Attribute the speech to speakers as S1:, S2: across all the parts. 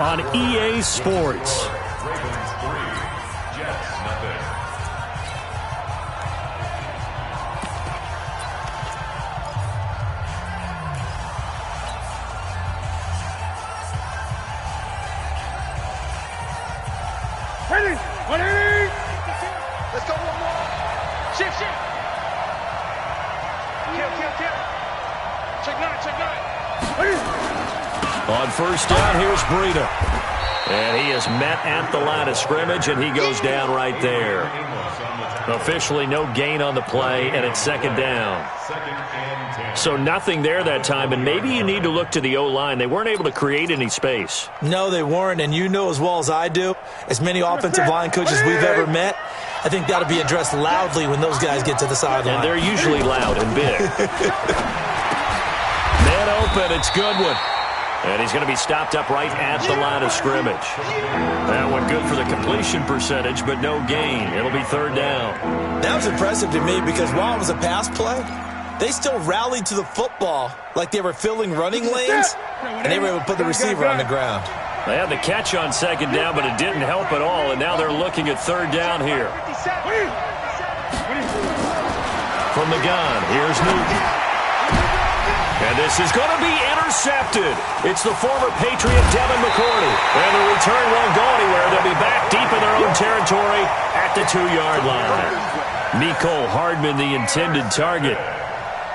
S1: on EA Sports.
S2: Ready? Let's go one more. Shift. Kill. Check nine.
S1: On first down, here's Breida. And he is met at the line of scrimmage, and he goes down right there. Officially no gain on the play, and it's second down. So nothing there that time, and maybe you need to look to the O-line. They weren't able to create any space.
S3: No, they weren't, and you know as well as I do, as many offensive line coaches we've ever met, I think that'll be addressed loudly when those guys get to the sideline.
S1: And they're usually loud and big. Man open, it's Goodwin. And he's going to be stopped up right at the line of scrimmage. That one good for the completion percentage, but no gain. It'll be third down.
S3: That was impressive to me because while it was a pass play, they still rallied to the football like they were filling running lanes, and they were able to put the receiver on the ground.
S1: They had the catch on second down, but it didn't help at all, and now they're looking at third down here. From the gun, here's Newton. And this is going to be intercepted. It's the former Patriot Devin McCourty. And the return won't go anywhere. They'll be back deep in their own territory at the 2-yard line. Mecole Hardman, the intended target.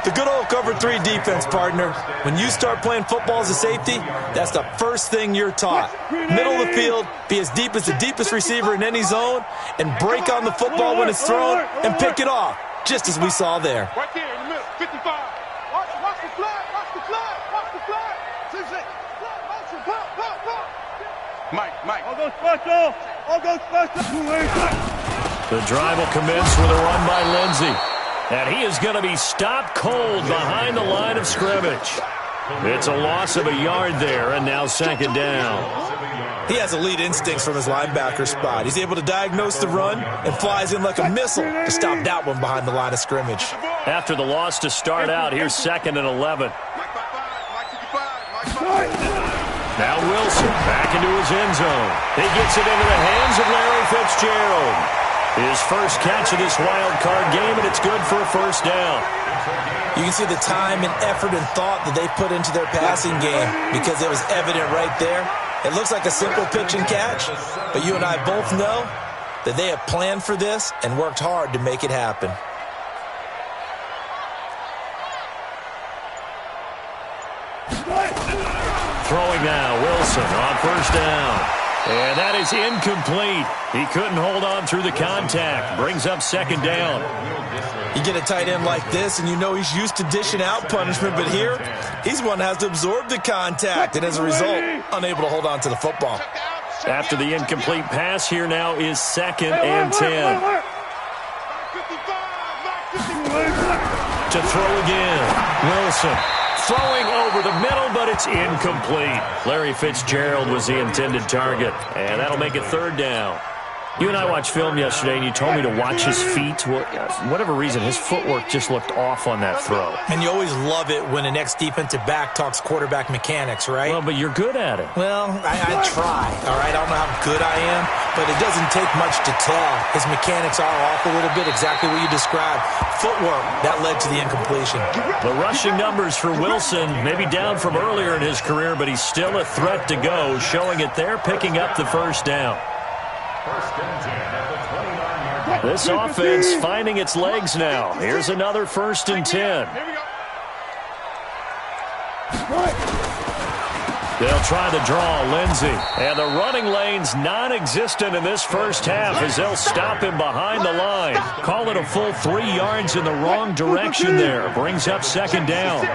S3: The good old cover 3 defense, partner. When you start playing football as a safety, that's the first thing you're taught. Middle of the field, be as deep as the deepest receiver in any zone, and break on the football when it's thrown and pick it off, just as we saw there.
S2: Right there in the middle, 55. Watch the flag. Mike. All go special.
S1: The drive will commence with a run by Lindsey. And he is going to be stopped cold behind the line of scrimmage. It's a loss of a yard there, and now second down.
S3: He has elite instincts from his linebacker spot. He's able to diagnose the run and flies in like a missile to stop that one behind the line of scrimmage.
S1: After the loss to start out, here's 2nd and 11. Now Wilson back into his end zone. He gets it into the hands of Larry Fitzgerald. His first catch of this wild card game, and it's good for a first down.
S3: You can see the time and effort and thought that they put into their passing game because it was evident right there. It looks like a simple pitch and catch, but you and I both know that they have planned for this and worked hard to make it happen.
S1: Throwing now, Wilson on first down. And that is incomplete. He couldn't hold on through the contact. Brings up second down.
S3: You get a tight end like this, and you know he's used to dishing out punishment, but here, he's one that has to absorb the contact, and as a result, unable to hold on to the football.
S1: After the incomplete pass, here now is 2nd and 10. To throw again, Wilson. Throwing over the middle, but it's incomplete. Larry Fitzgerald was the intended target, and that'll make it third down. You and I watched film yesterday, and you told me to watch his feet. For whatever reason, his footwork just looked off on that throw.
S3: And you always love it when an ex-defensive back talks quarterback mechanics, right?
S1: Well, but you're good at it.
S3: Well, I try, all right? I don't know how good I am, but it doesn't take much to tell. His mechanics are off a little bit, exactly what you described. Footwork, that led to the incompletion.
S1: The rushing numbers for Wilson, maybe down from earlier in his career, but he's still a threat to go, showing it there, picking up the first down. This offense finding its legs now. Here's another 1st and 10. They'll try the draw, Lindsey. And the running lane's non-existent in this first half as they'll stop him behind the line. Call it a full 3 yards in the wrong direction there. Brings up second down.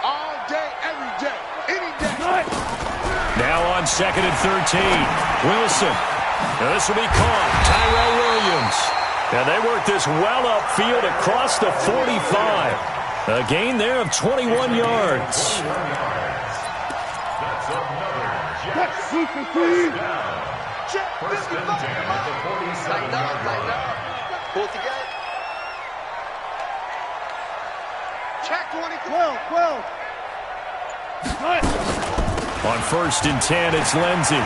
S2: All day, every day, any day.
S1: Now on 2nd and 13. Wilson. Now this will be caught. Tyrell Williams. And they work this well upfield across the 45. A gain there of 21 yards.
S2: Pull together. Check 12.
S1: On 1st and 10, it's Lindsey.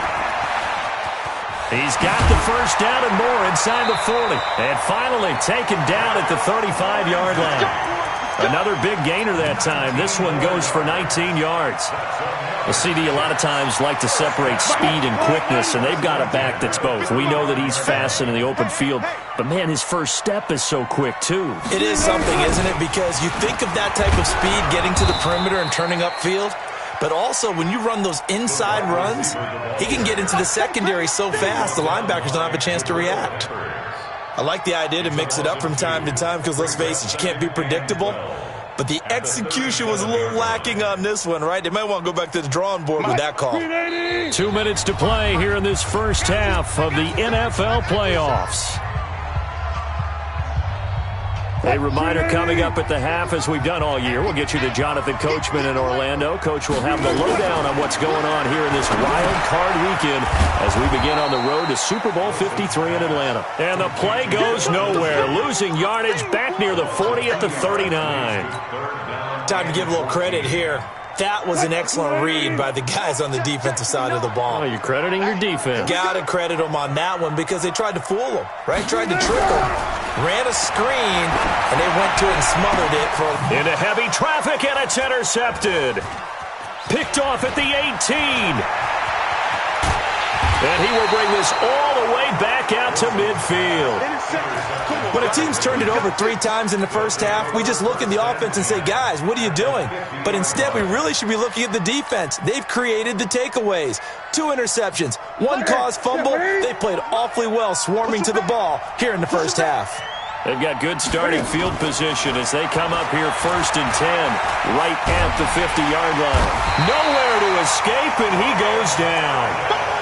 S1: He's got the first down and more inside the 40. And finally taken down at the 35-yard line. Another big gainer that time. This one goes for 19 yards. The CD a lot of times like to separate speed and quickness, and they've got a back that's both. We know that he's fast in the open field, but, man, his first step is so quick, too.
S3: It is something, isn't it? Because you think of that type of speed getting to the perimeter and turning upfield, but also when you run those inside runs, he can get into the secondary so fast the linebackers don't have a chance to react. I like the idea to mix it up from time to time because, let's face it, you can't be predictable. But the execution was a little lacking on this one, right? They might want to go back to the drawing board with that call.
S1: 2 minutes to play here in this first half of the NFL playoffs. A reminder coming up at the half, as we've done all year. We'll get you to Jonathan Coachman in Orlando. Coach will have the lowdown on what's going on here in this wild card weekend as we begin on the road to Super Bowl 53 in Atlanta. And the play goes nowhere, losing yardage back near the 40 at the 39.
S3: Time to give a little credit here. That was an excellent read by the guys on the defensive side of the ball.
S1: Oh, you're crediting your defense.
S3: Got to credit them on that one because they tried to fool them, right? Tried to trick them. Ran a screen, and they went to it and smothered it.
S1: Into heavy traffic, and it's intercepted. Picked off at the 18. And he will bring this all the way back out to midfield.
S3: When a team's turned it over 3 times in the first half, we just look at the offense and say, guys, what are you doing? But instead, we really should be looking at the defense. They've created the takeaways. 2 interceptions, 1 caused fumble. They played awfully well swarming to the ball here in the first half.
S1: They've got good starting field position as they come up here 1st and 10, right at the 50-yard line. Nowhere to escape, and he goes down.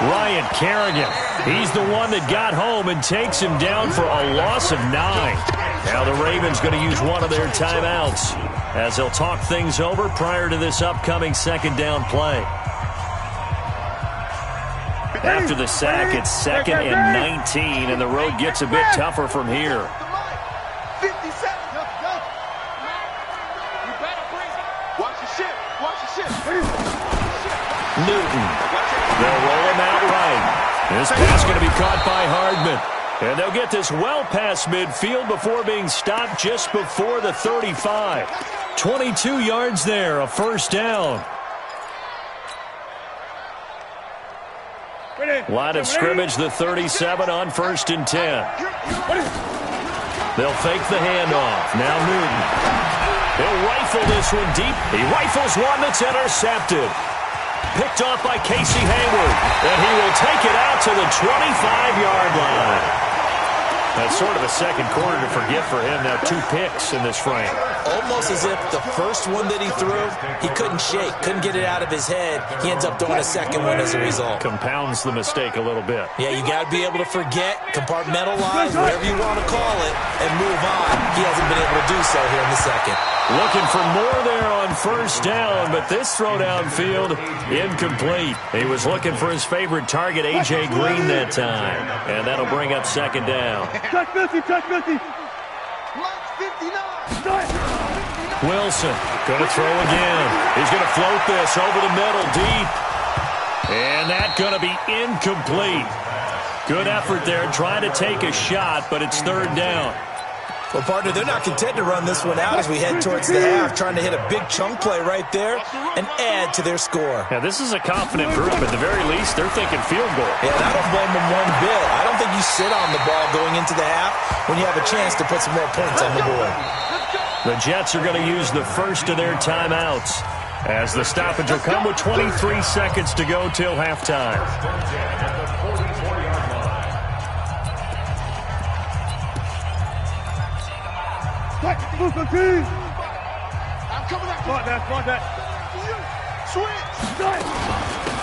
S1: Ryan Kerrigan, he's the one that got home and takes him down for a loss of 9. Now the Ravens going to use one of their timeouts as they'll talk things over prior to this upcoming 2nd down play. After the sack, it's 2nd and 19, and the road gets a bit tougher from here. Newton. They'll roll him out right. This pass going to be caught by Hardman. And they'll get this well past midfield before being stopped just before the 35. 22 yards there, a 1st down. Line of scrimmage, the 37 on 1st and 10. They'll fake the handoff. Now Newton. He'll rifle this one deep. He rifles one that's intercepted. Picked off by Casey Hayward. And he will take it out to the 25-yard line. That's sort of a second quarter to forget for him. Now 2 picks in this frame.
S3: Almost as if the first one that he threw, he couldn't shake, couldn't get it out of his head. He ends up throwing a second one as a result.
S1: Compounds the mistake a little bit.
S3: Yeah, you got to be able to forget, compartmentalize, whatever you want to call it, and move on. He hasn't been able to do so here in the second.
S1: Looking for more there on 1st down, but this throw downfield, incomplete. He was looking for his favorite target, A.J. Green, that time. And that'll bring up 2nd down. Wilson going to throw again. He's going to float this over the middle deep. And that's going to be incomplete. Good effort there trying to take a shot, but it's 3rd down.
S3: Well, partner, they're not content to run this one out as we head towards the half, trying to hit a big chunk play right there and add to their score.
S1: Yeah, this is a confident group. At the very least, they're thinking field goal.
S3: Yeah, and I don't blame them one bit. I don't think you sit on the ball going into the half when you have a chance to put some more points on the board.
S1: The Jets are going to use the first of their timeouts as the stoppage will come with 23 seconds to go till halftime.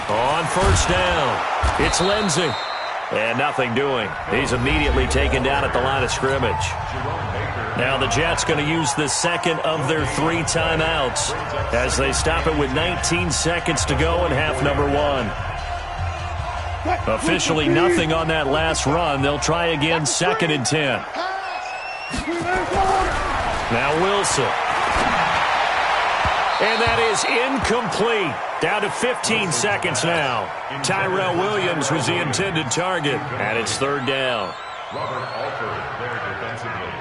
S1: On 1st down, it's Lindsey. And nothing doing. He's immediately taken down at the line of scrimmage. Now the Jets going to use the 2nd of their 3 timeouts as they stop it with 19 seconds to go in half number 1. Officially nothing on that last run. They'll try again 2nd and 10. Now Wilson. And that is incomplete. Down to 15 seconds now. Tyrell Williams was the intended target, and it's third down.
S4: Robert Alford there defensively.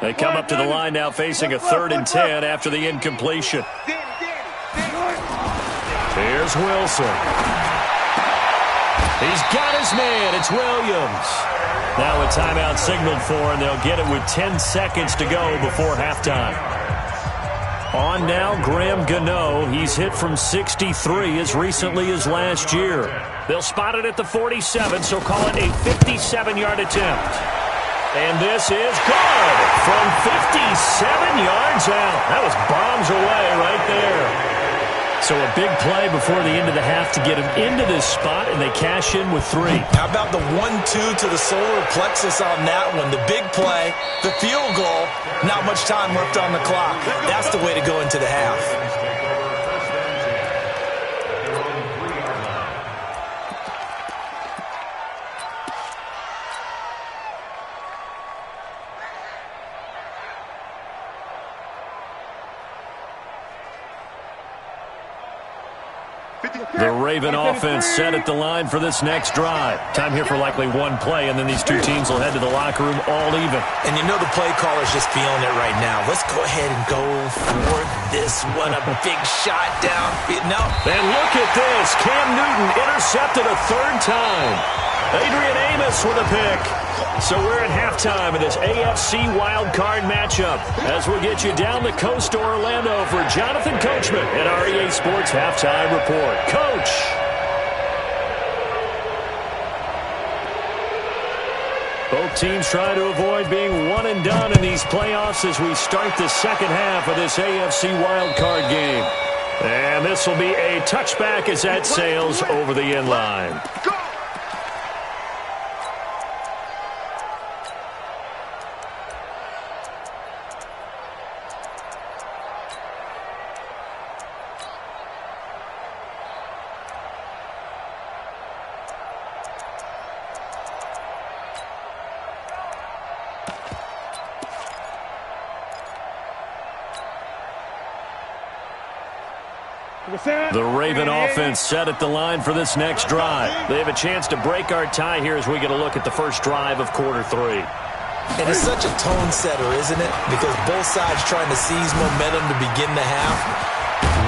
S1: They come up to the line now facing a 3rd and 10 after the incompletion. Here's Wilson. He's got his man. It's Williams. Now a timeout signaled for, and they'll get it with 10 seconds to go before halftime. On now, Graham Gano. He's hit from 63 as recently as last year. They'll spot it at the 47, so call it a 57-yard attempt. And this is good from 57 yards out. That was bombs away right there. So a big play before the end of the half to get him into this spot, and they cash in with 3.
S3: How about the 1-2 to the solar plexus on that one? The big play, the field goal, not much time left on the clock. That's the way to go into the half.
S1: The Raven offense set at the line for this next drive. Time here for likely one play, and then these two teams will head to the locker room all even.
S3: And you know the play caller's just feeling it right now. Let's go ahead and go for this one. A big shot down. No.
S1: And look at this. Cam Newton intercepted a 3rd time. Adrian Amos with a pick. So we're at halftime of this AFC wildcard matchup as we get you down the coast to Orlando for Jonathan Coachman at REA Sports Halftime Report. Coach. Both teams trying to avoid being one and done in these playoffs as we start the second half of this AFC wildcard game. And this will be a touchback as that sails over the end line. The Raven offense set at the line for this next drive. They have a chance to break our tie here as we get a look at the first drive of quarter 3.
S3: It is such a tone setter, isn't it? Because both sides trying to seize momentum to begin the half.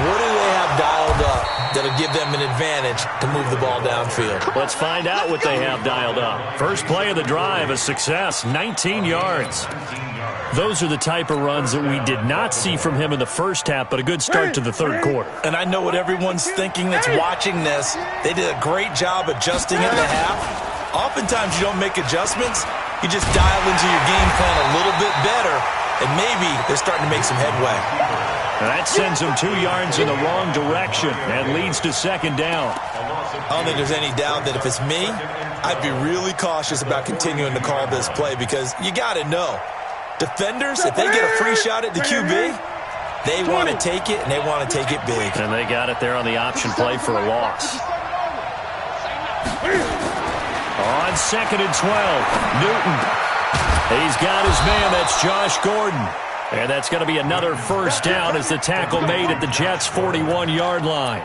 S3: What do they have dialed up that'll give them an advantage to move the ball downfield?
S1: Let's find out what they have dialed up. First play of the drive, a success, 19 yards. Those are the type of runs that we did not see from him in the first half, but a good start to the third quarter.
S3: And I know what everyone's thinking that's watching this. They did a great job adjusting in the half. Oftentimes you don't make adjustments. You just dial into your game plan a little bit better, and maybe they're starting to make some headway.
S1: That sends them 2 yards in the wrong direction and leads to second down.
S3: I don't think there's any doubt that if it's me, I'd be really cautious about continuing to call this play because you got to know. Defenders, if they get a free shot at the QB, they want to take it, and they want to take it big.
S1: And they got it there on the option play for a loss. On 2nd and 12, Newton. He's got his man. That's Josh Gordon. And that's going to be another first down as the tackle made at the Jets' 41-yard line.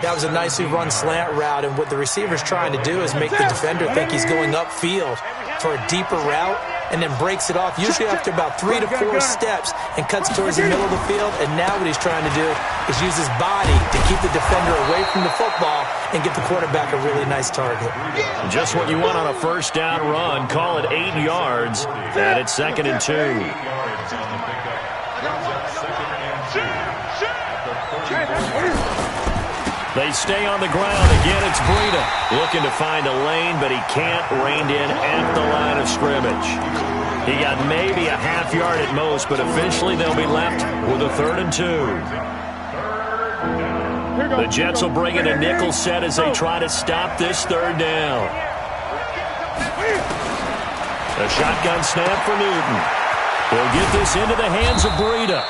S3: That was a nicely run slant route, and what the receiver's trying to do is make the defender think he's going upfield for a deeper route, and then breaks it off, usually after about 3 to 4 steps, and cuts towards the middle of the field. And now what he's trying to do is use his body to keep the defender away from the football and get the quarterback a really nice target.
S1: Just what you want on a first down run. Call it 8 yards, and it's 2nd and 2. They stay on the ground. Again, it's Breida looking to find a lane, but he can't rein in at the line of scrimmage. He got maybe a half yard at most, but officially they'll be left with a 3rd and 2. The Jets will bring in a nickel set as they try to stop this 3rd down. A shotgun snap for Newton. He'll get this into the hands of Breida.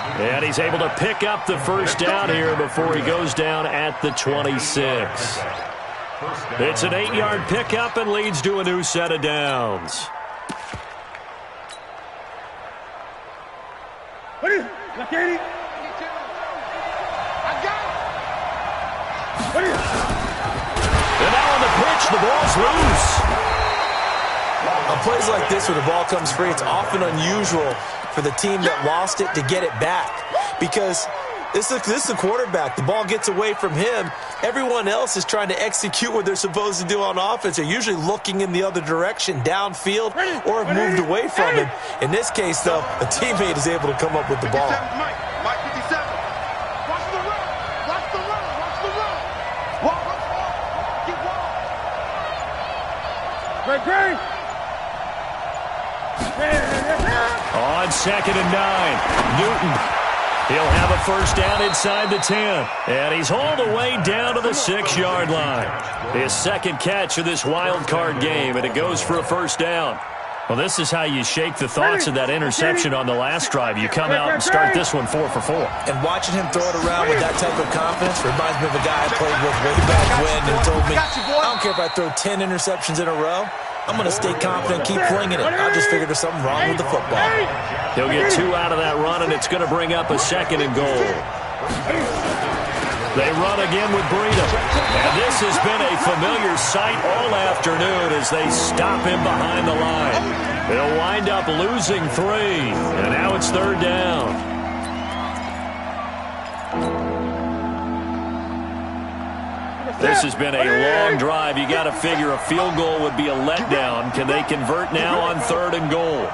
S1: And he's able to pick up the first down here before he goes down at the 26. It's an 8-yard pickup and leads to a new set of downs. And now on the pitch, the ball's loose.
S3: On plays like this where the ball comes free, it's often unusual for the team that lost it to get it back. Because this is the quarterback. The ball gets away from him. Everyone else is trying to execute what they're supposed to do on offense. They're usually looking in the other direction, downfield, or have moved away from him. In this case, though, a teammate is able to come up with the ball.
S2: Mike 57. Watch the run. Watch the run. Watch the run. Walk. Keep walking. Great.
S1: On 2nd and 9, Newton. He'll have a first down inside the 10. And he's hauled away down to the 6-yard line. His second catch of this wild card game, and it goes for a first down. Well, this is how you shake the thoughts of that interception on the last drive. You come out and start this one 4 for 4.
S3: And watching him throw it around with that type of confidence reminds me of a guy I played with way back when and told me, I don't care if I throw 10 interceptions in a row. I'm going to stay confident, keep flinging it. I just figured there's something wrong with the football.
S1: He'll get 2 out of that run, and it's going to bring up a 2nd and goal. They run again with Breida. And this has been a familiar sight all afternoon as they stop him behind the line. They'll wind up losing 3, and now it's 3rd down. This has been a long drive. You got to figure a field goal would be a letdown. Can they convert now on 3rd and goal?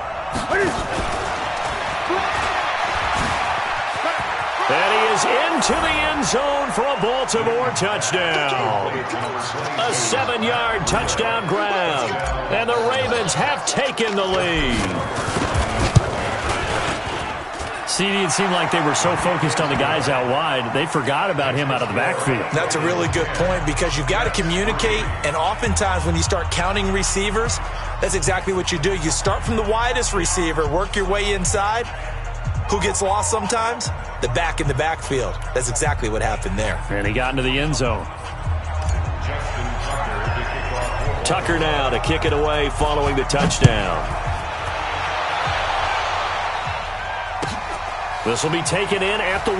S1: And he is into the end zone for a Baltimore touchdown. A 7-yard touchdown grab. And the Ravens have taken the lead. See, it seemed like they were so focused on the guys out wide, they forgot about him out of the backfield.
S3: That's a really good point because you've got to communicate, and oftentimes when you start counting receivers, that's exactly what you do. You start from the widest receiver, work your way inside. Who gets lost sometimes? The back in the backfield. That's exactly what happened there.
S1: And he got into the end zone. Tucker now to kick it away following the touchdown. This will be taken in at the 1.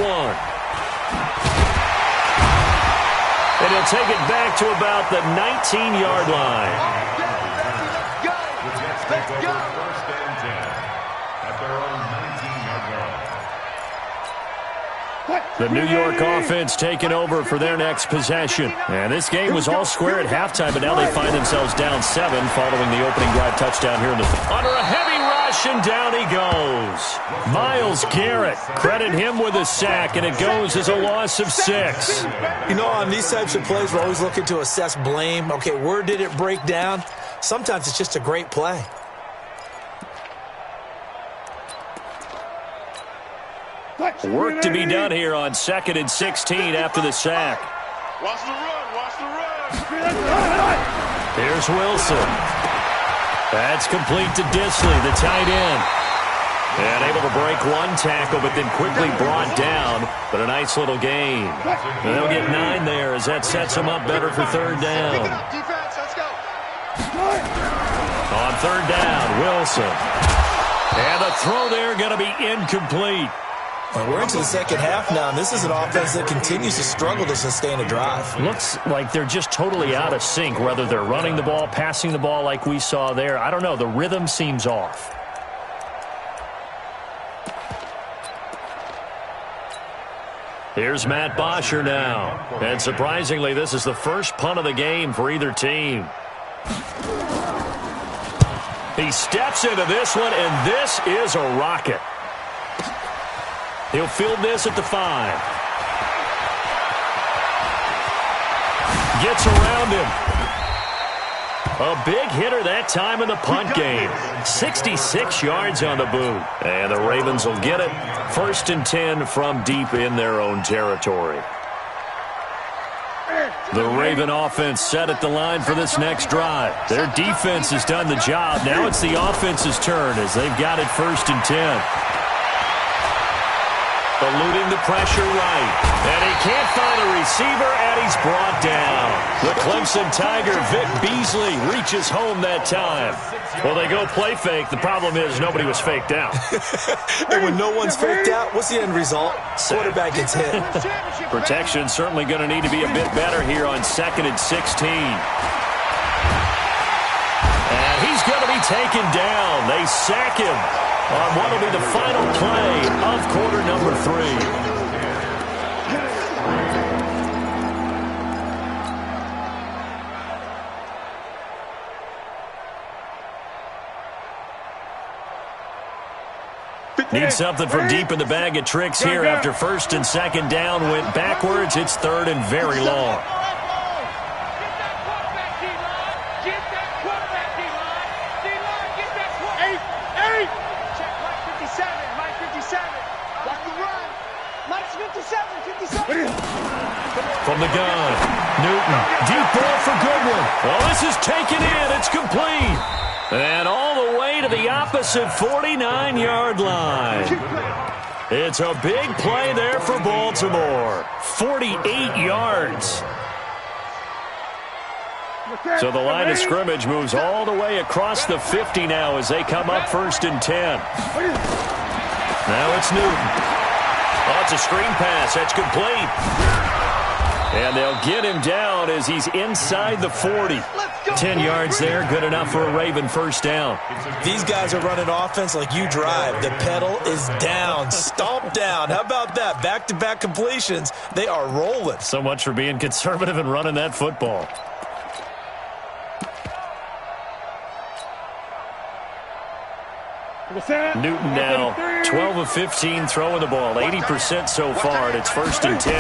S1: And he'll take it back to about the 19-yard line.
S2: Let's go.
S4: First and 10 at their own 19-yard line.
S1: The New York offense taking over for their next possession. And this game was all square at halftime, but now they find themselves down 7 following the opening drive touchdown here in the under a heavy rush, and down he goes. Myles Garrett, credit him with a sack, and it goes as a loss of 6.
S3: You know, on these types of plays, we're always looking to assess blame. Okay, where did it break down? Sometimes it's just a great play.
S1: Work to be done here on 2nd and 16 after the sack.
S2: Watch the run. Watch the run.
S1: Here's Wilson. That's complete to Disley, the tight end. And able to break one tackle, but then quickly brought down. But a nice little gain. And they'll get 9 there as that sets them up better for 3rd down.
S2: Defense, let's go.
S1: On 3rd down, Wilson. And the throw there going to be incomplete.
S3: Well, we're into the second half now, and this is an offense that continues to struggle to sustain a drive.
S1: Looks like they're just totally out of sync, whether they're running the ball, passing the ball like we saw there. I don't know. The rhythm seems off. Here's Matt Bosher now. And surprisingly, this is the first punt of the game for either team. He steps into this one, and this is a rocket. He'll field this at the 5. Gets around him. A big hitter that time in the punt game. 66 yards on the boot. And the Ravens will get it. 1st and 10 from deep in their own territory. The Raven offense set at the line for this next drive. Their defense has done the job. Now it's the offense's turn as they've got it 1st and 10. eluding the pressure right. And he can't find a receiver, and he's brought down. The Clemson Tiger, Vic Beasley, reaches home that time. Well, they go play fake. The problem is nobody was faked out.
S3: And when no one's faked out, what's the end result? Quarterback gets hit.
S1: Protection certainly going to need to be a bit better here on 2nd and 16. And he's going to be taken down. They sack him on what will be the final play of quarter number 3. Need something from deep in the bag of tricks here after 1st and 2nd down went backwards. It's 3rd and very long. From the gun, Newton, deep ball for Goodwin. Well, this is taken in. It's complete. And all the way to the opposite 49-yard line. It's a big play there for Baltimore. 48 yards. So the line of scrimmage moves all the way across the 50 now as they come up 1st and 10. Now it's Newton. Oh, it's a screen pass. That's complete. And they'll get him down as he's inside the 40. 10 yards there, good enough for a Raven 1st down.
S3: These guys are running offense like you drive. The pedal is down, stomped down. How about that? Back-to-back completions. They are rolling.
S1: So much for being conservative and running that football. Newton now 12 of 15 throwing the ball, 80% so far, and it's 1st and 10.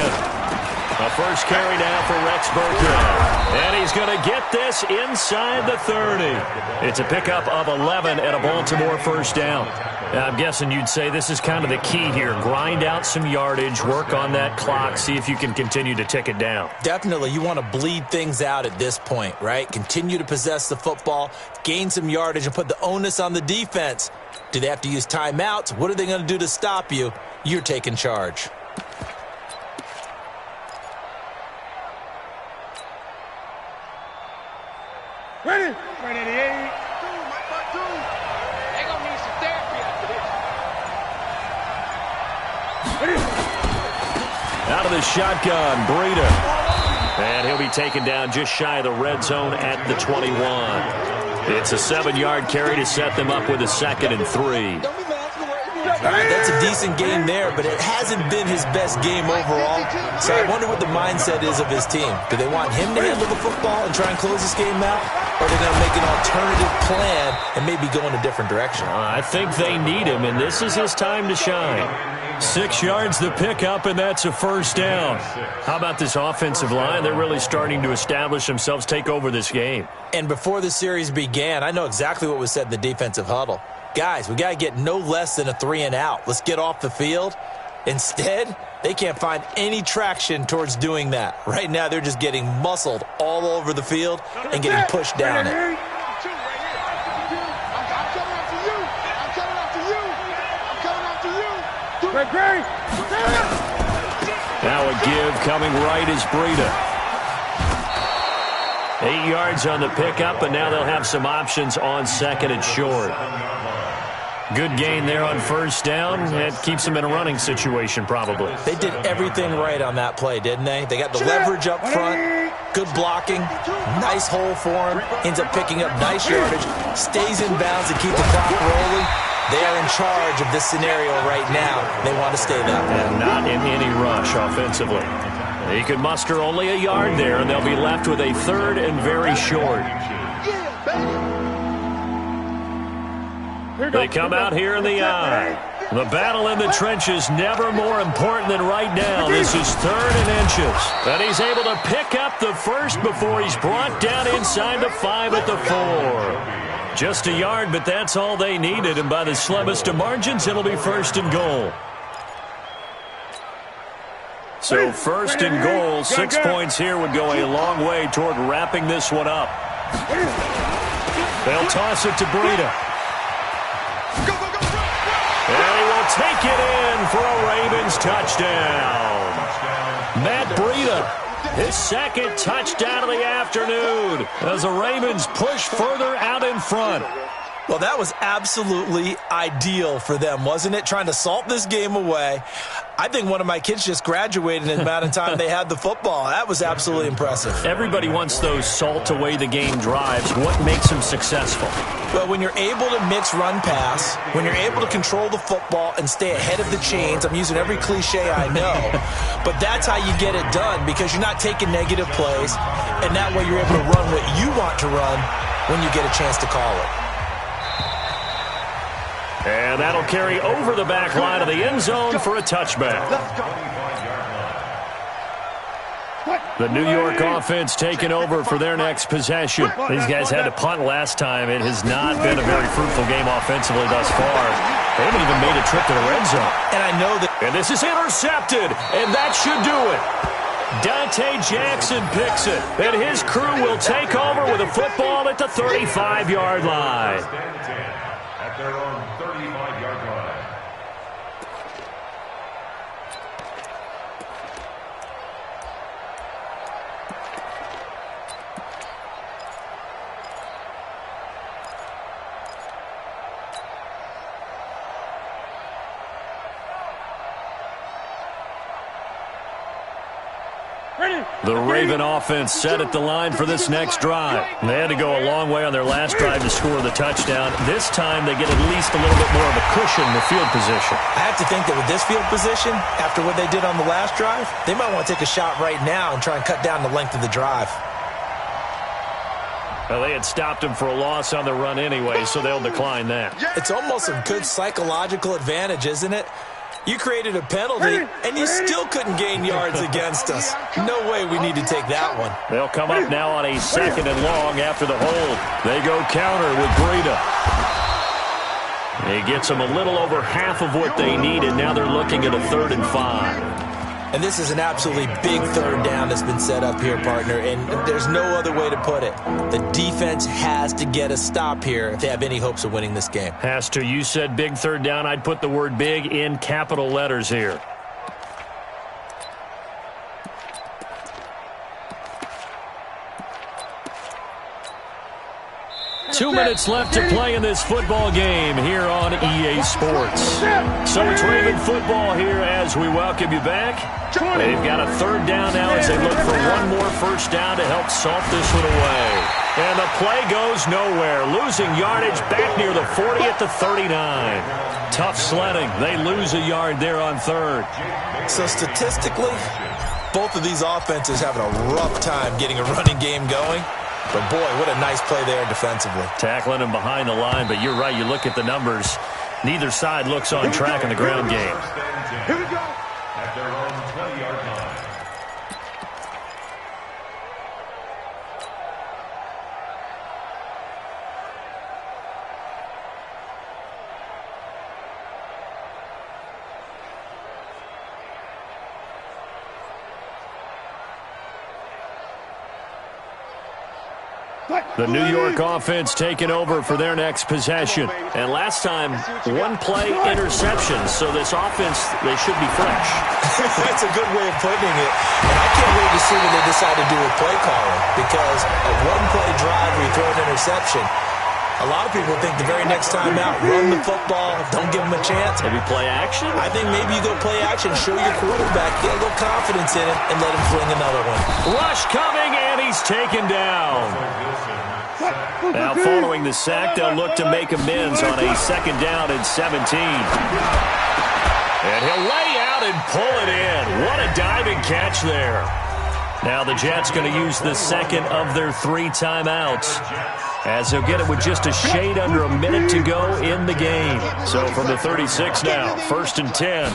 S1: A first carry now for Rex Burkhead. And he's going to get this inside the 30. It's a pickup of 11 and a Baltimore 1st down. Now, I'm guessing you'd say this is kind of the key here. Grind out some yardage, work on that clock, see if you can continue to tick it down.
S3: Definitely. You want to bleed things out at this point, right? Continue to possess the football, gain some yardage, and put the onus on the defense. Do they have to use timeouts? What are they going to do to stop you? You're taking charge.
S2: Ready? Ready, 88. They're going to need some therapy after this.
S1: Out of the shotgun, Breida. And he'll be taken down just shy of the red zone at the 21. It's a 7-yard carry to set them up with a 2nd and 3.
S3: All right, that's a decent game there, but it hasn't been his best game overall. So I wonder what the mindset is of his team. Do they want him to handle the football and try and close this game out? Or are they going to make an alternative plan and maybe go in a different direction?
S1: I think they need him, and this is his time to shine. 6 yards the pickup, and that's a 1st down. How about this offensive line? They're really starting to establish themselves, take over this game.
S3: And before the series began, I know exactly what was said in the defensive huddle. Guys, we got to get no less than a 3-and-out. Let's get off the field. Instead, they can't find any traction towards doing that. Right now, they're just getting muscled all over the field and getting pushed down it.
S2: I'm coming after you.
S1: Now a give coming right is Breida. 8 yards on the pickup, and now they'll have some options on 2nd and short. Good gain there on 1st down. It keeps them in a running situation, probably.
S3: They did everything right on that play, didn't they? They got the leverage up front, good blocking, nice hole for him, ends up picking up nice yardage, stays in bounds and keep the clock rolling. They are in charge of this scenario right now. They want to stay that way.
S1: And not in any rush offensively. He could muster only a yard there, and they'll be left with a 3rd and very short. They come out here in the eye. The battle in the trenches never more important than right now. This is 3rd and inches. And he's able to pick up the 1st before he's brought down inside the 5 at the 4. Just a yard, but that's all they needed. And by the slimmest of margins, it'll be 1st and goal. So 1st and goal, 6 points here would go a long way toward wrapping this one up. They'll toss it to Breida. And he will take it in for a Ravens touchdown. Matt Breida, his second touchdown of the afternoon as the Ravens push further out in front.
S3: Well, that was absolutely ideal for them, wasn't it? Trying to salt this game away. I think one of my kids just graduated in the amount of time they had the football. That was absolutely impressive.
S1: Everybody wants those salt-away-the-game drives. What makes them successful?
S3: Well, when you're able to mix run-pass, when you're able to control the football and stay ahead of the chains, I'm using every cliche I know, but that's how you get it done because you're not taking negative plays, and that way you're able to run what you want to run when you get a chance to call it.
S1: And that'll carry over the back line of the end zone for a touchback. The New York offense taking over for their next possession. These guys had to punt last time. It has not been a very fruitful game offensively thus far. They haven't even made a trip to the red zone.
S3: And I know that.
S1: And this is intercepted, and that should do it. Dante Jackson picks it, and his crew will take over with a football at the 35-yard line.
S4: At their own 35-yard line.
S1: The Raven offense set at the line for this next drive. They had to go a long way on their last drive to score the touchdown. This time they get at least a little bit more of a cushion in the field position.
S3: I have to think that with this field position, after what they did on the last drive, they might want to take a shot right now and try and cut down the length of the drive.
S1: Well, they had stopped him for a loss on the run anyway, so they'll decline that.
S3: It's almost a good psychological advantage, isn't it? You created a penalty, and you still couldn't gain yards against us. No way we need to take that one.
S1: They'll come up now on a 2nd and long after the hold. They go counter with Breida. He gets them a little over half of what they need, and now they're looking at a 3rd and 5.
S3: And this is an absolutely big 3rd down that's been set up here, partner, and there's no other way to put it. The defense has to get a stop here if they have any hopes of winning this game.
S1: Has to. You said big 3rd down. I'd put the word big in capital letters here. Two minutes left to play in this football game here on EA Sports. So it's Raven football here as we welcome you back. They've got a 3rd down now as they look for one more 1st down to help salt this one away. And the play goes nowhere. Losing yardage back near the 40 at the 39. Tough sledding. They lose a yard there on 3rd.
S3: So statistically, both of these offenses having a rough time getting a running game going. But, boy, what a nice play there defensively.
S1: Tackling him behind the line, but you're right. You look at the numbers. Neither side looks on track in the ground game.
S2: Here we go.
S4: At their own 20-yard line.
S1: The New York offense taking over for their next possession. And last time, one play interception. So this offense, they should be fresh.
S3: That's a good way of putting it. And I can't wait to see what they decide to do with play calling. Because a one-play drive where you throw an interception, a lot of people think the very next time out, run the football, don't give them a chance.
S1: Maybe play action?
S3: I think maybe you go play action, show your quarterback, get a little confidence in it, and let him fling another one.
S1: Rush coming, and he's taken down. Now following the sack, they'll look to make amends on a 2nd down and 17. And he'll lay out and pull it in. What a diving catch there. Now the Jets going to use the 2nd of their 3 timeouts, as they'll get it with just a shade under a minute to go in the game. So from the 36 now, 1st and 10.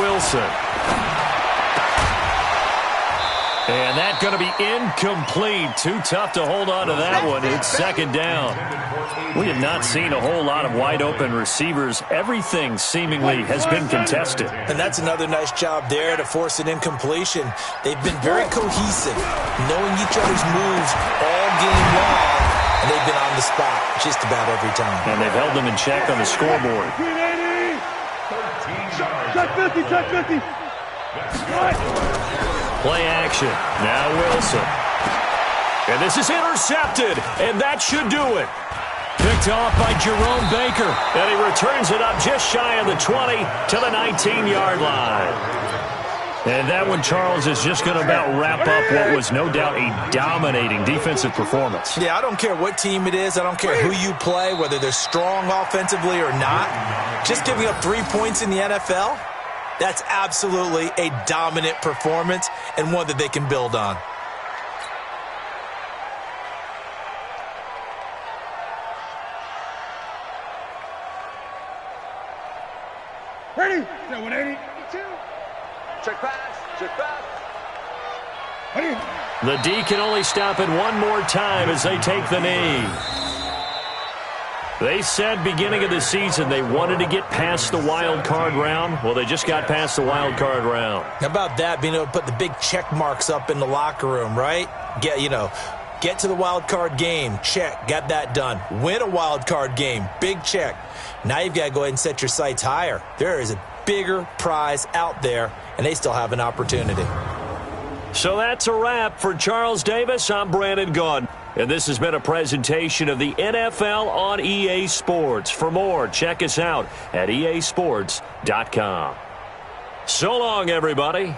S1: Wilson. And that's going to be incomplete. Too tough to hold on to that one. It's 2nd down. We have not seen a whole lot of wide-open receivers. Everything seemingly has been contested.
S3: And that's another nice job there to force an incompletion. They've been very cohesive, knowing each other's moves all game long, and they've been on the spot just about every time.
S1: And they've held them in check on the scoreboard.
S2: 50, check 50.
S1: Play action. Now Wilson. And this is intercepted, and that should do it.
S5: Picked off by Jerome Baker.
S1: And he returns it up just shy of the 20 to the 19-yard line. And that one, Charles, is just going to about wrap up what was no doubt a dominating defensive performance.
S3: Yeah, I don't care what team it is. I don't care who you play, whether they're strong offensively or not. Just giving up 3 points in the NFL, that's absolutely a dominant performance and one that they can build on.
S2: Ready? 180. Check pass. Check pass.
S1: The D can only stop it one more time as they take the knee. They said beginning of the season they wanted to get past the wild card round. Well, they just got past the wild card round.
S3: How about that, being able to put the big check marks up in the locker room, right? Get to the wild card game. Check. Got that done. Win a wild card game. Big check. Now you've got to go ahead and set your sights higher. There is a bigger prize out there, and they still have an opportunity.
S1: So that's a wrap for Charles Davis. I'm Brandon Gaudin. And this has been a presentation of the NFL on EA Sports. For more, check us out at easports.com. So long, everybody.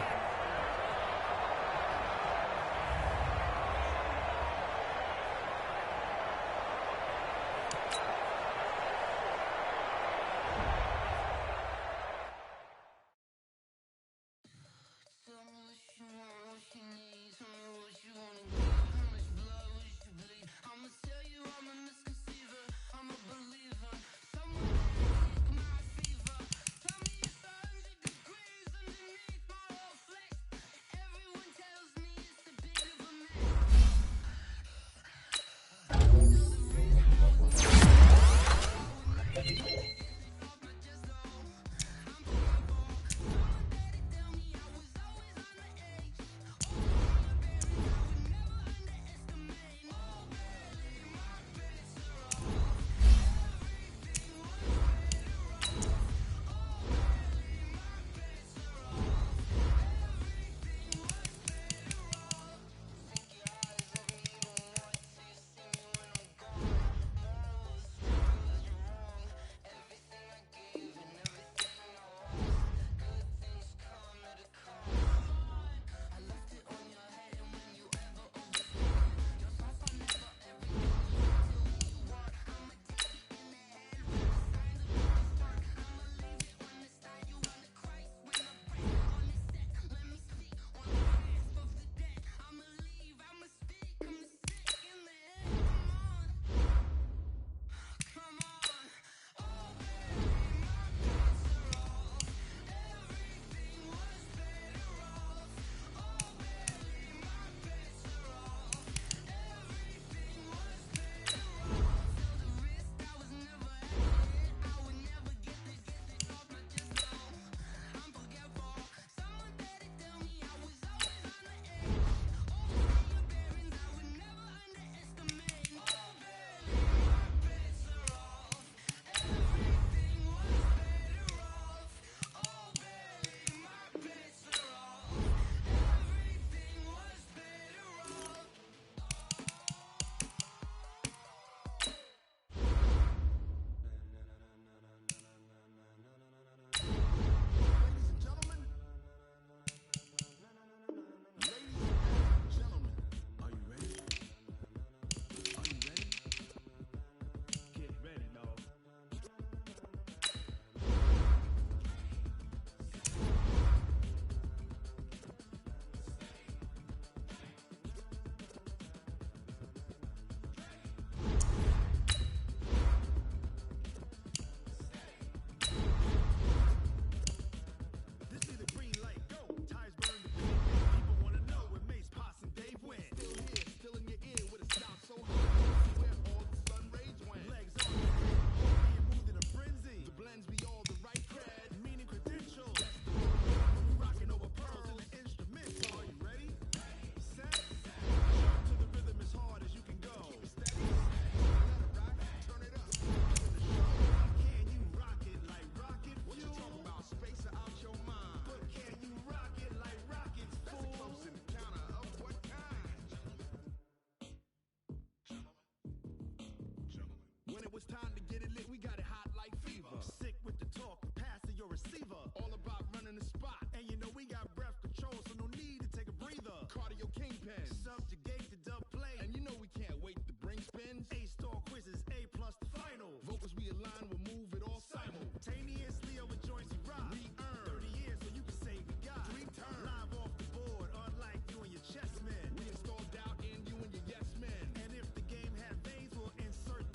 S2: it's time to get it lit, we got it hot like fever. Sick with the talk, passing your receiver. All about running the spot. And you know we got breath control, so no need to take a breather. Cardio kingpin, subjugate the dub play. And you know we can't wait to bring spins. A-star quizzes, A+ the final. Vocals we align, we'll move it all simultaneously over joints we rock. We earn 30 years so you can say we got 3 turns. Live off the board, unlike you and your chess men. We install doubt in you and your yes men. And if the game had veins, we'll insert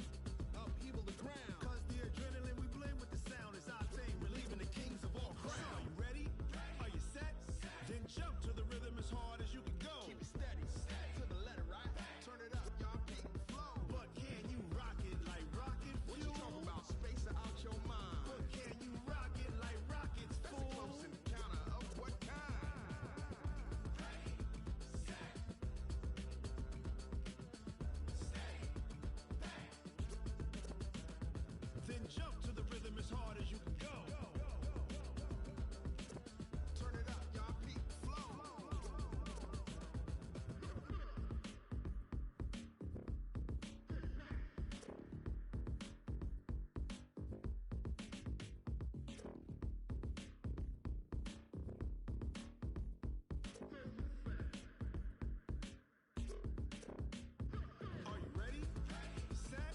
S2: upheaval the ground. Cause the adrenaline we blend with the sound is our thing. Relieving the kings of all crowns. So are you ready? Are you set? Then jump to the rhythm as hard as you can go. Keep it steady, to the letter, right? Turn it up, y'all, beat the flow. But can you rock it like rocket fuel? What you talking about? Space out your mind. But can you rock it like rockets, fool? That's a close encounter of what kind? Ready, set, stay, then jump to the rhythm as hard as you can go. Turn it up, y'all, beat the flow. Are you ready? Set,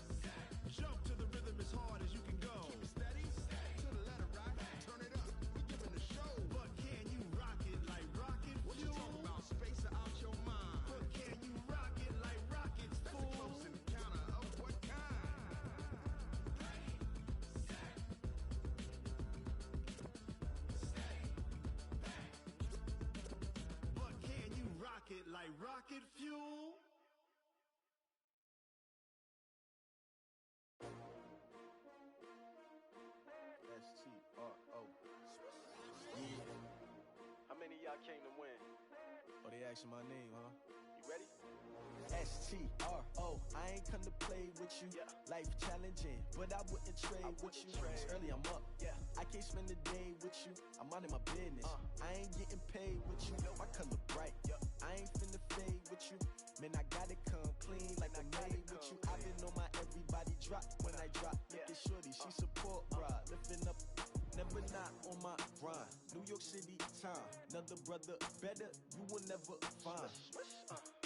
S2: jump to the rhythm as hard as you can go. Keep it steady, to the letter, right? Turn it up, we giving the show. But can you rock it like rocket fuel? What you talking about? Space out your mind. But can you rock it like rockets, fool? That's a close encounter of what kind? Ready, set, stay, but can you rock it like rocket fuel?
S6: S-T-R-O. Yeah. How many of y'all came to win? Oh, they asking my name, huh? You ready? S-T-R-O. I ain't come to play with you. Life challenging, but I wouldn't trade with you. It's early, I'm up. I can't spend the day with you. I'm minding my business. I ain't getting paid with you. My color bright. I ain't finna fade with you. Man, I gotta come clean like I'm made with you. I've been on my everybody drop when I drop. Look at shorty, she support ride. Lifting up, never not on my grind. New York City time. Another brother better, you will never find.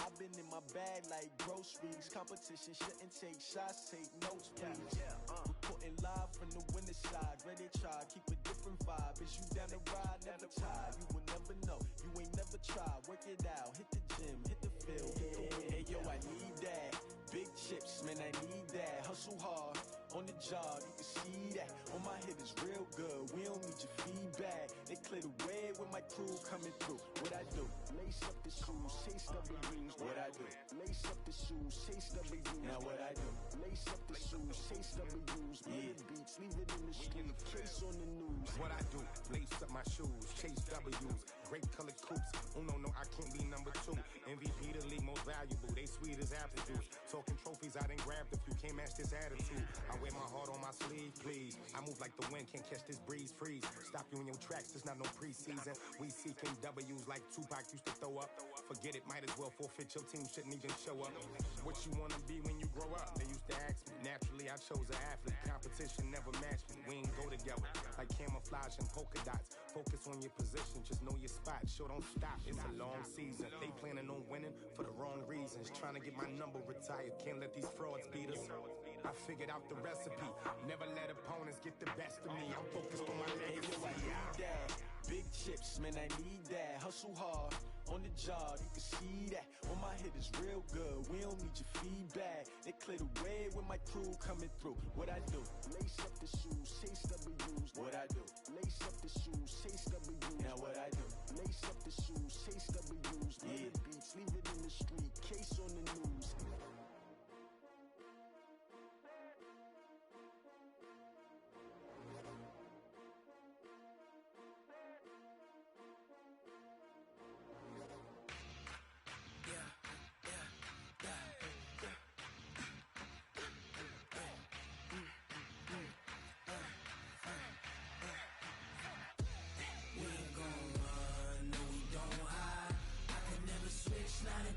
S6: I've been in my bag like groceries. Competition shouldn't take shots, take notes, please. Reporting live from the winter side. Ready to try, keep a different vibe. Is you down to ride, never tired. You will never know, you ain't never tried. Work it out, hit the gym, hit the field, hit the wind. Hey yo, I need that. Big chips, man, I need that. Hustle hard, on the job, you can see that. On my head is real good, we don't need your feedback. They clear the way with my crew coming through. What I do? Lace up the shoes, chase W's. What I do? Lace up the shoes, chase W's. Now what I do? Lace up the shoes, chase W's. Murder beats, leave it in the street, case on the news.
S7: What I do? Lace up my shoes, chase W's. Great colored coops. Oh no, I can't be number 2. MVP the league most valuable. They sweet as apple juice. Talking trophies, I done grabbed a few. Can't match this attitude. I wear my heart on my sleeve, please. I move like the wind, can't catch this breeze. Freeze. Stop you in your tracks. There's not no preseason. We seeking W's like Tupac used to throw up. Forget it, might as well forfeit. Your team shouldn't even show up. What you wanna be when you grow up? They used to ask me. Naturally, I chose an athlete. Competition never matched me. We ain't go together like camouflage and polka dots. Focus on your position, just know your spot. Sure, don't stop. It's a long season. They planning on winning for the wrong reasons. Trying to get my number retired. Can't let these frauds beat us. I figured out the recipe. Never let opponents get the best of me. I'm focused on my legacy.
S6: Big chips, man, I need that. Hustle hard, on the job, you can see that. On my head is real good, we don't need your feedback. They clear the way with my crew coming through. What I do? Lace up the shoes, chase W's. What I do? Lace up the shoes, chase W's. Now what I do? Lace up the shoes, chase W's. Murder beats, leave it in the street, case on the news.
S8: Not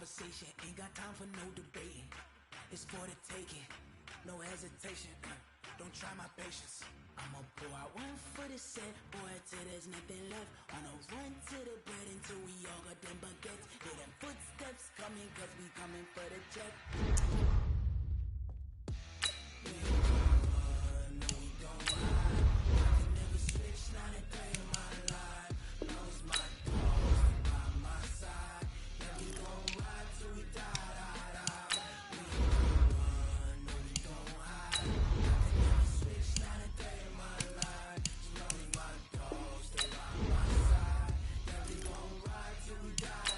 S8: conversation, ain't got time for no debating. It's for the taking, no hesitation. Don't try my patience. I'ma pour out one for the set, boy, till there's nothing left. On a run to the bread until we all got them baguettes. Hear them footsteps coming, cause we coming for the check. We don't run, no, we don't hide. I can never switch, not a day in my life. Knows my dogs, they by my side. Yeah, we gon' ride till we die. We don't run, no, we don't hide. I can never switch, not a day in my life. Knows my dogs, they by my side. Yeah, we gon' ride till we die.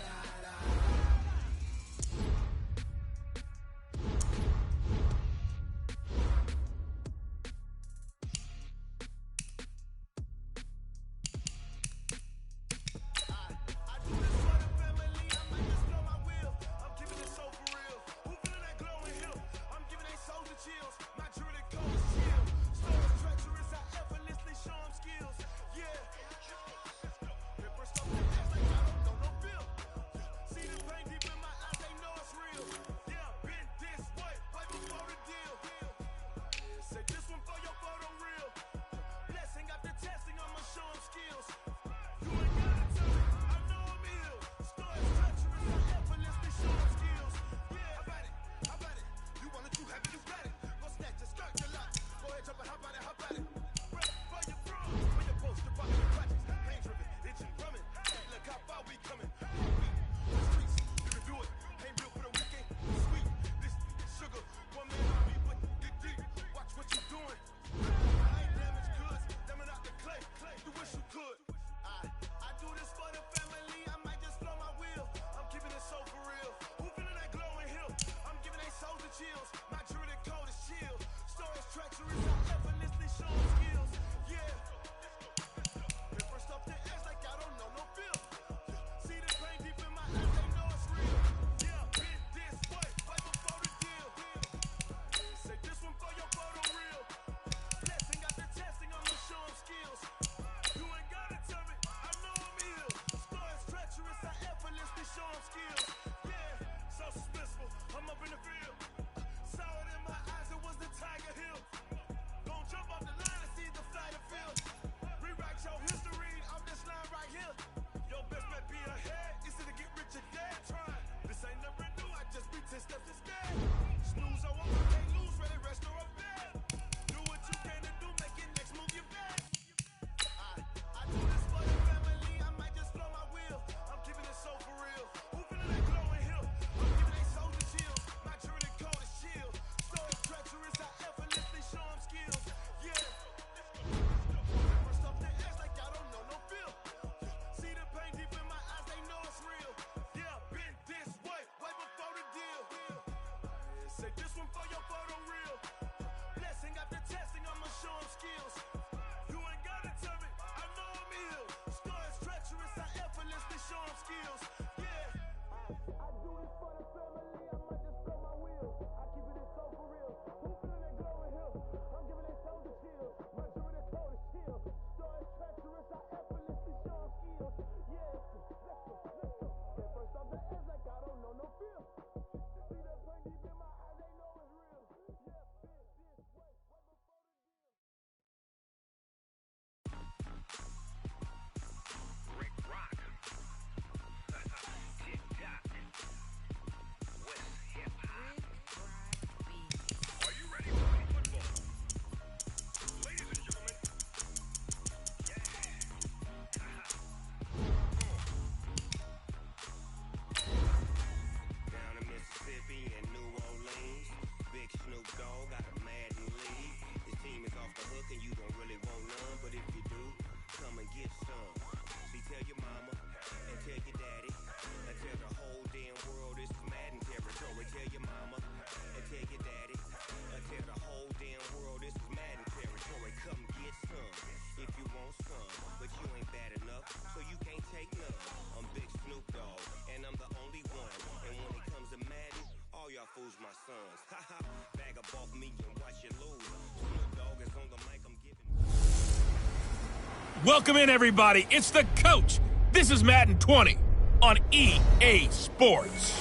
S5: Welcome in, everybody. It's the coach. This is Madden 20 on EA Sports.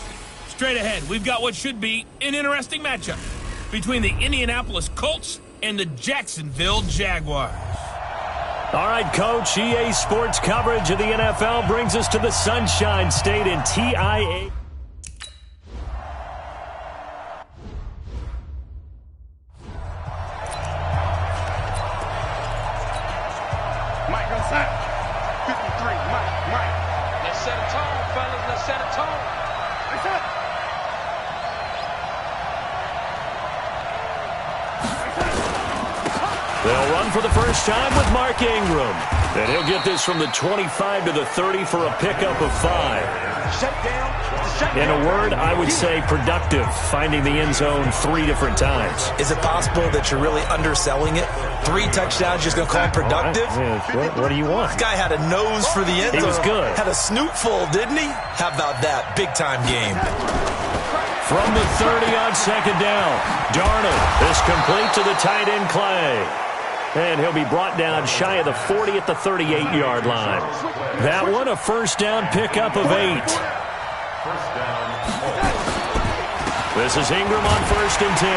S5: Straight ahead, we've got what should be an interesting matchup between the Indianapolis Colts and the Jacksonville Jaguars.
S1: All right, Coach, EA Sports coverage of the NFL brings us to the Sunshine State in TIA.
S7: Mike outside. 53, Mike.
S9: Let's set a tone, fellas. Let's set a tone.
S1: They'll run for the first time with Mark Ingram. And he'll get this from the 25 to the 30 for a pickup of 5. In a word, I would say productive, finding the end zone 3 different times.
S3: Is it possible that you're really underselling it? 3 touchdowns, just going to call him productive?
S1: What do you want?
S3: This guy had a nose for the end zone.
S1: He was good.
S3: Had a snoot full, didn't he? How about that? Big-time game.
S1: From the 30 on second down, Darnold is complete to the tight end Clay. And he'll be brought down shy of the 40 at the 38-yard line. That one, a first down pickup of 8. This is Ingram on 1st and 10.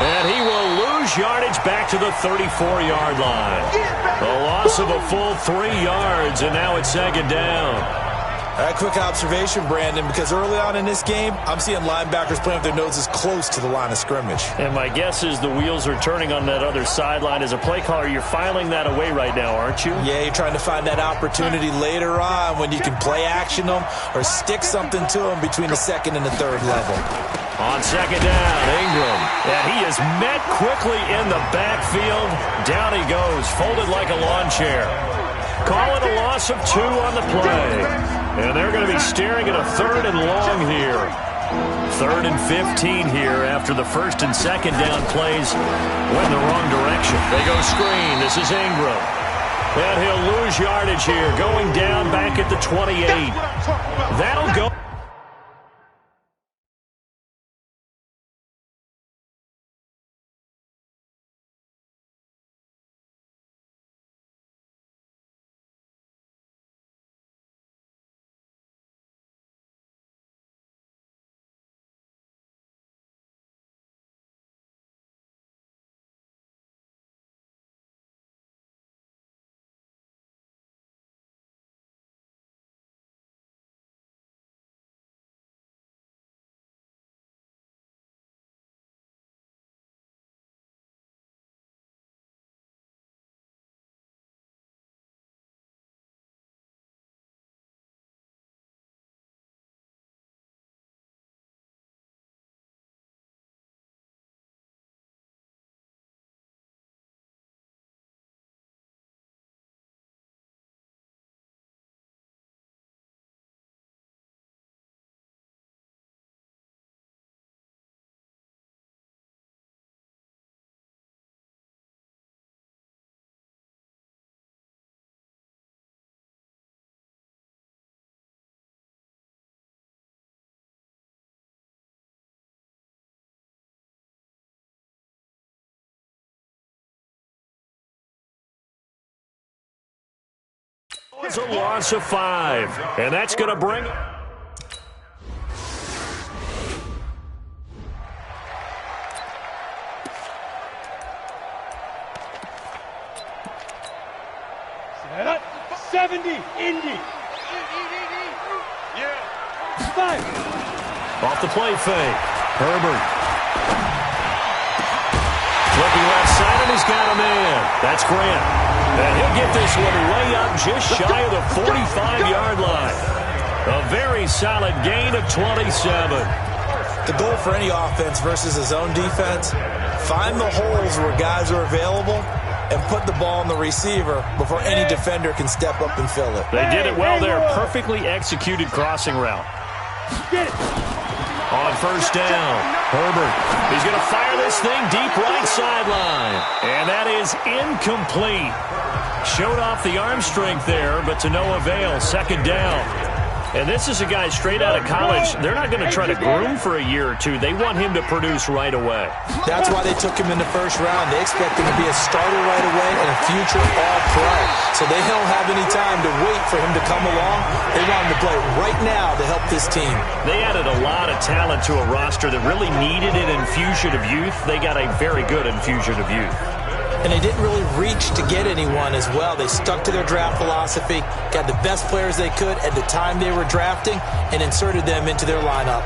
S1: And he will lose yardage back to the 34-yard line. A loss of a full 3 yards, and now it's second down.
S3: A quick observation, Brandon, because early on in this game, I'm seeing linebackers playing with their noses close to the line of scrimmage.
S1: And my guess is the wheels are turning on that other sideline. As a play caller, you're filing that away right now, aren't you?
S3: Yeah, you're trying to find that opportunity later on when you can play action them or stick something to them between the 2nd and the 3rd level.
S1: On second down, Ingram. And he is met quickly in the backfield. Down he goes, folded like a lawn chair. Call it a loss of 2 on the play. And they're going to be staring at a 3rd and long here. 3rd and 15 here after the 1st and 2nd down plays went the wrong direction. They go screen. This is Ingram. And he'll lose yardage here, going down back at the 28. That'll go. It's a loss of 5, and that's going to bring it.
S10: Set up, 70, Indy. Yeah. 5.
S1: Off the play fake, Herbert. Looking left side, and he's got a man. That's Grant. And he'll get this one way up just shy of the 45-yard line. A very solid gain of 27.
S3: The goal for any offense versus a zone defense, find the holes where guys are available and put the ball on the receiver before any defender can step up and fill it.
S1: They did it well there. Perfectly executed crossing route. On first down, Herbert. He's going to fire this thing deep right sideline. And that is incomplete. Showed off the arm strength there, but to no avail. Second down. And this is a guy straight out of college. They're not going to try to groom for a year or two. They want him to produce right away.
S3: That's why they took him in the first round. They expect him to be a starter right away and a future all-pro. So they don't have any time to wait for him to come along. They want him to play right now to help this team.
S1: They added a lot of talent to a roster that really needed an infusion of youth. They got a very good infusion of youth.
S3: And they didn't really reach to get anyone as well. They stuck to their draft philosophy, got the best players they could at the time they were drafting, and inserted them into their lineup.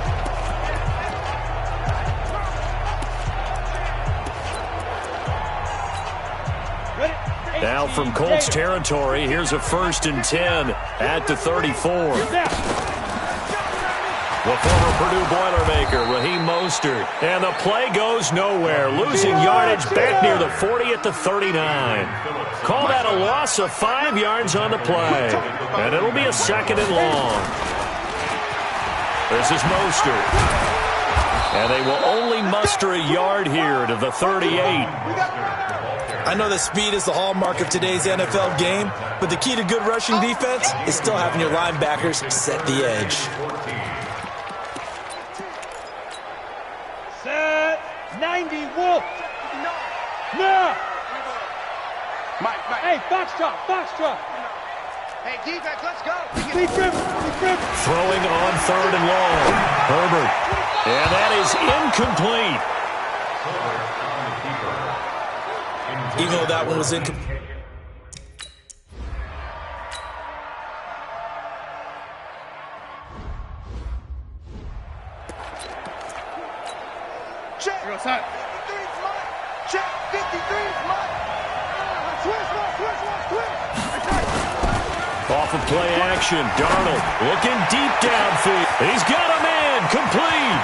S1: Now from Colts territory, here's a 1st and 10 at the 34. The former Purdue Boilermaker, Raheem Mostert. And the play goes nowhere, losing yardage back near the 40 at the 39. Call that a loss of 5 yards on the play. And it'll be a 2nd and long. This is Mostert. And they will only muster a yard here to the 38.
S3: I know that speed is the hallmark of today's NFL game, but the key to good rushing defense is still having your linebackers set the edge.
S10: Set 90, Wolf. No.
S9: Mike.
S10: Hey, Foxtrot.
S9: Hey, defense, let's go.
S10: Deep rim.
S1: Throwing on 3rd and long. Herbert. And that is incomplete.
S3: Even though that one was incomplete.
S9: Check. 53's mine. Check. 53's mine. Switch.
S1: Off of play action, Darnold looking deep downfield. He's got a man, complete.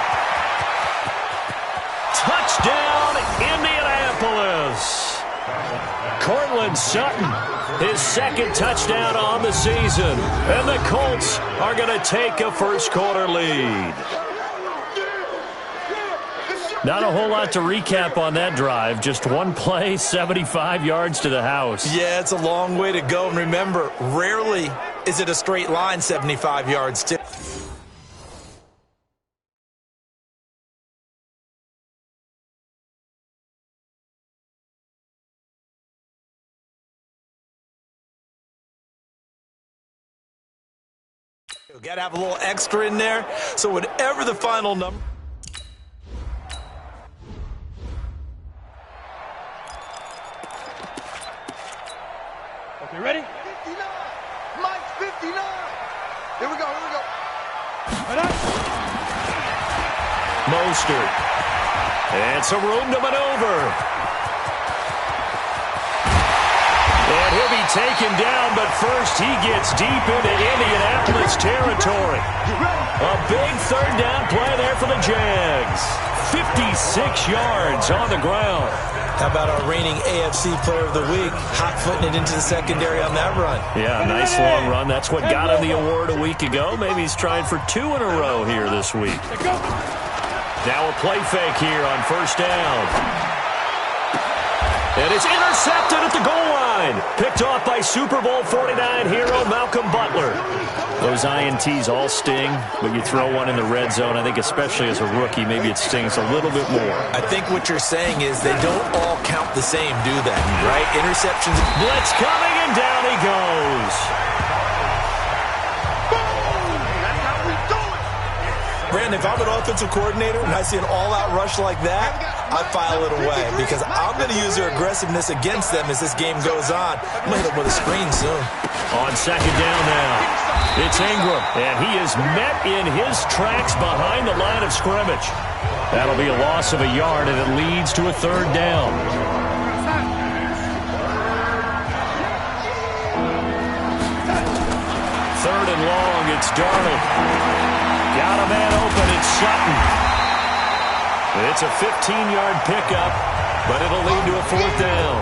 S1: Touchdown, Indianapolis. Cortland Sutton, his 2nd touchdown on the season. And the Colts are going to take a first-quarter lead. Not a whole lot to recap on that drive. Just one play, 75 yards to the house.
S3: Yeah, it's a long way to go. And remember, rarely is it a straight line 75 yards, too. Got to have a little extra in there. So whatever the final number.
S10: Okay, ready?
S9: 59. Mike's 59. Here we go.
S1: Mostert. And some room to maneuver. And he'll be taken down, but first he gets deep into Indianapolis territory. A big 3rd down play there for the Jags. 56 yards on the ground.
S3: How about our reigning AFC Player of the Week, hot-footing it into the secondary on that run?
S1: Yeah, nice long run. That's what got him the award a week ago. Maybe he's trying for 2 in a row here this week. Now a play fake here on 1st down. And it's intercepted at the goal line. Picked off by Super Bowl 49 hero Malcolm Butler. Those INTs all sting, but you throw one in the red zone, I think especially as a rookie, maybe it stings a little bit more.
S3: I think what you're saying is they don't all count the same, do they? Right? Interceptions.
S1: Blitz coming, and down he goes.
S3: Brandon, if I'm an offensive coordinator and I see an all-out rush like that, I file it away because I'm going to use their aggressiveness against them as this game goes on. I'm going to hit them with a screen soon.
S1: On 2nd down now, it's Ingram, and he is met in his tracks behind the line of scrimmage. That'll be a loss of a yard, and it leads to a 3rd down. 3rd and long, it's Darnold. Got a man open, it's Sutton. It's a 15-yard pickup, but it'll lead to a 4th down.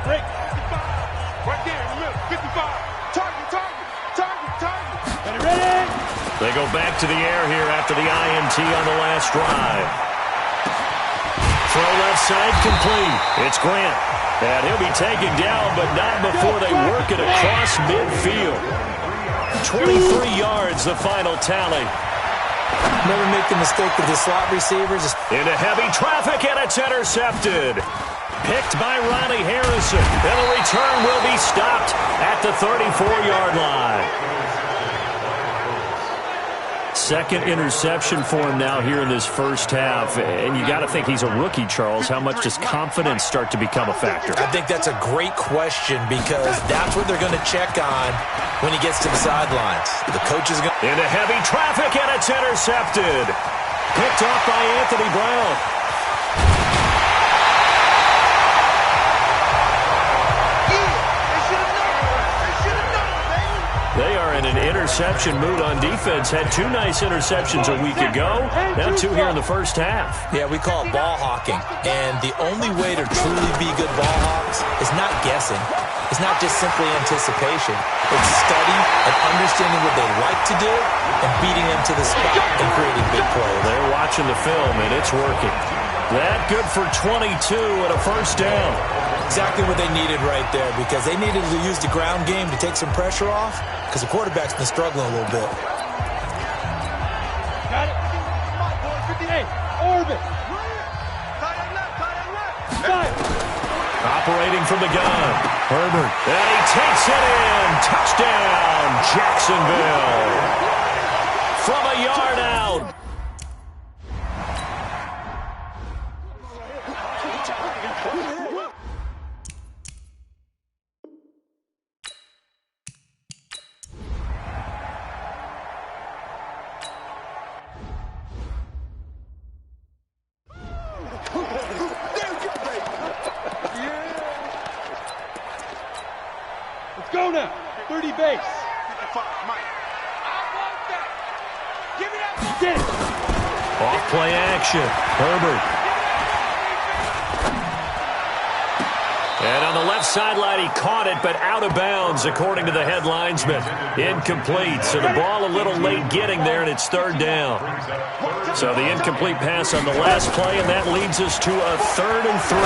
S10: Break.
S9: Right there in the middle. 55. Target.
S10: Ready?
S1: They They go back to the air here after the INT on the last drive. Throw left side complete. It's Grant. And he'll be taken down, but not before they work it across midfield. 23 yards, the final tally.
S3: Never make the mistake with the slot receivers.
S1: Into heavy traffic, and it's intercepted. Picked by Ronnie Harrison. And the return will be stopped at the 34-yard line. Second interception for him now here in this first half. And you got to think he's a rookie, Charles. How much does confidence start to become a factor?
S3: I think that's a great question because that's what they're going to check on when he gets to the sidelines. The coach is going to...
S1: Into heavy traffic, and it's intercepted. Picked off by Anthony Brown. They are in an interception mood on defense. Had two nice interceptions a week ago. Now two here in the first half.
S3: Yeah, we call it ball hawking. And the only way to truly be good ball hawks is not guessing. It's not just simply anticipation. It's study and understanding what they like to do and beating them to the spot and creating big plays.
S1: They're watching the film, and it's working. That good for 22 and a first down.
S3: Exactly what they needed right there because they needed to use the ground game to take some pressure off because the quarterback's been struggling a little bit.
S10: Got it. Hey, orbit. Fire.
S1: Operating from the gun. Herbert. And he takes it in. Touchdown, Jacksonville. From a yard out.
S10: Let's go now. 30 base. Get it.
S1: Off play action. Herbert. And on the left sideline, he caught it, but out of bounds, according to the head linesman. Incomplete. So the ball a little late getting there, and it's third down. So the incomplete pass on the last play, and that leads us to a 3rd and 3.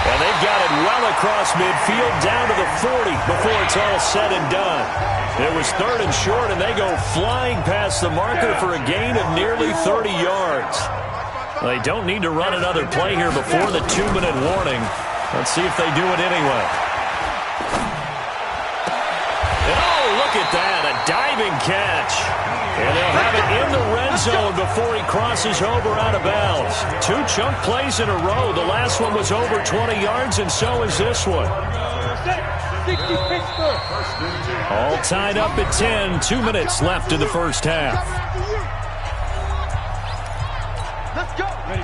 S1: And they've got it well across midfield, down to the 40 before it's all said and done. It was 3rd and short, and they go flying past the marker for a gain of nearly 30 yards. They don't need to run another play here before the 2-minute warning. Let's see if they do it anyway. And oh, look at that, a diving catch. And they'll have it in the red zone before he crosses over out of bounds. 2 chunk plays in a row. The last one was over 20 yards, and so is this one. All tied up at 10. 2 minutes left in the first half.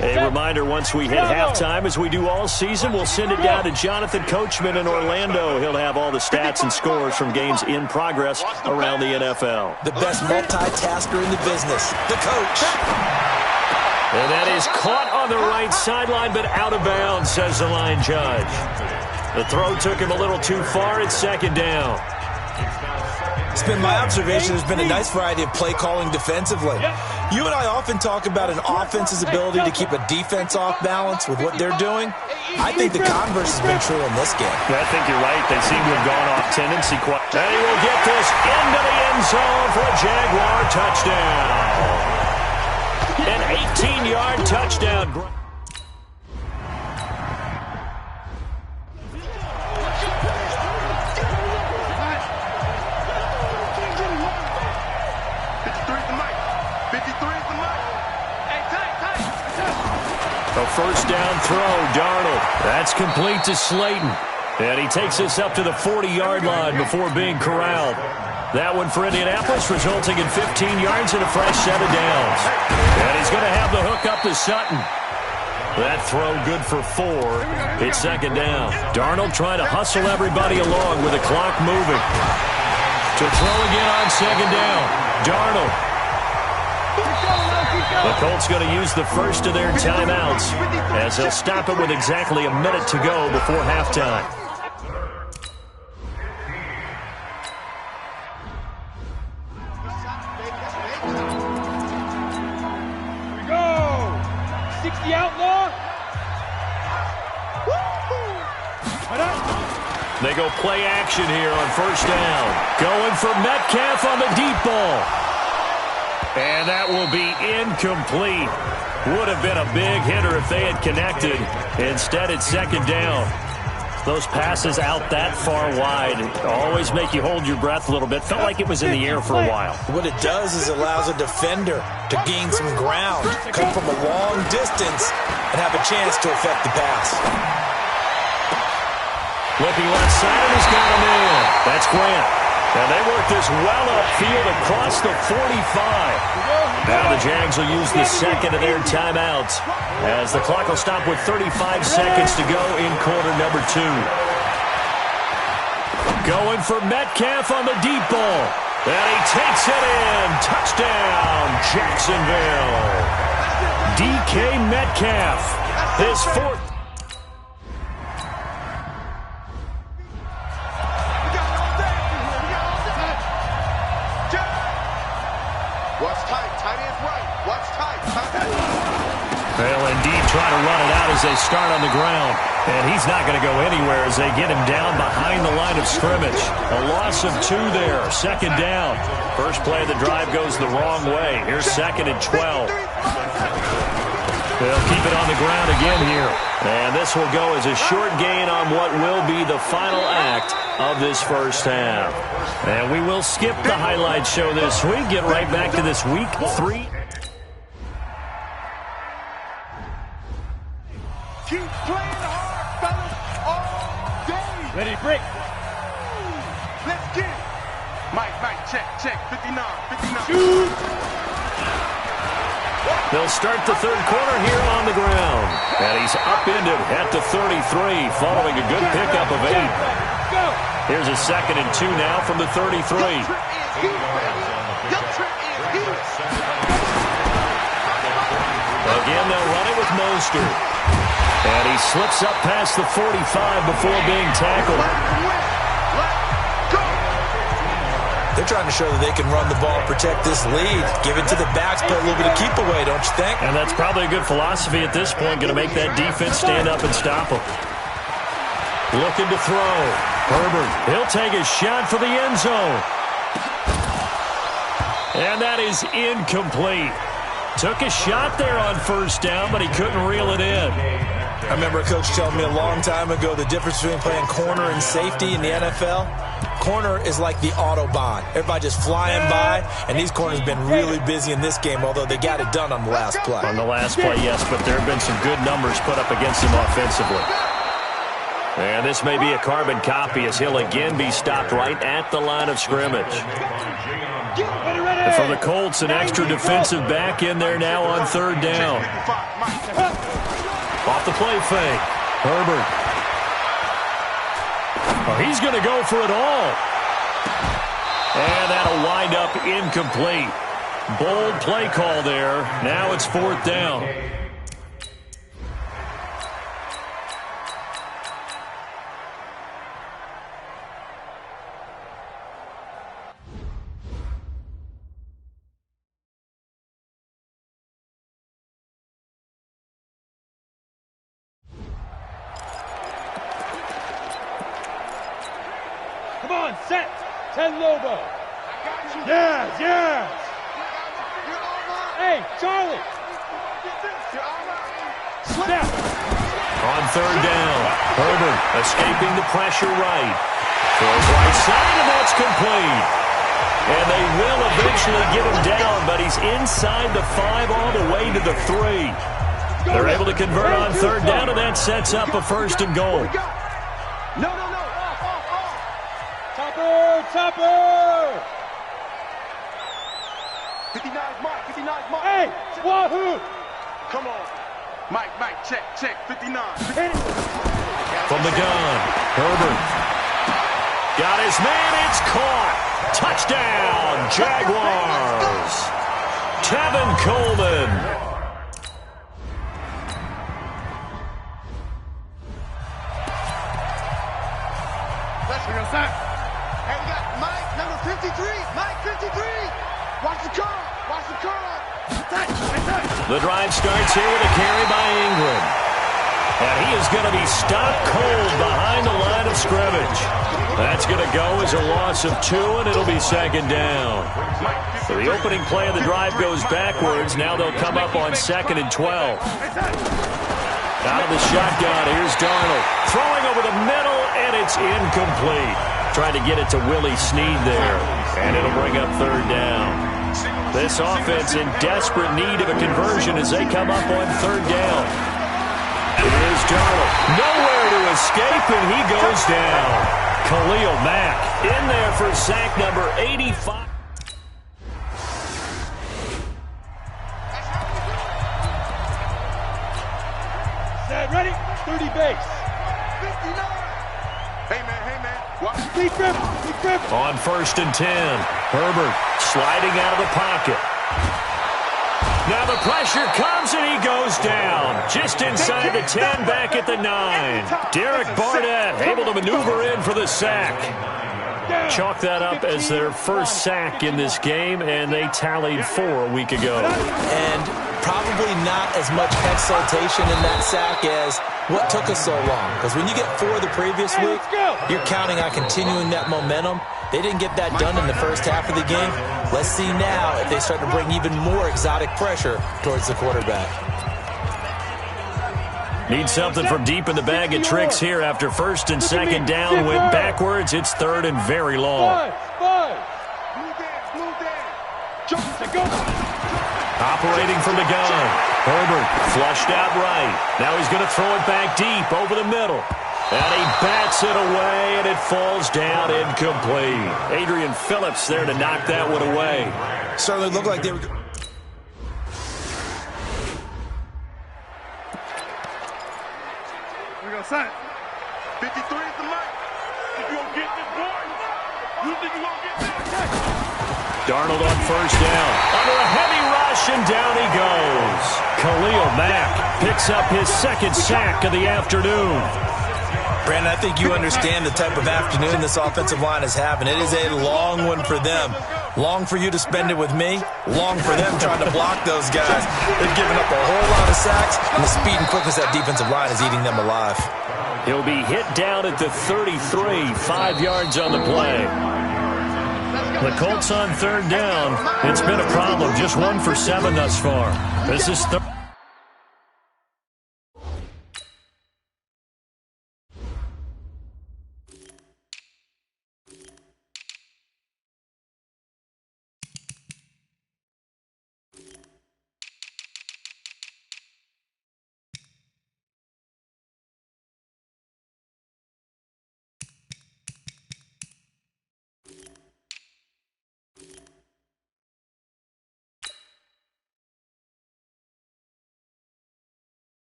S1: A reminder, once we hit halftime, as we do all season, we'll send it down to Jonathan Coachman in Orlando. He'll have all the stats and scores from games in progress around the NFL.
S3: The best multitasker in the business, the coach.
S1: And that is caught on the right sideline, but out of bounds, says the line judge. The throw took him a little too far. It's 2nd down.
S3: It's been my observation there's been a nice variety of play calling defensively. You and I often talk about an offense's ability to keep a defense off balance with what they're doing. I think the converse has been true in this game.
S1: I think you're right. They seem to have gone off tendency quite. And he will get this into the end zone for a Jaguar touchdown. An 18-yard touchdown. A first down throw, Darnold. That's complete to Slayton. And he takes us up to the 40-yard line before being corralled. That one for Indianapolis, resulting in 15 yards and a fresh set of downs. And he's going to have the hook up to Sutton. That throw good for 4. It's 2nd down. Darnold trying to hustle everybody along with the clock moving. To throw again on 2nd down. Darnold. The Colts going to use the first of their timeouts as they'll stop it with exactly a minute to go before halftime. They go play action here on first down. Going for Metcalf on the deep ball. And that will be incomplete. Would have been a big hitter if they had connected. Instead, it's second down. Those passes out that far wide always make you hold your breath a little bit. Felt like it was in the air for a while.
S3: What it does is allows a defender to gain some ground, come from a long distance, and have a chance to affect the pass.
S1: Looking left side, and he's got him in. That's Grant. And they work this well upfield across the 45. Now the Jags will use the second of their timeouts as the clock will stop with 35 seconds to go in quarter number 2. Going for Metcalf on the deep ball. And he takes it in. Touchdown, Jacksonville. DK Metcalf, his fourth. They'll indeed try to run it out as they start on the ground. And he's not going to go anywhere as they get him down behind the line of scrimmage. A loss of 2 there. Second down. First play of the drive goes the wrong way. Here's second and 12. They'll keep it on the ground again here. And this will go as a short gain on what will be the final act of this first half. And we will skip the highlight show this week. Get right back to this week 3.
S9: Keep playing hard, fellas, all day.
S10: Ready, break.
S9: Let's get it. Mike, check. 59.
S10: Shoot.
S1: They'll start the third quarter here on the ground. And he's upended at the 33 following a good pickup of 8.
S10: Go.
S1: Here's a second and 2 now from the 33. Again, they'll run it with Mostert. And he slips up past the 45 before being tackled.
S3: They're trying to show that they can run the ball and protect this lead. Give it to the backs, play a little bit of keep away, don't you think?
S1: And that's probably a good philosophy at this point, going to make that defense stand up and stop them. Looking to throw. Herbert, he'll take a shot for the end zone. And that is incomplete. Took a shot there on first down, but he couldn't reel it in.
S3: I remember a coach telling me a long time ago the difference between playing corner and safety in the NFL. Corner is like the Autobahn. Everybody just flying by, and these corners have been really busy in this game, although they got it done on the last play.
S1: On the last play, yes, but there have been some good numbers put up against him offensively. And this may be a carbon copy as he'll again be stopped right at the line of scrimmage. And for the Colts, an extra defensive back in there now on third down. Off the play fake. Herbert. Oh, he's going to go for it all. And that'll wind up incomplete. Bold play call there. Now it's fourth down.
S10: Come on, set. 10 Lobo. Yes. Hey, Charlie. Snap.
S1: On third down, Herbert escaping the pressure right. Throws right side, and that's complete. And they will eventually get him down, but he's inside the 5 all the way to the 3. They're able to convert on third down, and that sets up a first and goal.
S9: No.
S10: Topper.
S9: 59's Mike.
S10: Hey, wahoo.
S9: Come on. Mike, check. 59.
S1: From the gun, Herbert. Got his man, it's caught. Touchdown, Jaguars. Tevin Coleman.
S9: Hey, we got Mike, number 53. Mike, 53. Watch the curl.
S1: The drive starts here with a carry by Ingram. And he is going to be stopped cold behind the line of scrimmage. That's going to go as a loss of 2, and it'll be second down. So the opening play of the drive goes backwards. Now they'll come up on 2nd and 12. Out of the shotgun, here's Darnold. Throwing over the middle, and it's incomplete. Trying to get it to Willie Snead there, and it'll bring up 3rd down. This offense in desperate need of a conversion as they come up on 3rd down. Here's Darnold. Nowhere to escape, and he goes down. Khalil Mack in there for sack number 85.
S10: Set, ready? 30 base.
S2: 59. Hey, man.
S10: Deep grip.
S1: On 1st and 10, Herbert sliding out of the pocket. Now the pressure comes, and he goes down. Just inside the 10, back at the 9. Derek Barnett able to maneuver in for the sack. Chalk that up as their first sack in this game, and they tallied 4 a week ago.
S3: And probably not as much exultation in that sack as what took us so long. Because when you get 4 the previous week, you're counting on continuing that momentum. They didn't get that done in the first half of the game. Let's see now if they start to bring even more exotic pressure towards the quarterback.
S1: Need something from deep in the bag of tricks here after 1st and 2nd down. Went backwards. It's 3rd and very long. Operating from the gun. Herbert flushed out right. Now he's going to throw it back deep over the middle. And he bats it away, and it falls down incomplete. Adrian Phillips there to knock that one away.
S3: Certainly looked like they were...
S2: We're going to sign. 53 is the mark. If you don't get this boy, you think you won't get this?
S1: Darnold on 1st down. Under a heavy rush, and down he goes. Khalil Mack picks up his 2nd sack of the afternoon.
S3: Brandon, I think you understand the type of afternoon this offensive line is having. It is a long one for them. Long for you to spend it with me. Long for them trying to block those guys. They've given up a whole lot of sacks, and the speed and quickness of that defensive line is eating them alive.
S1: He'll be hit down at the 33, 5 yards on the play. The Colts on 3rd down. It's been a problem. Just 1 for 7 thus far. This is 3rd.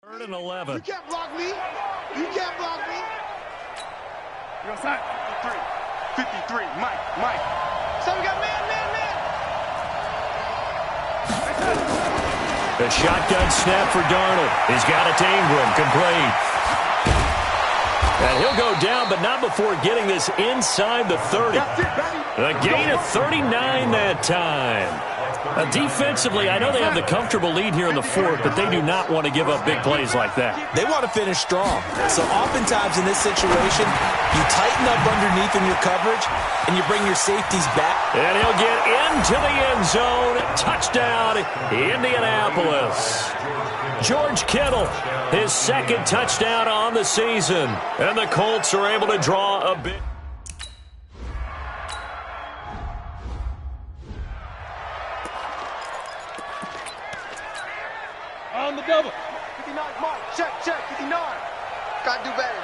S1: Third and 11.
S9: You can't block me. You can't block me.
S2: You're outside. 53. Mike.
S9: So we got man.
S1: The shotgun snap for Darnold. He's got it to Ingram. Complete. And he'll go down, but not before getting this inside the 30. A gain of 39 that time. Defensively, I know they have the comfortable lead here in the 4th, but they do not want to give up big plays like that.
S3: They want to finish strong. So oftentimes in this situation, you tighten up underneath in your coverage, and you bring your safeties back.
S1: And he'll get into the end zone. Touchdown, Indianapolis. George Kittle, his 2nd touchdown on the season. And the Colts are able to draw a big...
S10: On the double.
S9: 59, Mark. Check. 59. Gotta do better.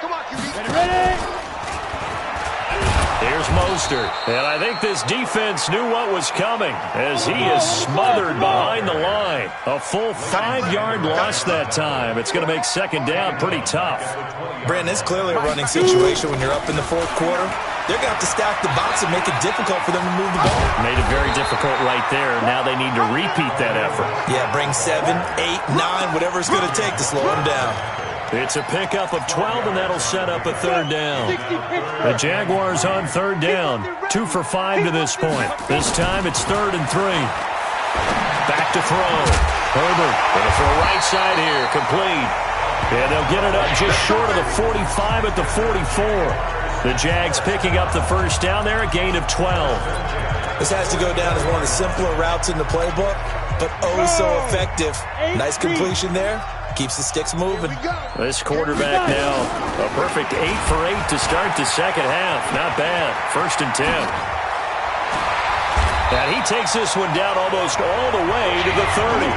S9: Come on, QB.
S10: Ready?
S1: Here's Mostert. And I think this defense knew what was coming as he is smothered behind the line. A full 5-yard loss that time. It's going to make second down pretty tough.
S3: Brandon, it's clearly a running situation when you're up in the fourth quarter. They're going to have to stack the box and make it difficult for them to move the ball.
S1: Made it very difficult right there. Now they need to repeat that effort.
S3: Yeah, bring 7, 8, 9, whatever it's going to take to slow them down.
S1: It's a pickup of 12, and that'll set up a third down. The Jaguars on third down. 2 for 5 to this point. This time it's 3rd and 3. Back to throw. Herbert going to throw right side here. Complete. And they'll get it up just short of the 45 at the 44. The Jags picking up the first down there, a gain of 12.
S3: This has to go down as one of the simpler routes in the playbook, but oh so effective. Nice completion there. Keeps the sticks moving.
S1: This quarterback now, a perfect 8 for 8 to start the second half. Not bad. 1st and 10. And he takes this one down almost all the way to the 30.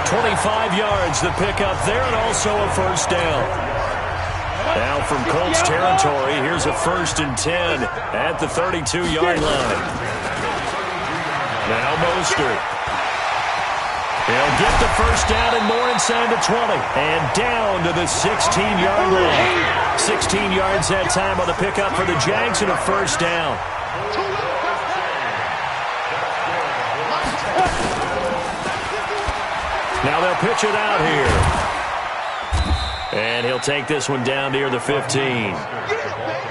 S1: 25 yards the pickup there, and also a first down. Now from Colts territory, here's a 1st and 10 at the 32-yard line. Now Mostert. He'll get the first down and more inside the 20. And down to the 16-yard line. 16 yards that time on the pickup for the Jags and a first down. Now they'll pitch it out here. And he'll take this one down near the 15.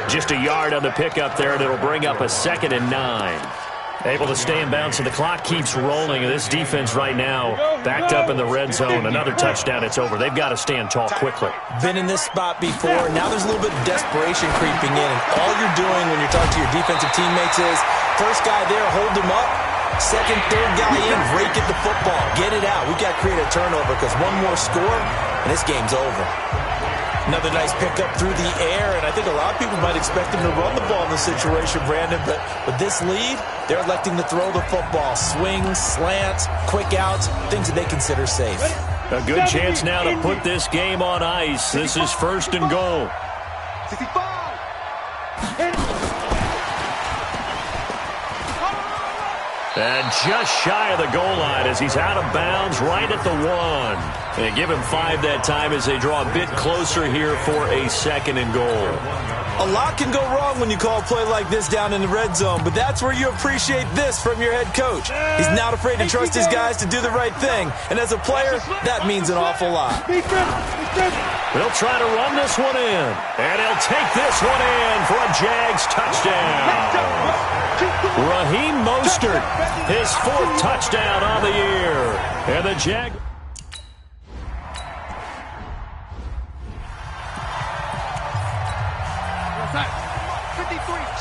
S1: Just a yard on the pickup there, and it'll bring up a 2nd and 9. Able to stay in bounds, and the clock keeps rolling. This defense right now backed up in the red zone. Another touchdown, it's over. They've got to stand tall quickly.
S3: Been in this spot before. Now there's a little bit of desperation creeping in. And all you're doing when you're talking to your defensive teammates is, first guy there, hold him up. Second, third guy in, rake at the football. Get it out. We've got to create a turnover because one more score, and this game's over. Another nice pickup through the air, and I think a lot of people might expect them to run the ball in this situation, Brandon, but with this lead, they're electing to throw the football. Swings, slants, quick outs, things that they consider safe.
S1: A good chance now to put this game on ice. This is 1st and goal.
S9: 65.
S1: And just shy of the goal line as he's out of bounds right at the 1. And give him 5 that time as they draw a bit closer here for a 2nd and goal.
S3: A lot can go wrong when you call a play like this down in the red zone, but that's where you appreciate this from your head coach. He's not afraid to trust his guys to do the right thing, and as a player, that means an awful lot.
S1: They'll try to run this one in, and he'll take this one in for a Jags touchdown. Raheem Mostert, his 4th touchdown on the year, and the Jags.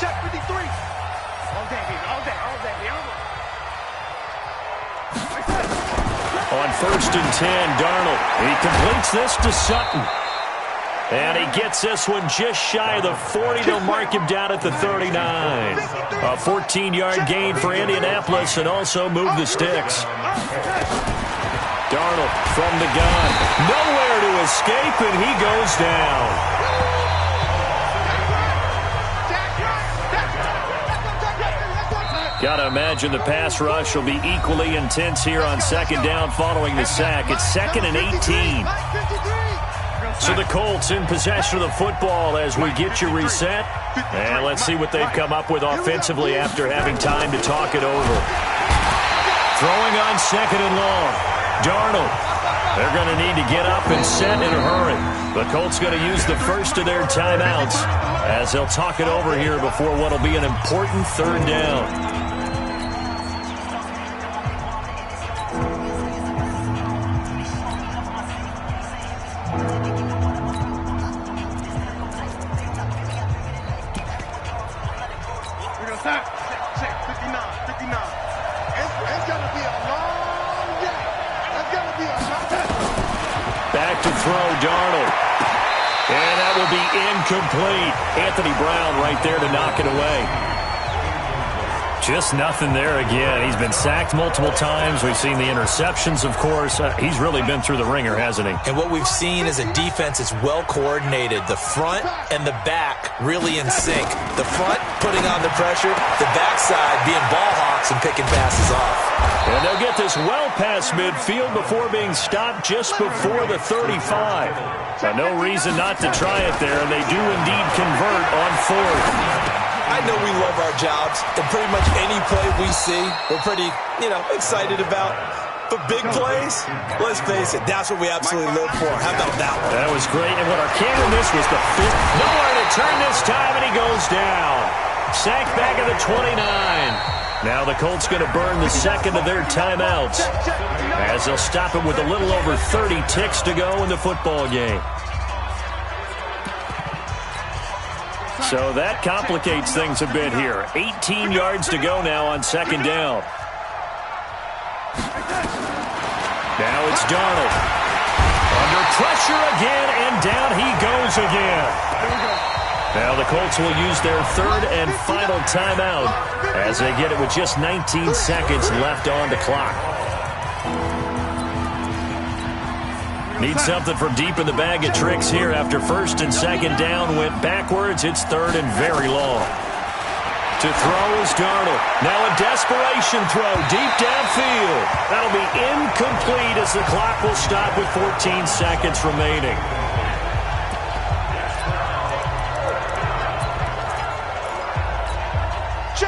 S9: Check 53. All day, baby. All day.
S1: On 1st and 10, Darnold. He completes this to Sutton. And he gets this one just shy of the 40. They'll mark him down at the 39. A 14-yard gain for Indianapolis and also move the sticks. Darnold from the gun. Nowhere to escape, and he goes down. Got to imagine the pass rush will be equally intense here on 2nd down following the sack. It's 2nd and 18. So the Colts in possession of the football as we get you reset. And let's see what they've come up with offensively after having time to talk it over. Throwing on 2nd and long. Darnold. They're going to need to get up and set in a hurry. The Colts going to use the first of their timeouts as they'll talk it over here before what will be an important 3rd down. Back to throw, Darnold. And that will be incomplete. Anthony Brown right there to knock it away. Just nothing there again. He's been sacked multiple times. We've seen the interceptions, of course. He's really been through the ringer, hasn't he?
S3: And what we've seen is a defense that's well coordinated. The front and the back really in sync. The front putting on the pressure, the backside being ball hawks and picking passes off.
S1: And they'll get this well past midfield before being stopped just before the 35. No reason not to try it there, and they do indeed convert on fourth.
S3: I know we love our jobs, and pretty much any play we see, we're pretty, excited about. But big plays, let's face it, that's what we absolutely live for. How about that one?
S1: That was great, and what our camera missed was the fifth. Nowhere to turn this time, and he goes down. Sacked back at the 29. Now the Colts going to burn the second of their timeouts as they'll stop it with a little over 30 ticks to go in the football game. So that complicates things a bit here. 18 yards to go now on second down. Now it's Darnold. Under pressure again, and down he goes again. Now the Colts will use their third and final timeout as they get it with just 19 seconds left on the clock. Need something from deep in the bag of tricks here after first and second down went backwards. It's third and very long. To throw is Darnold. Now a desperation throw deep downfield. That'll be incomplete as the clock will stop with 14 seconds remaining.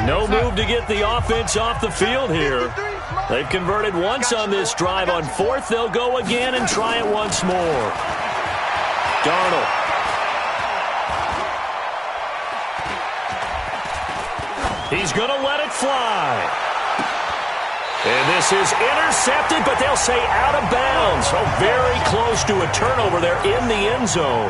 S1: No move to get the offense off the field here. They've converted once on this drive. On fourth, they'll go again and try it once more. Darnold. He's going to let it fly. And this is intercepted, but they'll say out of bounds. So very close to a turnover there in the end zone.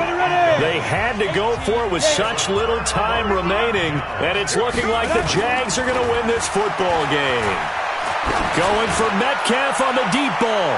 S1: They had to go for it with such little time remaining, and it's looking like the Jags are going to win this football game. Going for Metcalf on the deep ball.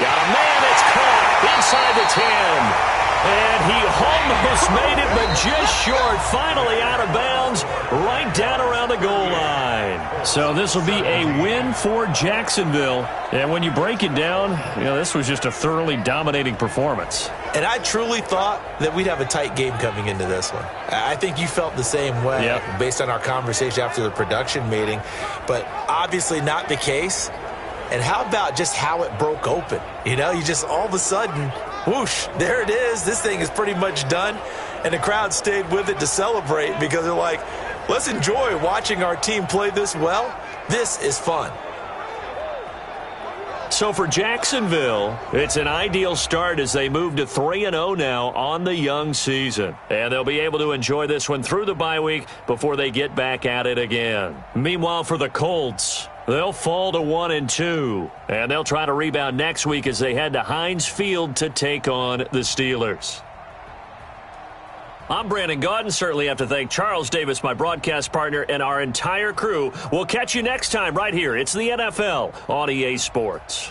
S1: Got a man that's caught inside the 10. And he almost made it, but just short. Finally out of bounds, right down around the goal line. So this will be a win for Jacksonville. And when you break it down, this was just a thoroughly dominating performance.
S3: And I truly thought that we'd have a tight game coming into this one. I think you felt the same way based on our conversation after the production meeting. But obviously not the case. And how about just how it broke open? You just all of a sudden, whoosh, there it is. This thing is pretty much done. And the crowd stayed with it to celebrate because they're like, let's enjoy watching our team play this well. This is fun.
S1: So for Jacksonville, it's an ideal start as they move to 3-0 now on the young season. And they'll be able to enjoy this one through the bye week before they get back at it again. Meanwhile, for the Colts, they'll fall to 1-2. And they'll try to rebound next week as they head to Heinz Field to take on the Steelers. I'm Brandon Gaudin. Certainly have to thank Charles Davis, my broadcast partner, and our entire crew. We'll catch you next time right here. It's the NFL on EA Sports.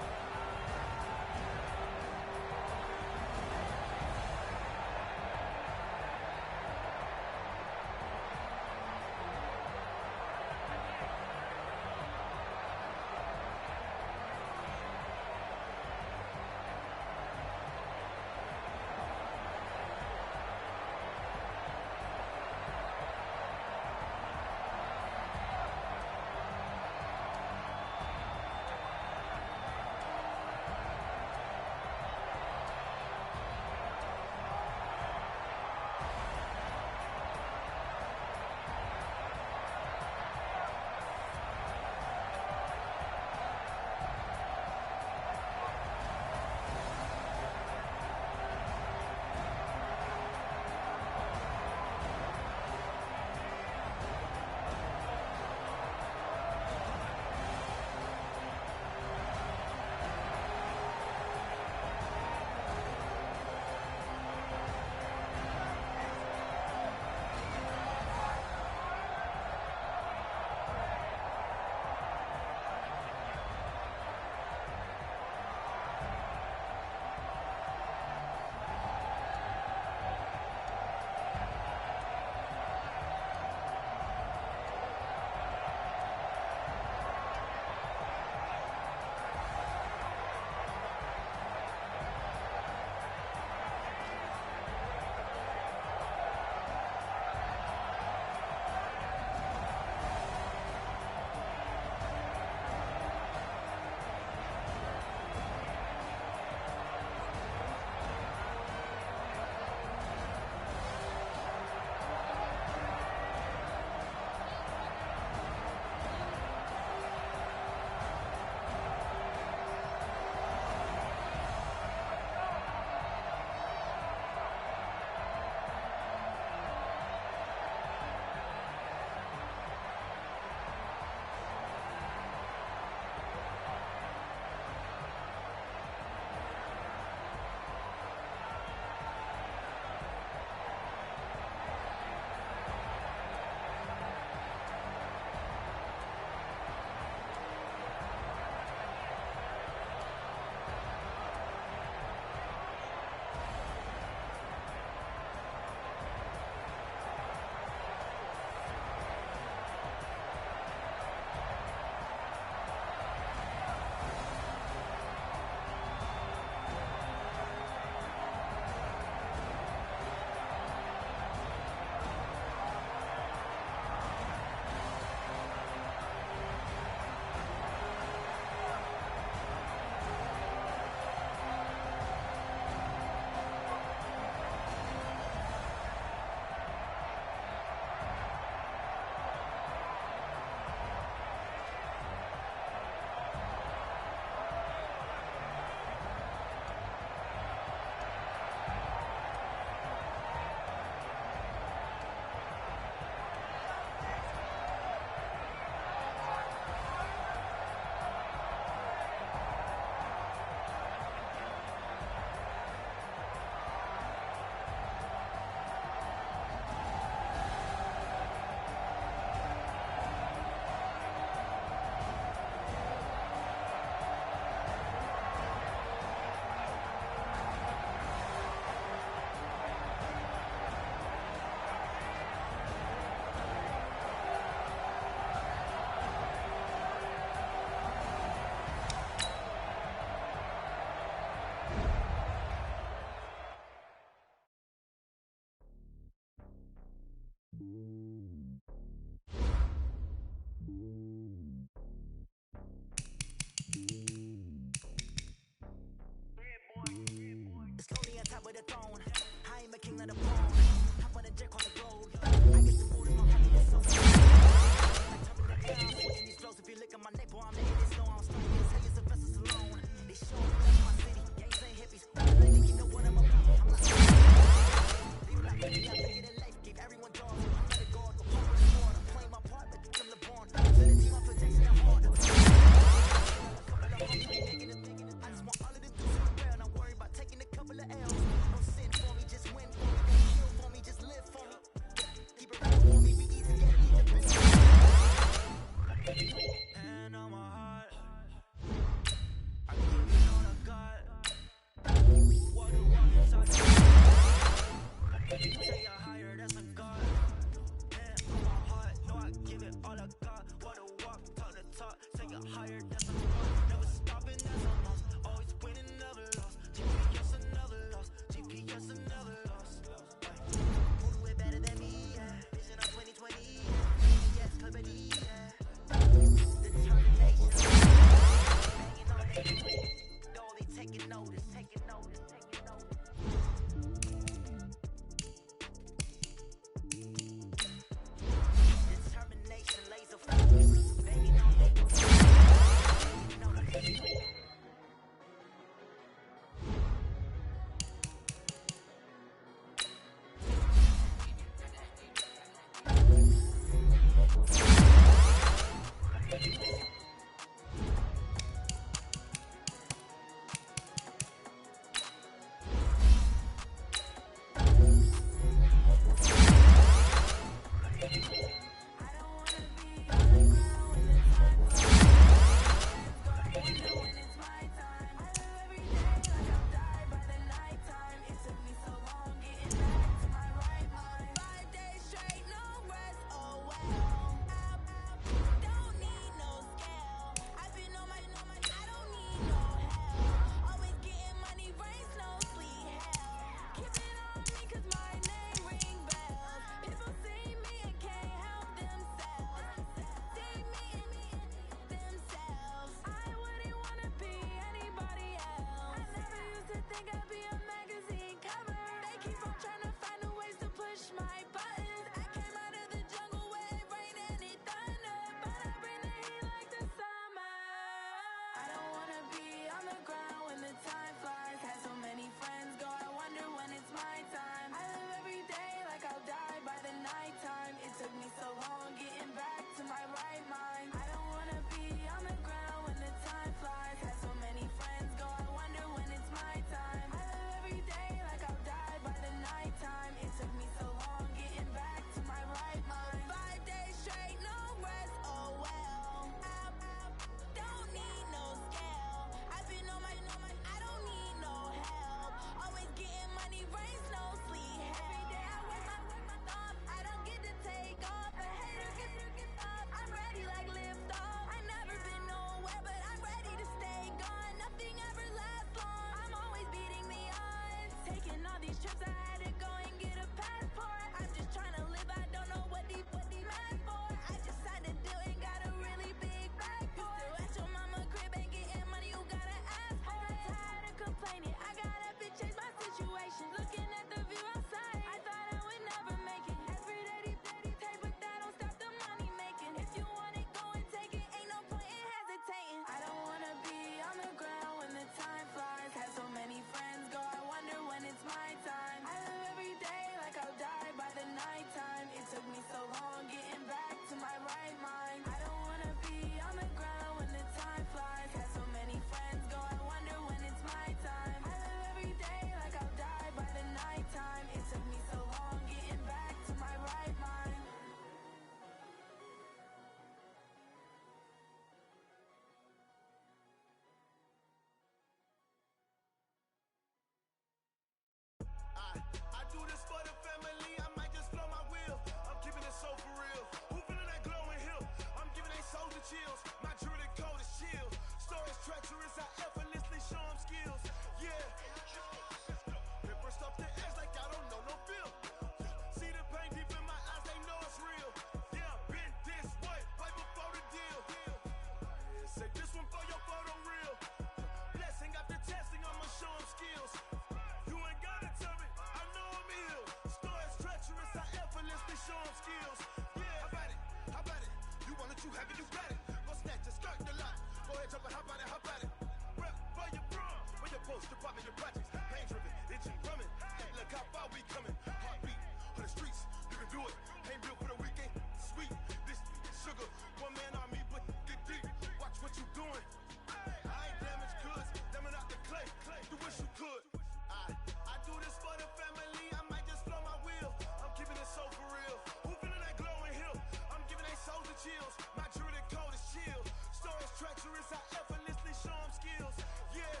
S2: coming. Heartbeat on the streets, you can do it. Ain't built for the weekend. Sweet, this sugar, one man army, but get deep. Watch what you doing. I ain't damaged goods, damn it out the clay. You wish you could. I do this for the family. I might just blow my wheel. I'm keeping it so for real. Who feeling that glowing hill? I'm giving they souls the chills. My jewelry code is chill. Stories treacherous, I effortlessly show them skills. Yeah.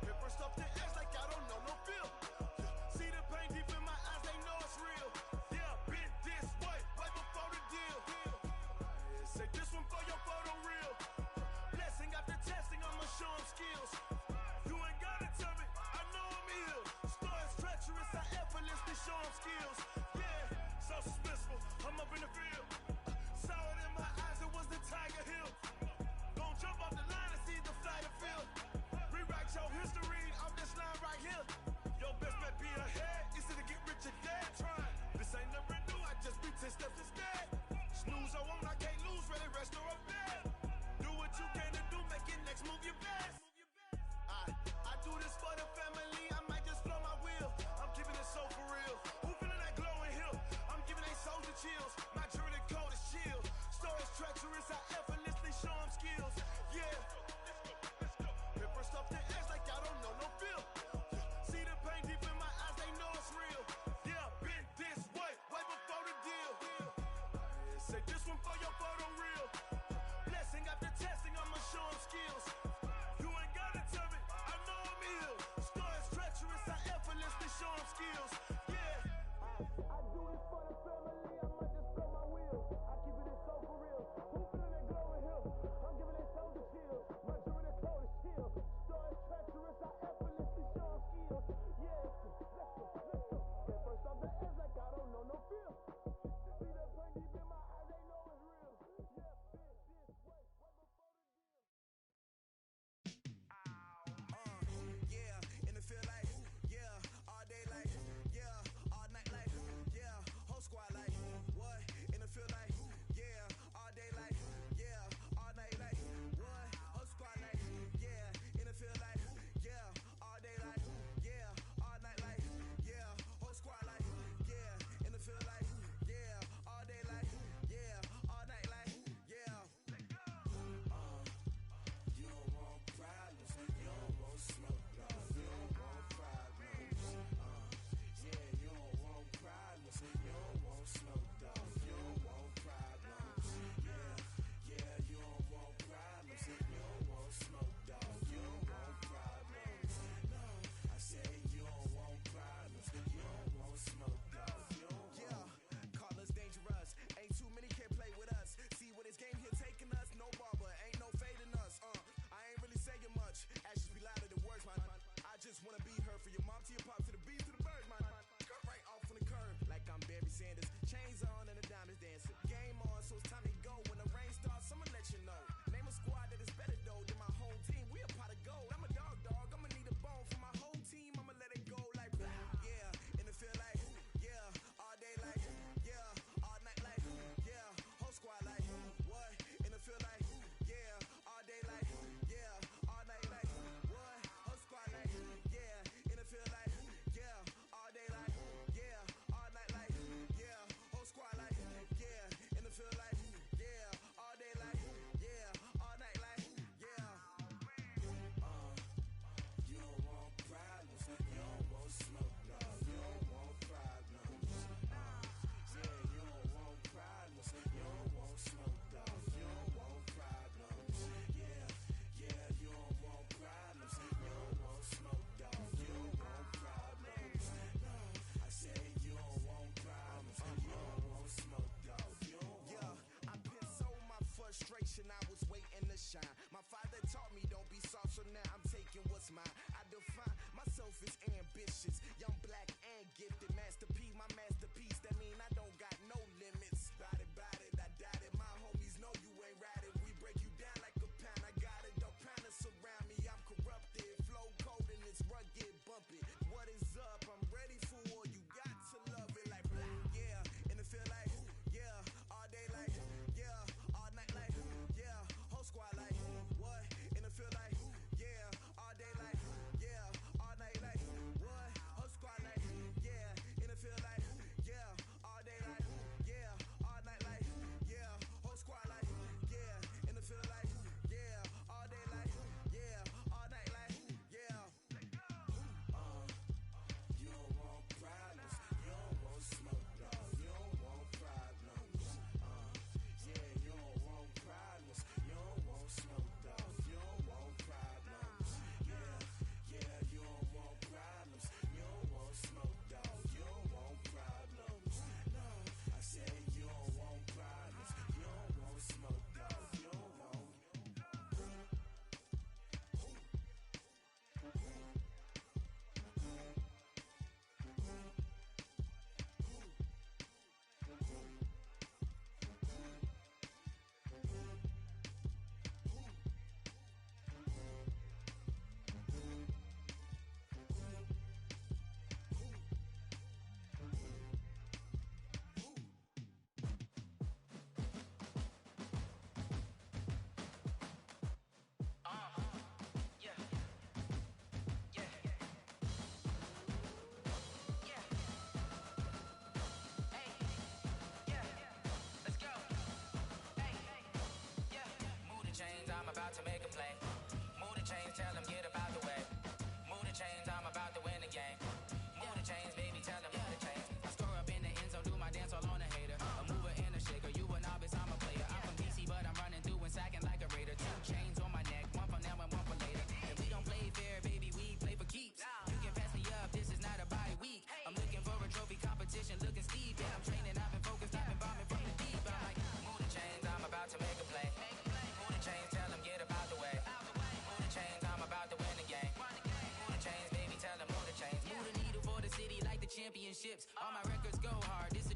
S2: Hit first up the edge like I don't know no feel. See the pain deep in my eyes, they know it's real. Yeah, been this way, right before the deal. Say this one for your photo real. Blessing after testing, I'ma show them skills. You ain't gotta tell me, I know I'm ill. Stories treacherous, I effortlessly show them skills. Yeah, so suspenseful, I'm up in the field. Saw it in my eyes, it was the Tiger Hill. Gon' jump off the line and see the flight of field. Rewrite your history off this line right here. Your best bet be ahead, easy to get rich or dead trying. This ain't never new, I just be 10 steps instead. Snooze I won't, I can't lose, ready, rest or a bed. Do what you can to do, make it next move your best. I do this for the family, I might just blow my wheel. I'm keeping it so for real. Who feeling that glowing hill? I'm giving they souls the chills. My jewelry code is chill. Stories treacherous, I effortlessly show them skills. Yeah. Hit first off the edge like I don't know no feel. See the pain deep in my eyes, they know it's real. Yeah, been this way, way before the deal. Say this one for your photo real. Blessing after testing, I'ma show them skills. You ain't gotta tell me, I know I'm ill. Stories treacherous, I effortlessly show them skills. Yeah. I do this for the family, I might just blow my wheel. I keep it so for real. Who feeling that glowing hill? I'm giving it so the chill. My jewelry code is chill. Stories treacherous, I effortlessly show them skills. Yeah, let's go. Get first off the edge like I don't know no feel. See that pain deep in my eyes, they know it's real. Yeah, been this way, way before the deal.
S6: Yeah, in the field like, yeah, all day like,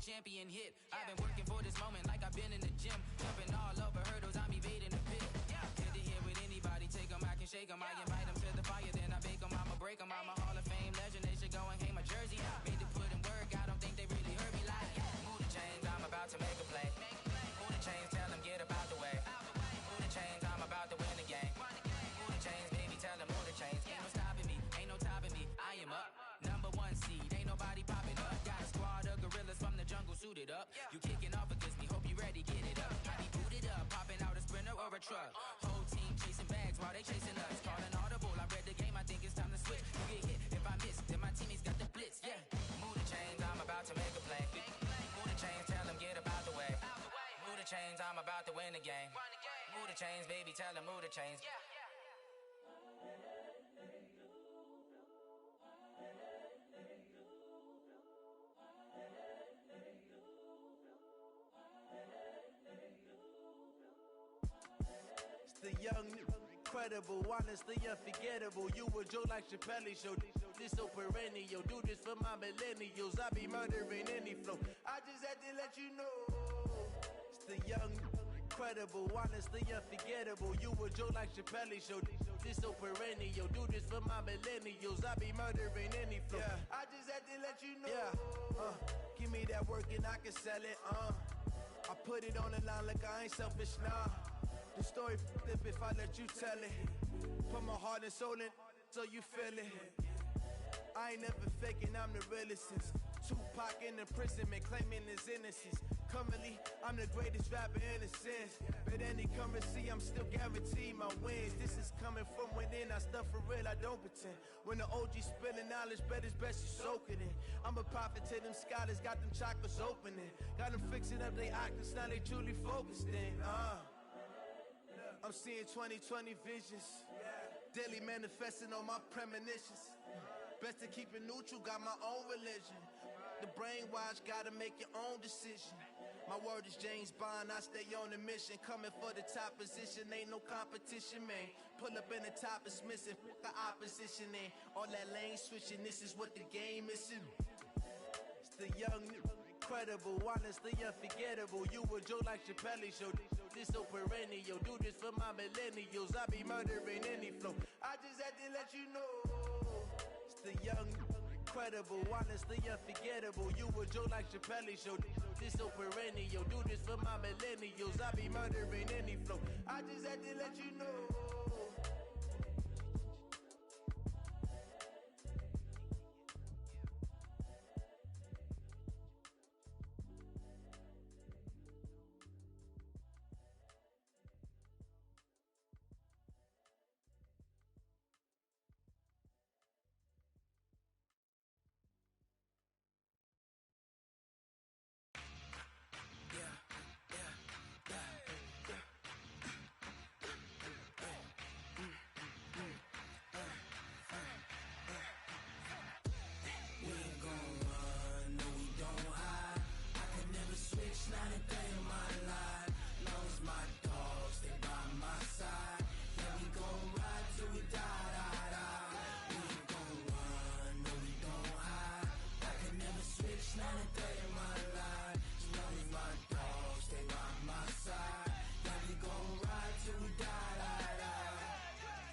S8: champion hit. I've been working for this moment like I've been in the gym. Jumping all over hurdles, I'm evading the pit. Head to head with anybody, take them, I can shake them. I invite them to the fire, then I bake them, I'ma break them. I'm a Hall of Fame legend, they should go and hang my jersey. Made to put in work, I don't think they really heard me like. Move the chains, I'm about to make a play. Move the chains, tell them get up out the way. Move the chains, I'm about to win the game. Move the chains, baby, tell them move the chains. Ain't no stopping me, ain't no topping me. I am up, number one seed, ain't nobody popping up. Got a squad of gorillas from the jungle suited up. You kicking off against me, hope you ready, get it up. I be booted up, popping out a sprinter or a truck. Whole team chasing bags while they chasing us. Calling audible, I read the game, I think it's time to switch. You get hit, if I miss, then my teammates got the blitz, yeah. Move the chains, I'm about to make a play. Move the chains, tell them get up out the way. Move the chains, I'm about to win the game. Move the chains, baby, tell them move the chains.
S6: It's the young, incredible, honestly unforgettable. You a Joe like Chappelle show. This so perennial. Do this for my millennials. I be murdering any flow. I just had to let you know. It's the young, incredible, honestly unforgettable. You a Joe like Chappelle show. This so perennial. Do this for my millennials. I be murdering any flow. I just had to let you know. Give me that work and I can sell it. I put it on the line like I ain't selfish, nah. The story flip if I let you tell it. Put my heart and soul in so you feel it. I ain't never faking, I'm the realest since Tupac in imprisonment, claiming his innocence. Currently, I'm the greatest rapper in a sense. But any currency, I'm still guaranteed my wins. This is coming from within, I stuff for real, I don't pretend. When the OG spilling knowledge, bet it's best you soak it in. I'm a prophet to them scholars, got them chakras opening. Got them fixing up they octaves, now they truly focused in. I'm seeing 2020 visions, daily manifesting on my premonitions. Best to keep it neutral, got my own religion. The brainwash, gotta make your own decision. My word is James Bond, I stay on a mission. Coming for the top position, ain't no competition, man. Pull up in the top is missing, fuck the opposition in. All that lane switching, this is what the game missing. It's the young, incredible, honestly unforgettable. You a Joe like Chappelle show. This so perennial. Do this for my millennials. I be murdering any flow. I just had to let you know. It's the young, incredible, honestly unforgettable. You a Joe like Chappelle show. This so perennial. Do this for my millennials. I be murdering any flow. I just had to let you know.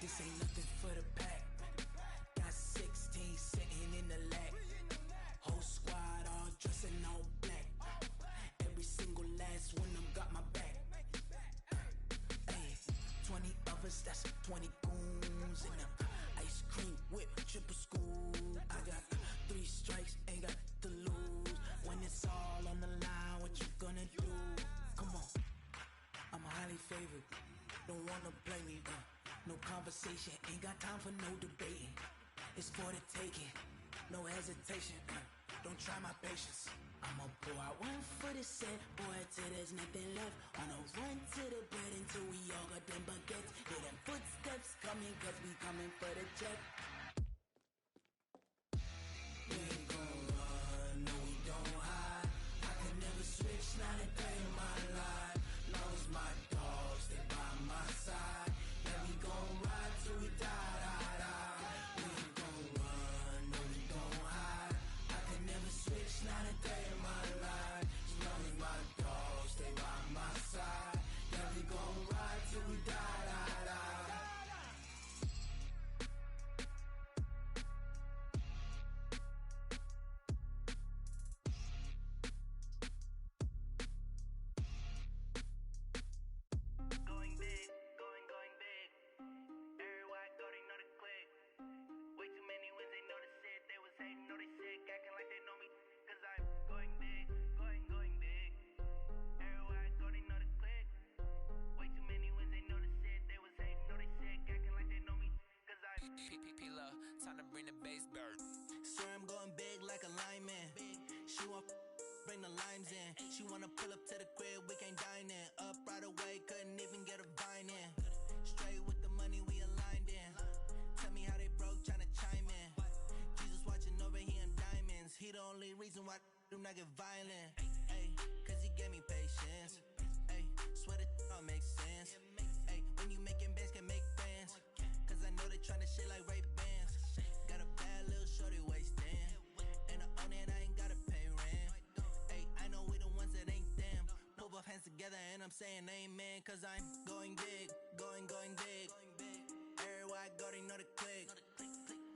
S8: This ain't nothing for the pack. Got 16 sitting in the lap. Whole squad all dressing all black. Every single last one of them got my back. Hey, 20 of us, that's 20 goons in the ice cream whip, triple school. I got 3 strikes, ain't got to lose. When it's all on the line, what you gonna do? Come on, I'm highly favored. Don't wanna play me, no conversation, ain't got time for no debating. It's for the taking, no hesitation. Don't try my patience. I'ma pour out one for the set, boy, till there's nothing left. On a run to the bread until we all got them baguettes. Hear them footsteps coming, cause we coming for the jet. We ain't gon' run, no we don't hide. I can never switch, not a day in my life. Long as my dogs, they by my side. Yeah, we gon' ride till we die, die, die. We ain't gon' run, no we don't hide. I can never switch, not a day in my life. Time to bring the bass bird. Swear I'm going big like a lineman. She want bring the limes in. She wanna pull up to the crib, we can't dine in. Up right away, couldn't even get a vine in. Straight with the money we aligned in. Tell me how they broke, tryna chime in. Jesus watching over, he in diamonds. He the only reason why I do not get violent. Ay, cause he gave me patience. Ay, swear that all makes sense. Ay, when you making bands, can make friends. Cause I know they tryna shit like Ray-Bans. Got a bad little shorty wasting. And I own it, I ain't gotta pay rent. Ay, I know we the ones that ain't them. Put both hands together and I'm saying amen. Cause I'm going big, going big. Everywhere I go, they know the click.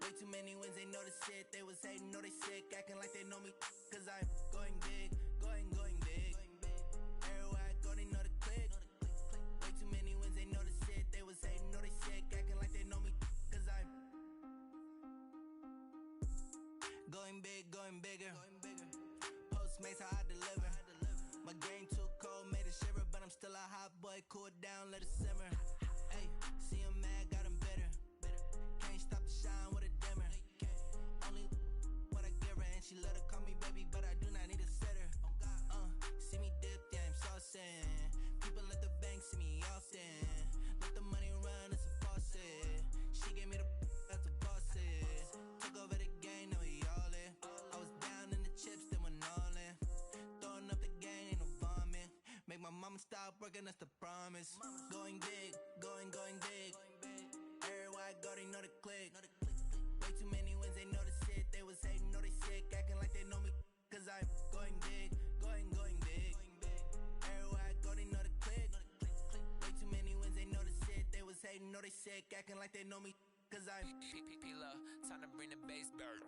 S8: Way too many wins, they know the shit. They was hating, know they sick, acting like they know me. Cause I'm going big, going big. Everywhere I go, they know the click. Way too many wins, they know the shit. They was hating, know they sick, acting like they know me. Cause I'm going big, going bigger. Postmates, how I deliver. My game too cold, made it shiver. But I'm still a hot boy, cool it down, let it simmer. Hey, see him mad, got him bitter. Can't stop the shine with a dimmer. Only what I give her, and she let her call me baby, but I do not need a sitter. See me dip, yeah, I'm saucing. People at the bank see me often. Let the money run, it's a faucet. She gave me the that's a boss is. Took over the game, now we all in. I was down in the chips, then went all in. Throwing up the gang, ain't no vomit. Make my mama stop working, that's the promise. Going big, going big. Everywhere I go, they know the click. Way too many wins, they know the shit. They was hating, know they sick, acting like they know me. Cause I'm going big, going big. Everywhere I go, they know the click. Way too many wins, they know the shit. They was hating, know they sick, acting like they know me. Cause I'm time to bring the bass bird.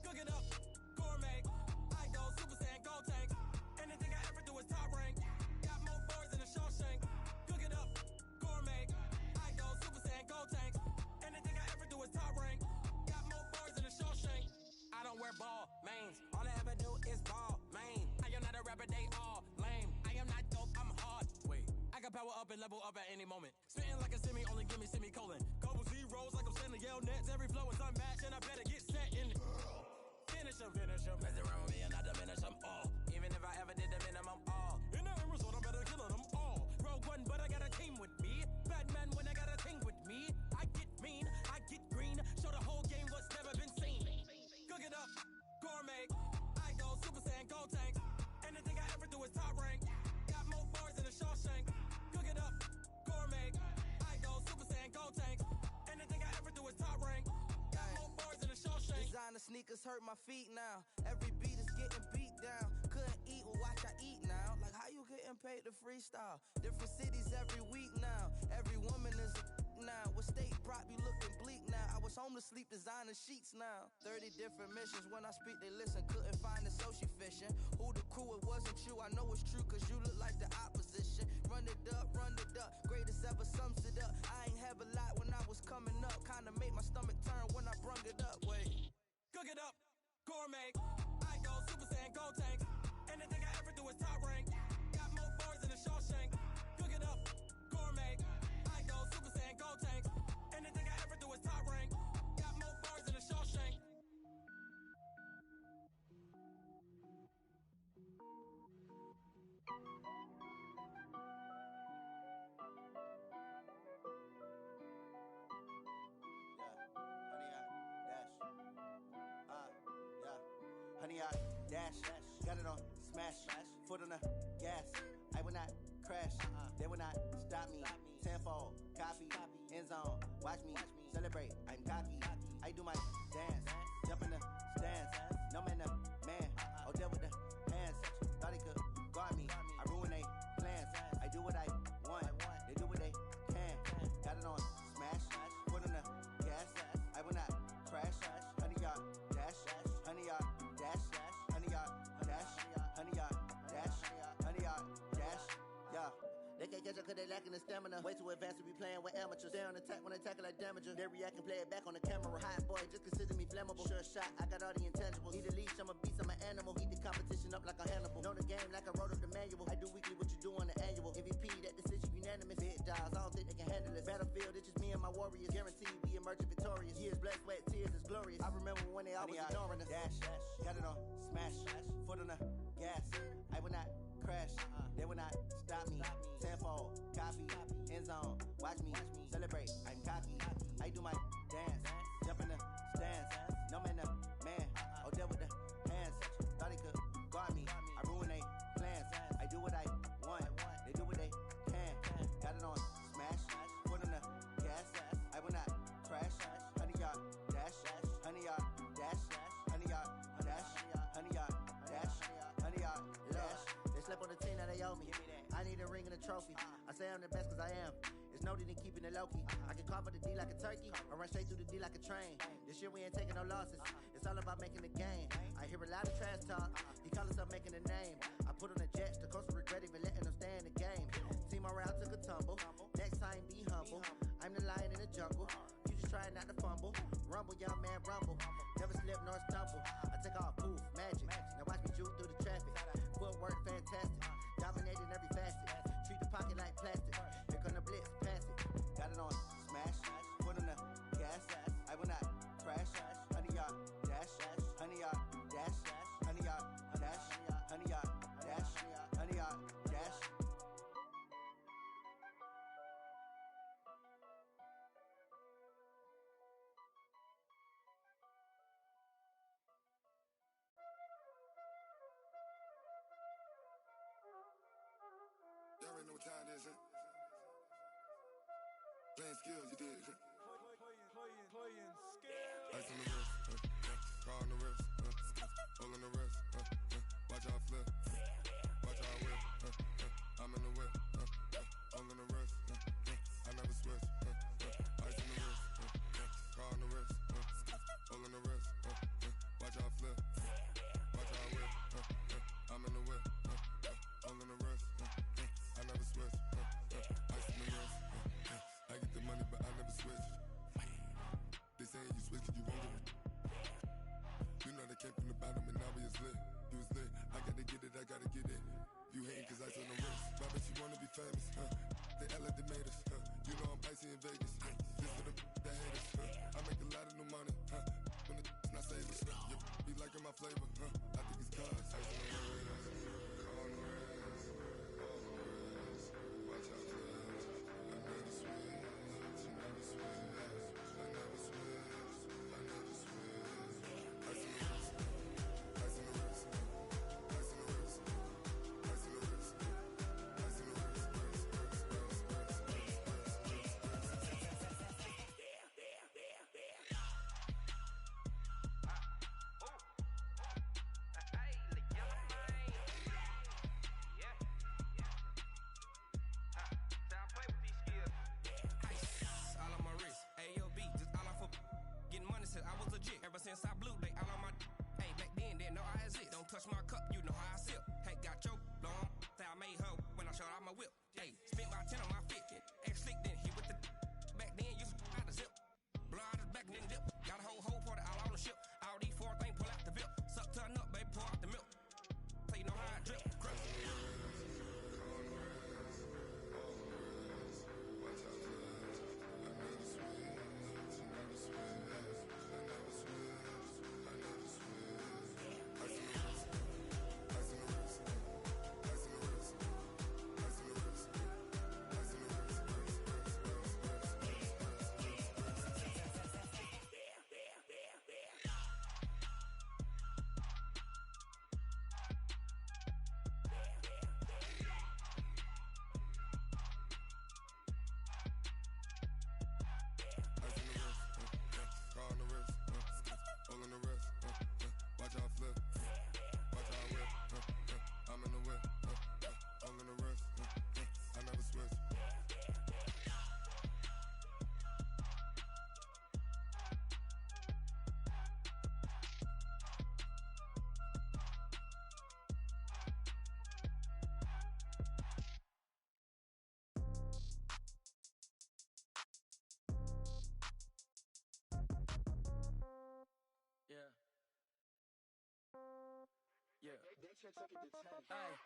S11: Cook it up, gourmet. I go Super Saiyan, gold tank. Anything I ever do is top rank. Got more boys than a Shawshank. Cook it up, gourmet. I go Super Saiyan, gold tank. Anything I ever do is top rank. Got more boys than a Shawshank. I don't wear ball mains. All I ever do is ball main. I am not a rapper, they all lame. I am not dope, I'm hard. Wait, I can power up and level up at any moment. Spitting like a semi, only give me semicolon. Couple zeros like I'm sending yell nets. Every flow is unmatched and I better get set in. Finish them. Mess around with me and I diminish them all. Even if I ever did the minimum all. In the end result, I'm better killing them all. Rogue One, but I got a team with me. Batman when I got a thing with me. I get mean, I get green. Show the whole game what's never been seen. Cook it up, gourmet. I go Super Saiyan, gold tank. Anything I ever do is top rank. Got more bars than a Shawshank. Cook it up, gourmet. I go Super Saiyan, gold tank. Anything I ever do is top rank. Got more bars than a Shawshank.
S8: Designer sneakers hurt my feet now. Every beat is getting beat down. Couldn't eat, well watch I eat now. Like how you getting paid to freestyle? Different cities every week now. Every woman is a now. What state prop you looking bleak now? I was home to sleep designer sheets now. 30 different missions. When I speak they listen. Couldn't find it so she fishing. Who the crew, it wasn't you. I know it's true cause you look like the opposition. Run it up. Greatest ever sums it up. I ain't have a lot when I was coming up. Kinda made my stomach turn when I brung it up. Wait.
S11: Cook it up, gourmet. I go Super Saiyan, gold tank. Anything I ever do is top rank. Got more bars than a Shawshank. Cook it up, gourmet. I go Super Saiyan, gold tank. Anything I ever do is top rank. Got more bars than a Shawshank.
S12: Honey, I dash, got it on smash, foot on the gas. I will not
S6: crash. They will not stop me. Tenfold, copy, end zone. Watch me celebrate. I'm cocky. I do my dance, jump in the stands. No man, man. Oh, deal with the hands. Thought he could guard me. I ruin they plans. I do what I want. They do what they can. Got it on smash. Put on the gas. I will not crash. 100-yard dash. 100-yard dash. 100-yard dash. 100-yard dash. 100-yard dash. Yeah. They can't catch up cause they lacking the stamina. Way too advanced to be playing with amateurs. Stay on attack when they tackle like damager. They react and play it back on the camera. Hot boy, just consider me flammable. Sure shot, I got all the intangibles. Need a leash, I'm a beast, I'm an animal. Eat the competition up like a Hannibal. Know the game like I wrote up the manual. I do weekly what you do on the annual. MVP, that decision unanimous. Big dials, I don't think they can handle it. Battlefield, it's just me and my warriors. Guaranteed we emerging victorious. Years, blood, sweat, tears, it's glorious. I remember when they always ignoring us. Dash, got it on smash. Foot on the gas. I will not crash. They will not stop me. Tenfold, copy, end zone. Watch me celebrate. I'm cocky. I do my dance, jump in the stands. No man, man. Oh, deal with the hands. Thought he could guard me. I ruin they plans. I do what I want. They do what they can. Got it on smash. Put on the gas. I will not crash. 100-yard dash. 100-yard dash. 100-yard dash. 100-yard dash. 100-yard dash. They slept on the team that they owe me. I need a ring and a trophy. I say I'm the best cause I am. It's no need in keeping it low-key. I can carve up the D like a turkey or run straight through the D like a train. This year we ain't taking no losses. It's all about making the game. I hear a lot of trash talk. He call us up making a name. I put on the Jets. The coach will regret even letting them stay in the game. Team morale took a tumble. Next time be humble. I'm the lion in the jungle. You just trying not to fumble. Rumble, young man, rumble. Never slip nor stumble. I take off, poof, magic. Now watch me juke through the traffic. Footwork fantastic. Dominating every facet. Treat the pocket like plastic. Here come the blitz, pass it. Got it on smash. Put on the gas. I will not crash. 100-yard dash. 100-yard dash. 100-yard dash. 100-yard dash. 100-yard dash.
S12: Y'all already know what time it is, huh? Playing skills, you did, huh?
S2: Playing skills.
S12: Ice on the wrist, car on the wrist, hole on the wrist, watch how I flip, watch how I whip, I'm in the whip, hole on the wrist, I never switch, ice on the wrist, car on the wrist, hole on the wrist, watch how I flip, watch how I whip, I'm in the whip, hole on the wrist, I never switch, ice on the wrist, I get the money but I never switch. They saying you switch cause you won't get it. You know they came from the bottom and now we is lit. You was lit, I gotta get it, I gotta get it. You hating cause ice on the wrist. I bet you wanna be famous, They act like they made us, You know I'm icy in Vegas, This for the that hate us, I make a lot of new money, When the not savers, You be liking my flavor, I think it's cause ice on the wrist, on the wrist, on the wrist. Watch out for this, I never switch, I never switch. I never switch, I never switch. Ice in the wrist, ice in the wrist, ice in the wrist, ice in the wrist, ice in the wrist, all in the wrist. Watch how I flip. Watch how I whip. I'm in the whip. All in the wrist. I never switch.
S13: Yeah. Yeah. Hey,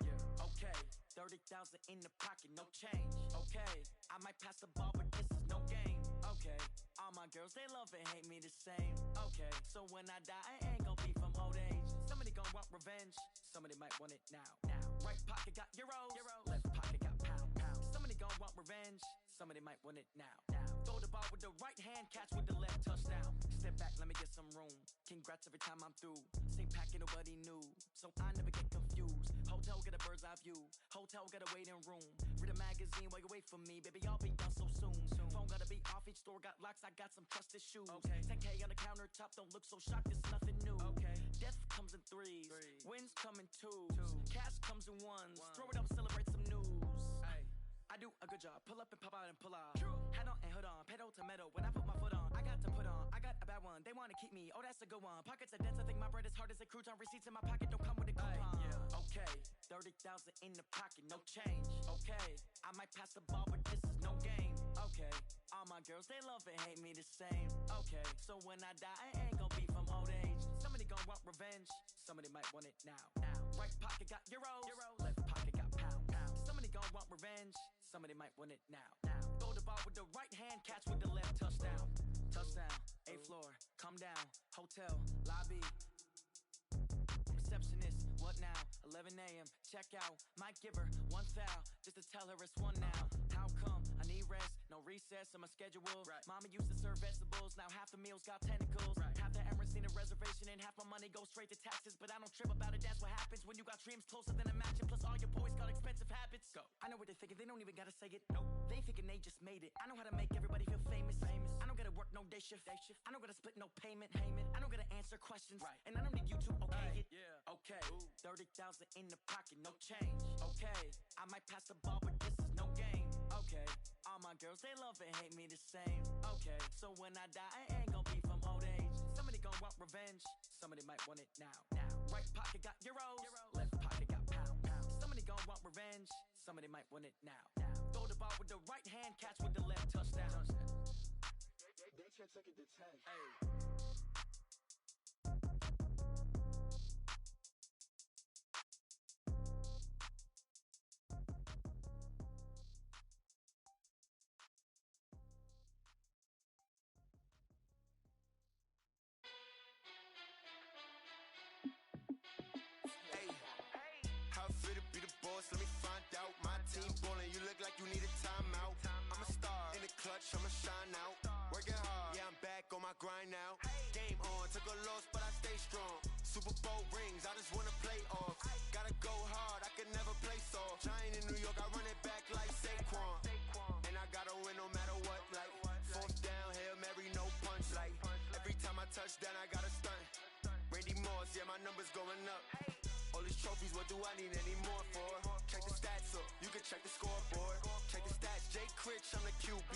S13: yeah. Okay. 30,000 in the pocket, no change. Okay. I might pass the ball, but this is no game. Okay. All my girls, they love and hate me the same. Okay. So when I die, I ain't gonna be from old age. Somebody gonna want revenge. Somebody might want it now. Right pocket got euros. Left pocket got pound. Somebody gonna want revenge. Somebody might want it now. Throw the ball with the right hand, catch with the left, touchdown. Step back, let me get some room. Congrats every time I'm through. Same packet, nobody knew, so I never get confused. Hotel get a bird's eye view. Hotel got a waiting room. Read a magazine while you wait for me, baby. I'll be done so soon. Phone gotta be off. Each store got locks. I got some trusted shoes. 10K on the countertop. Don't look so shocked. It's nothing new. Death comes in threes. Wins come in twos. Cash comes in ones. Throw it up, celebrate some news. I do a good job. Pull up and pop out and pull off. Hat on and hood on. Pedal to metal. When I put my foot on, I got to put on. I got a bad one. They want to keep me. Oh, that's a good one. Pockets are dense. I think my bread is hard as a crouton. Receipts in my pocket don't come with a coupon. Okay. 30,000 in the pocket. No change. Okay. I might pass the ball, but this is no game. Okay. All my girls, they love and hate me the same. Okay. So when I die, I ain't gonna be from old age. Somebody gonna want revenge. Somebody might want it now. Right pocket got euros. Left pocket got pound. Somebody gonna want revenge. Somebody might want it now. Throw the ball with the right hand, catch with the left, touchdown. Touchdown, 8th floor, come down, hotel, lobby. Receptionist, what now? 11 a.m., check out. Might give her one foul, just to tell her it's one now. How come? I need rest, no recess in my schedule. Mama used to serve vegetables, now half the meals got tentacles. Half the Emirates need a reservation and half my money goes straight to taxes. But I don't trip about it, that's what happens when you got dreams closer than a match. And plus all your boys got expensive habits. Go. I know what they're thinking, they don't even gotta say it. Nope. They thinking they just made it. I know how to make everybody feel famous. I don't gotta work no day shift. I don't gotta split no payment. I don't gotta answer questions. And I don't need you to okay it. Okay, 30,000 in the pocket, no change. Okay, I might pass the ball, but this is no game. Okay, all my girls, they love and hate me the same. Okay, so when I die, I ain't gonna be from old age. Somebody gonna want revenge. Somebody might want it now. Right pocket got euros. Left pocket got pound. Somebody gonna want revenge. Somebody might want it now. Throw the ball with the right hand, catch with the left, touchdown.
S6: They took it to 10.
S14: Let me find out. My team ballin', you look like you need a timeout. I'm a star in the clutch, I'ma shine out. Working hard, yeah, I'm back on my grind now. Game on, took a loss, but I stay strong. Super Bowl rings, I just wanna play off. Gotta go hard, I can never play soft. Giant in New York, I run it back like Saquon. And I gotta win no matter what, like 4th down, Hail Mary, no punch. Like every time I touch down, I gotta stunt. Randy Moss, yeah, my numbers going up. All these trophies, what do I need any more for? Check the stats up, you can check the scoreboard. Check the stats, Jay Critch, I'm the QB.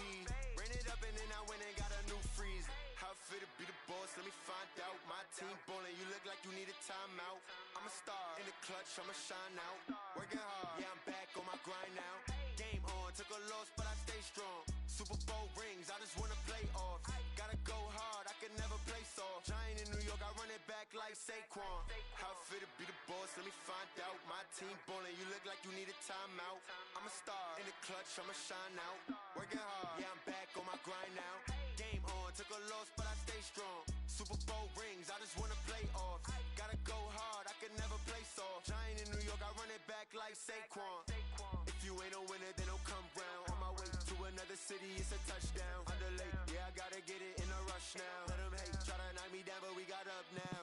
S14: Ran it up and then I went and got a new freeze. How it feel to be the boss, let me find out. My team ballin', you look like you need a timeout. I'm a star in the clutch, I'ma shine out. Working hard, yeah, I'm back on my grind now. Game on, took a loss, but I stay strong. Super Bowl rings, I just wanna play off. Gotta go hard, I can never play soft. Giant in New York, I run it back like Saquon. How it feel to be the boss, let me find out. My team ballin', you look like you need a timeout. I'm a star in the clutch, I'ma shine out. Working hard, yeah, I'm back on my grind now. Game on, took a loss, but I stay strong. Super Bowl rings, I just wanna play off. Gotta go hard, I can never play soft. Giant in New York, I run it back like Saquon. If you ain't a winner, then don't come round. On my way to another city, it's a touchdown. Underlay, yeah, I gotta get it in a rush now. Let them hate, try to knock me down, but we got up now.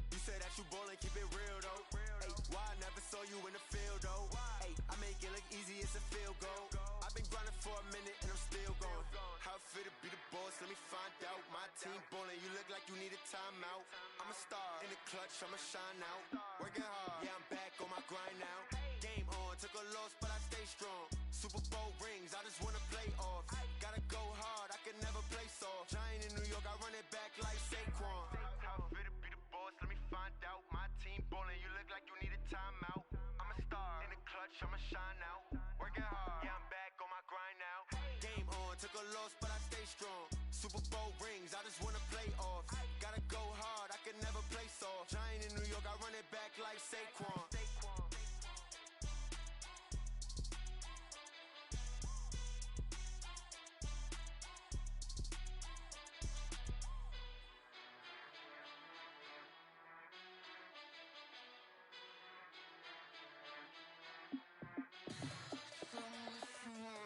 S14: You say that you ballin', keep it real though. Hey, why I never saw you in the field though? Hey, I make it look easy, it's a field goal. I've been grinding for a minute and I'm still going. How it feel to be the boss, let me find out. My team ballin', you look like you need a timeout. I'm a star. In the clutch, I'ma shine out. Working hard, yeah, I'm back on my grind now. Game on, took a loss, but I stay strong. Super Bowl rings, I just wanna play off. Gotta go hard, I can never play soft. Giant in New York, I run it back like Saquon. How fit to be the boss, let me find out. My team ballin', you look like you need a timeout. I'm a star, in the clutch, I'ma shine out. Working hard, yeah, I'm back on my grind now. Game on, took a loss, but I stay strong. Super Bowl rings, I just wanna play off. Gotta go hard, I can never play soft. Giant in New York, I run it back like Saquon.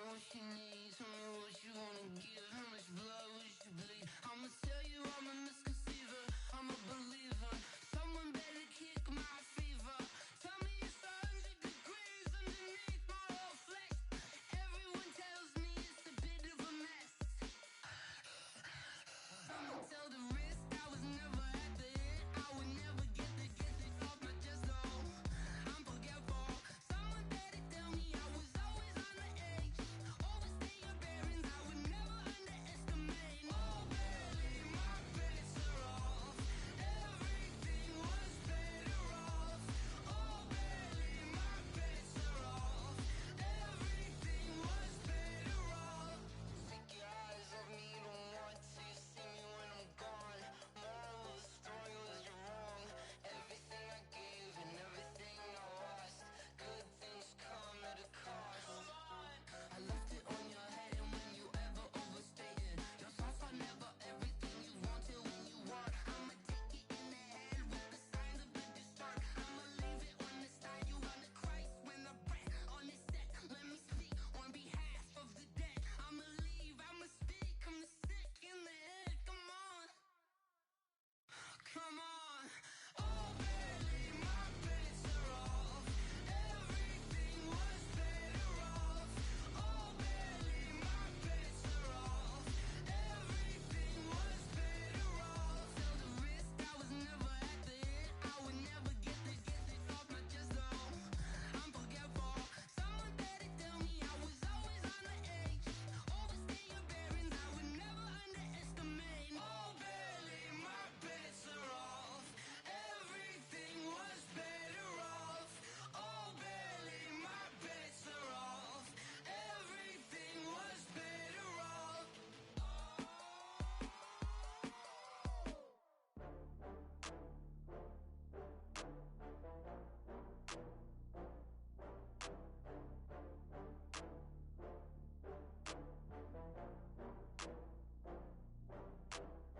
S8: What you need, tell me what you wanna give, how much blood would you bleed? I'ma tell you I'm a misconceiver, I'm a believer. Someone better kick my fever. Tell me it's 100 degrees underneath my whole flesh. Everyone tells me it's a bit of a mess. I'ma tell the risk I was never at the end. I would never get it off my chest, no. I'm forgetful. Someone better tell me I was always on the edge. Overstay your bearings, I would never underestimate. Oh, barely, my bets are off. Everything was better off. Oh, barely, my bets are off. Everything was better off. Take your eyes off me, you don't want to see me when I'm gone. Moral of the story was you're wrong. Everything I gave and everything I lost. Good things come at a cost. I left it on your head, and when you ever overstated, your thoughts are never everything you wanted when you want. I'ma take it in the head with the signs of a distort. I'ma leave it on the side. You on the Christ when I breath on this set. Let me speak on behalf of the dead. I'ma leave, I'ma speak. I'm the sick in the head. Come on, come on. Oh, barely, my bets are off. Everything was better off. Oh, barely, my bets are off. Everything was better off. Tell the risk I was never at the end. I would never get it off my chest, though. I'm forgetful. Someone better tell me I was always on the edge. Overstay your bearings, I would never underestimate. Oh, barely, my bets are off. Everything was better off. Oh, barely, my bets are off. Everything was better off.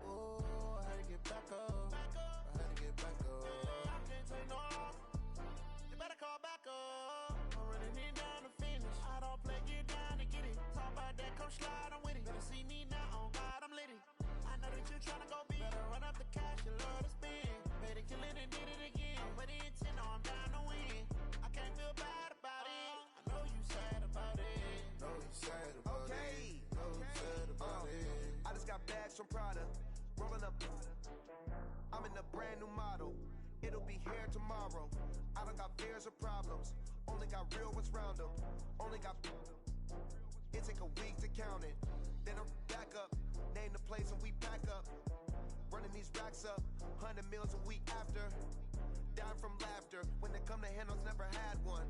S6: Ooh, I had to get back up. I had to get back up. I can't take no loss. You better call back up. I'm running it down to finish. I don't play, get down to get it. Talk about that, come slide, I'm with it. Better see me now, on God, I'm litty. I know that you tryna go big. Better run up the cash, you love to spend. Better kill it and did it again. I'm with the intent, no, I'm down to win. I can't feel bad about it. I know you sad about it.
S14: Know you sad about
S6: Okay.
S14: it. Know you sad about it.
S6: I just got bags from Prada, rolling up. I'm in a brand new model. It'll be here tomorrow. I don't got fears or problems. Only got real ones round them. Only got. It take a week to count it. Then I'm back up. Name the place and we pack up. Running these racks up. 100 meals a week after. Down from laughter. When they come to handles, never had one.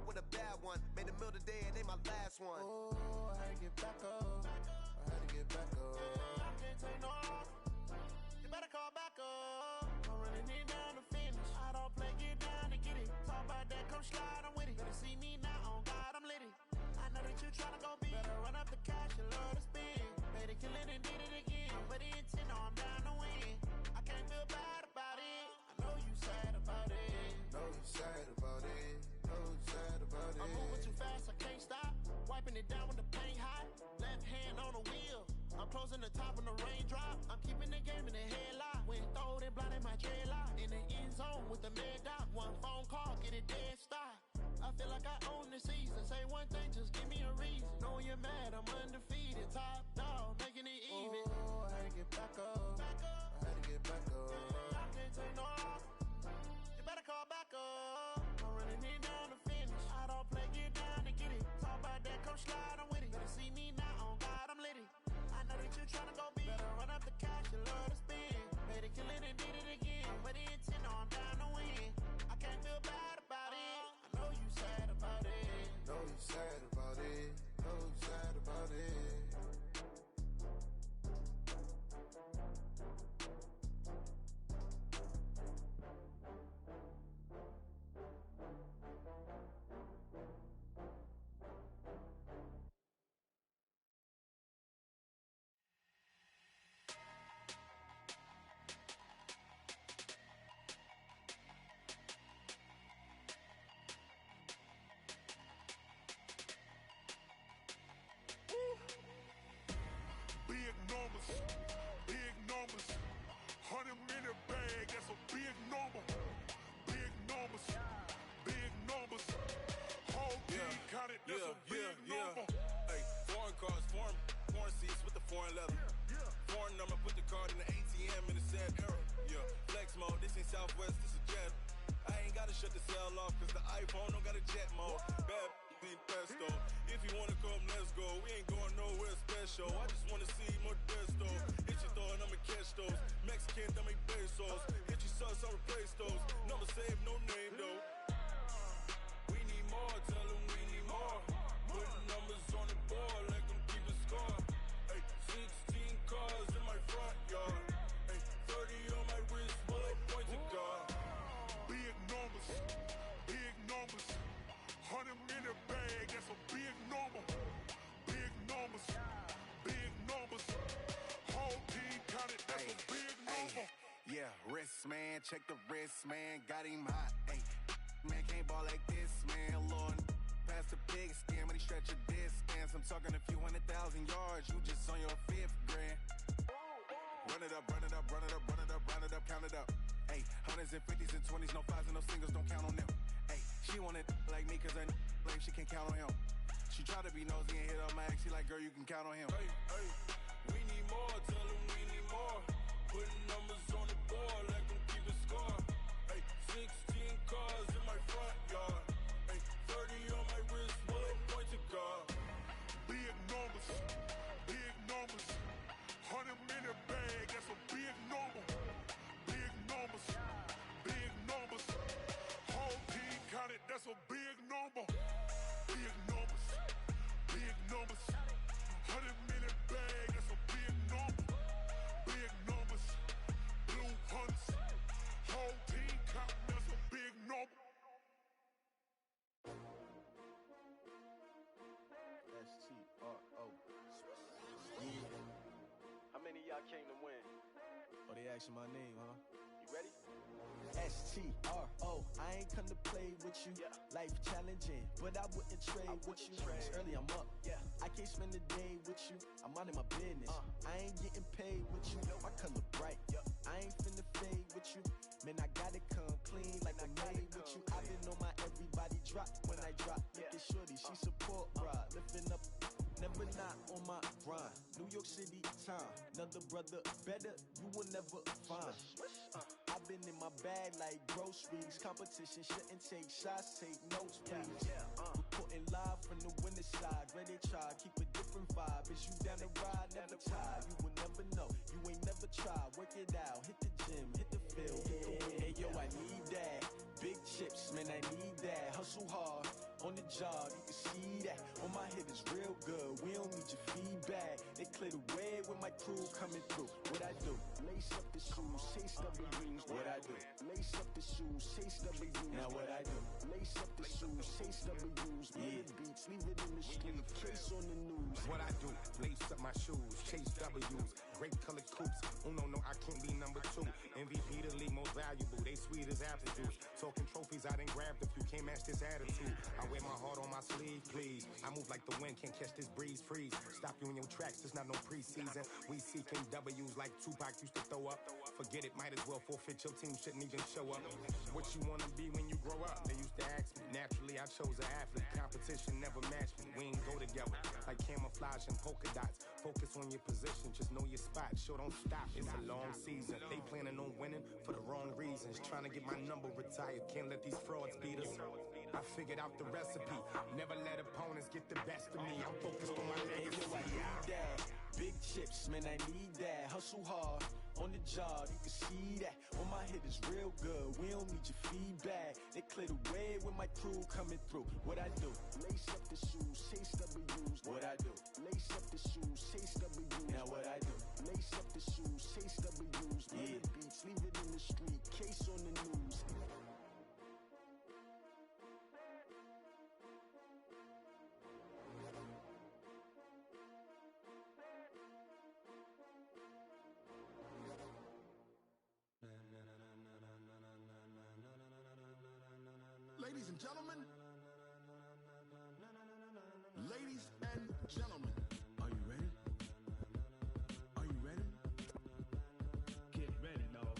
S6: With a bad one. Made a meal today and they my last one. Oh, I had to get back up. I had to get back up. I can't take no loss. You better call back up. I'm running it down to finish. I don't play, get down to get it. Talk about that, come slide, I'm with it. Better see me now, on God, I'm litty. I know that you tryna go big. Better run up the cash, you love to spend. Better kill it and did it again. I'm with the intent, no, I'm down to win. I can't feel bad about it. I know you sad about it.
S14: Know you sad about it. Know you sad about it.
S6: I'm moving too fast, I can't stop. Wiping it down when the paint hot. Left hand on the wheel. I'm closing the top when the raindrop. I'm keeping the game in the headlock. When throwed and blinded my dreadlock. In the end zone with the mad dot. One phone call, get it dead stop. I feel like I own the season. Say one thing, just give me a reason. Knowing you're mad, I'm undefeated. Top dog, making it even. Oh, I had to get back up. I had to get back up.
S15: mode. This ain't Southwest, this is jet. I ain't gotta shut the cell off, cause the iPhone don't got a jet mode. Bad ain't pesto. If you wanna come, let's go. We ain't going nowhere special. I just wanna see more desto. Hit your throw and I'ma catch those. Mexican, that make pesos. Hit your sauce, I'll replace those. Number save, no name though. We need more, tell them we need more. Putting numbers on the board, like them keep a score. Ay, 16 cars in my front yard. Ay, 30 on my wrist, bullet point to God.
S16: Big numbers, big numbers. 100 minute bag, that's a big number. Big numbers, big numbers. Whole team counted, that's a big number.
S14: Yeah, wrist man, check the wrist man, got him hot. Ay, man can't ball like this, man. Lord, past the pig skin when he stretch a distance. I'm talking a few 100,000 yards, you just on your 5th grand. Run it up, run it up, run it up, run it up, run it up, count it up. Ay, 100s and 50s and 20s, no 5s and no singles, don't count on them. Ay, she want it like me, cause her lame, she can't count on him. She try to be nosy and hit up my ex, she like, girl, you can count on him.
S15: Hey, hey, we need more, tell them we need more. Putting numbers on the board, like them keep a score. Hey, 16 cars in my front yard. Hey, 30 on my wrist, bullet point to God.
S16: Big numbers, big numbers. 100 minute bag, that's a big number. Big numbers, big numbers. Whole team counted, that's a big number. Big numbers, big numbers. 100 minute bag, that's a big number. Big numbers, blue hunts. Whole team counting, that's a big number.
S6: S-T-R-O. Yeah. How many of y'all came to win? Oh, they asking my name, huh? You ready? S-T-R-O. I ain't come to play with you. Life challenging, but I wouldn't trade with you. It's early, I'm up. I can't spend the day with you. I'm minding my business. I ain't getting paid with you. My color bright. I ain't finna fade with you. Man, I gotta come clean like I'm made with you. I been on my everybody drop when I drop. Look at shorty, she support ride. Lifting up, never not on my grind. New York City time. Another brother better, you will never find. I've been in my bag like groceries. Competition shouldn't take shots, take notes, please. Reporting live from the winter side. Ready to try, keep a different vibe. Is you down the ride, never tired. You will never know, you ain't never tried. Work it out, hit the gym, hit the field, hit the wind. Hey yo, I need that. Big chips, man, I need that. Hustle hard, on the job, you can see that. On my hit is real good, we don't need your feedback. They clear the way when my crew coming through. What I do? Lace up the shoes, chase W's. What I do? Lace up the shoes, chase W's. Now what I do? Lace up the shoes, chase W's. Yeah. Beats, leave it in the street, case on the news.
S7: What I do? Lace up my shoes, chase W's. Great colored coops. Oh no, I can't be number 2. MVP the league most valuable. They sweet as apple juice. Talking trophies, I done grabbed a few. Can't match this attitude. I wear my heart on my sleeve, please. I move like the wind, can't catch this breeze. Freeze. Stop you in your tracks. There's not no preseason. We seeking W's like Tupac used to throw up. Forget it, might as well forfeit. Your team shouldn't even show up. What you wanna be when you grow up? They used to ask me. Naturally, I chose an athlete. Competition never matched me. We ain't go together like camouflage and polka dots. Focus on your position, just know your spot. Sure, don't stop. It's a long season. They planning on winning for the wrong reasons. Trying to get my number retired. Can't let these frauds beat us. I figured out the recipe. Never let opponents get the best of me. I'm focused on my legacy.
S6: I need that. Big chips, man, I need that. Hustle hard, on the job, you can see that. On my hit is real good, we don't need your feedback. They clear the way when my crew coming through. What I do? Lace up the shoes, chase W's. What I do? Lace up the shoes, chase W's. Now what I do? Lace up the shoes, chase W's. Yeah. Beats, leave it in the street, case on the news.
S16: Ladies and gentlemen, ladies and gentlemen, are you ready? Are you ready? Get ready, dog.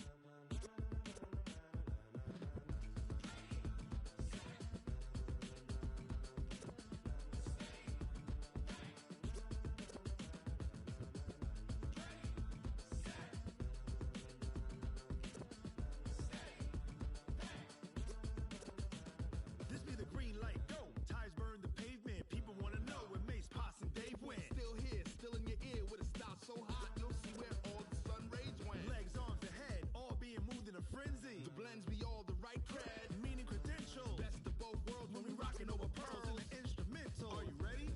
S2: being moved in a frenzy. The blends be all the right cred, meaning credentials. Best of both worlds when we rockin' over pearls in the instrumental. Are you ready?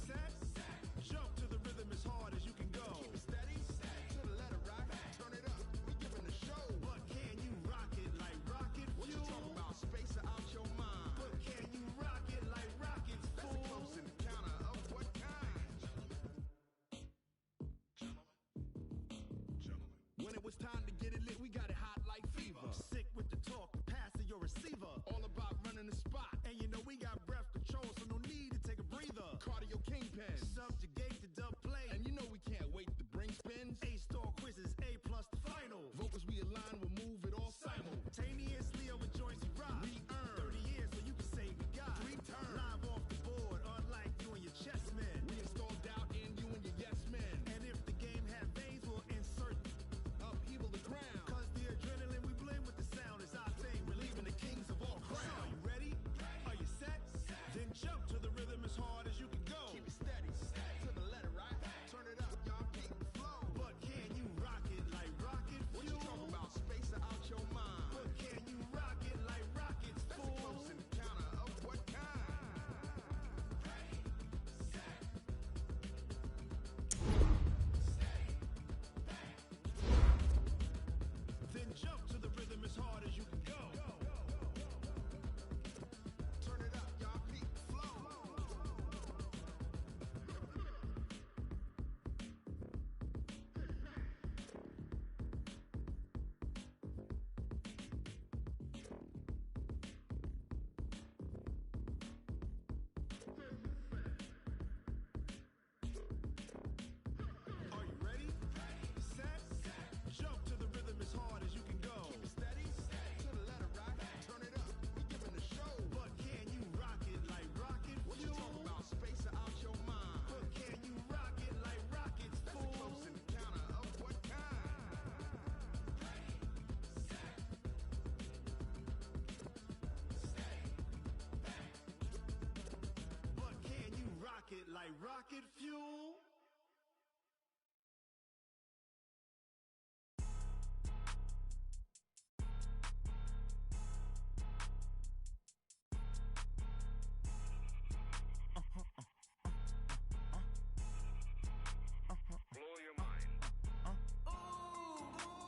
S2: Set. Jump to the rhythm as hard as you can go. Keep it steady. To the letter right. Turn it up. We giving the show. But can you rock it like rocket fuel? What you talking about? Space out your mind. But can you rock it like rockets, fool? That's a close encounter of what kind? When it was time to get it lit, we got it hot like fever. Sick with the talk, pass to your receiver. All about running the spot. And you know we got breath control, so no need to take a breather. Cardio kingpin, subjugate the dub play. And you know we can't wait to bring spins. A-star quizzes, A+ the final. Vocals we align, we'll move it all simultaneously over joints we rock. We earn 30 years, so you can say we got 3 turns. Live off the board, unlike you and your chess men. We install doubt in you and your yes men. And if the game had veins, we'll insert upheaval the ground. Cause the adrenaline we blend with the sound is our thing. We're leaving the kings of all crowns. So are you ready? Are you set? Then jump to the rhythm as hard as you can go. Keep it steady. To the letter right. Turn it up, y'all keep the flow. But can you rock it like rocket fuel? What you talking about? Space out your mind. But can you rock it like rockets, fool? That's a close encounter of what kind? Then jump to the rhythm as hard as you can go. Turn it up, y'all keep the flow. Are you ready? Set. Jump to the rhythm as hard as you can go. Keep it steady. To the letter right. Turn it up. We giving the show. But can you rock it like rocket fuel? What you talking about? Space out your mind. But can you rock it like rockets, fool? That's a close encounter of what kind? But can you rock it like rocket fuel?
S17: Blow your mind.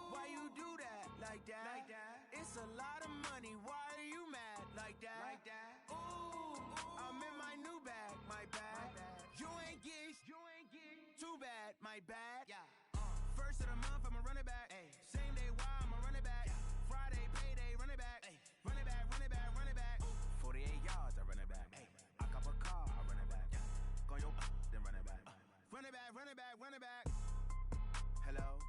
S13: Why you do that like that? Like that? It's a lot of money. Why are you mad like that? Like that? Ooh, I'm in my new bag. My bad. You ain't geeks. Too bad. My bad. Yeah. First of the month, I'ma run it back. Ay. Same day, why I'ma run it back. Friday, payday, run it back. Ay. Run it back, run it back, run it back. 48 yards, I run it back. Ay. I cop a car, I run it back. Go your then run it back. Run it back, run it back, run it back. Hello?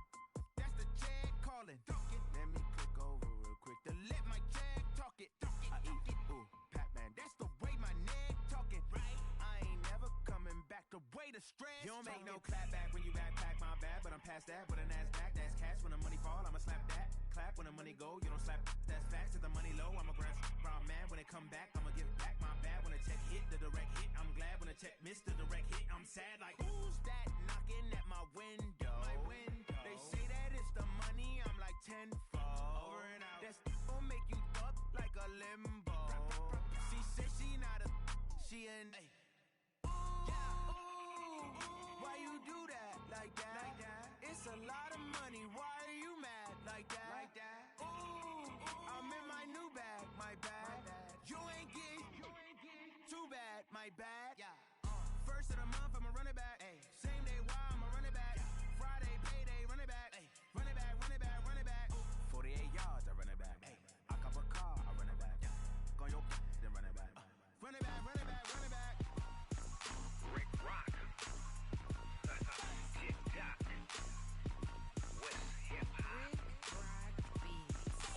S13: That's the check calling. Let me click over real quick to let my check talk it. I eat it. Ooh, Pac-Man, that's the way my neck talking. Right? I ain't never coming back the way the stress. You don't make no clap back when you backpack, my bad. But I'm past that, but a NASDAQ, that's cash. When the money fall, I'ma slap that. Clap when the money go, you don't slap. That's facts. If the money low, I'ma grab brown man. When it come back, I'ma give back my bad. When the check hit, the direct hit. I'm glad when the check missed the direct hit. I'm sad like, who's that knocking at my window? My window. They say that it's the money, I'm like tenfold. Over and out. That's gon' make you up like a limbo. She said she not a, she an. Why you do that like that? Like that? It's a lot of money. Why are you mad like that? Like that? Ooh, I'm in my new bag. My bad. You ain't geek. Too bad. My bad. Yeah. First of the month, I'ma run it back. Ay. Same day, why I'ma run it back. Friday, payday, run it back. Ay. Run it back, run it back, run it back. 48 yards, I run it back. Ay. I cop a car, I run it back. Go your then run it back. Run it back, run it back, run it back.
S17: Rick Rock. TikTok. West Hip Hop.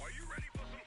S17: Are you ready for some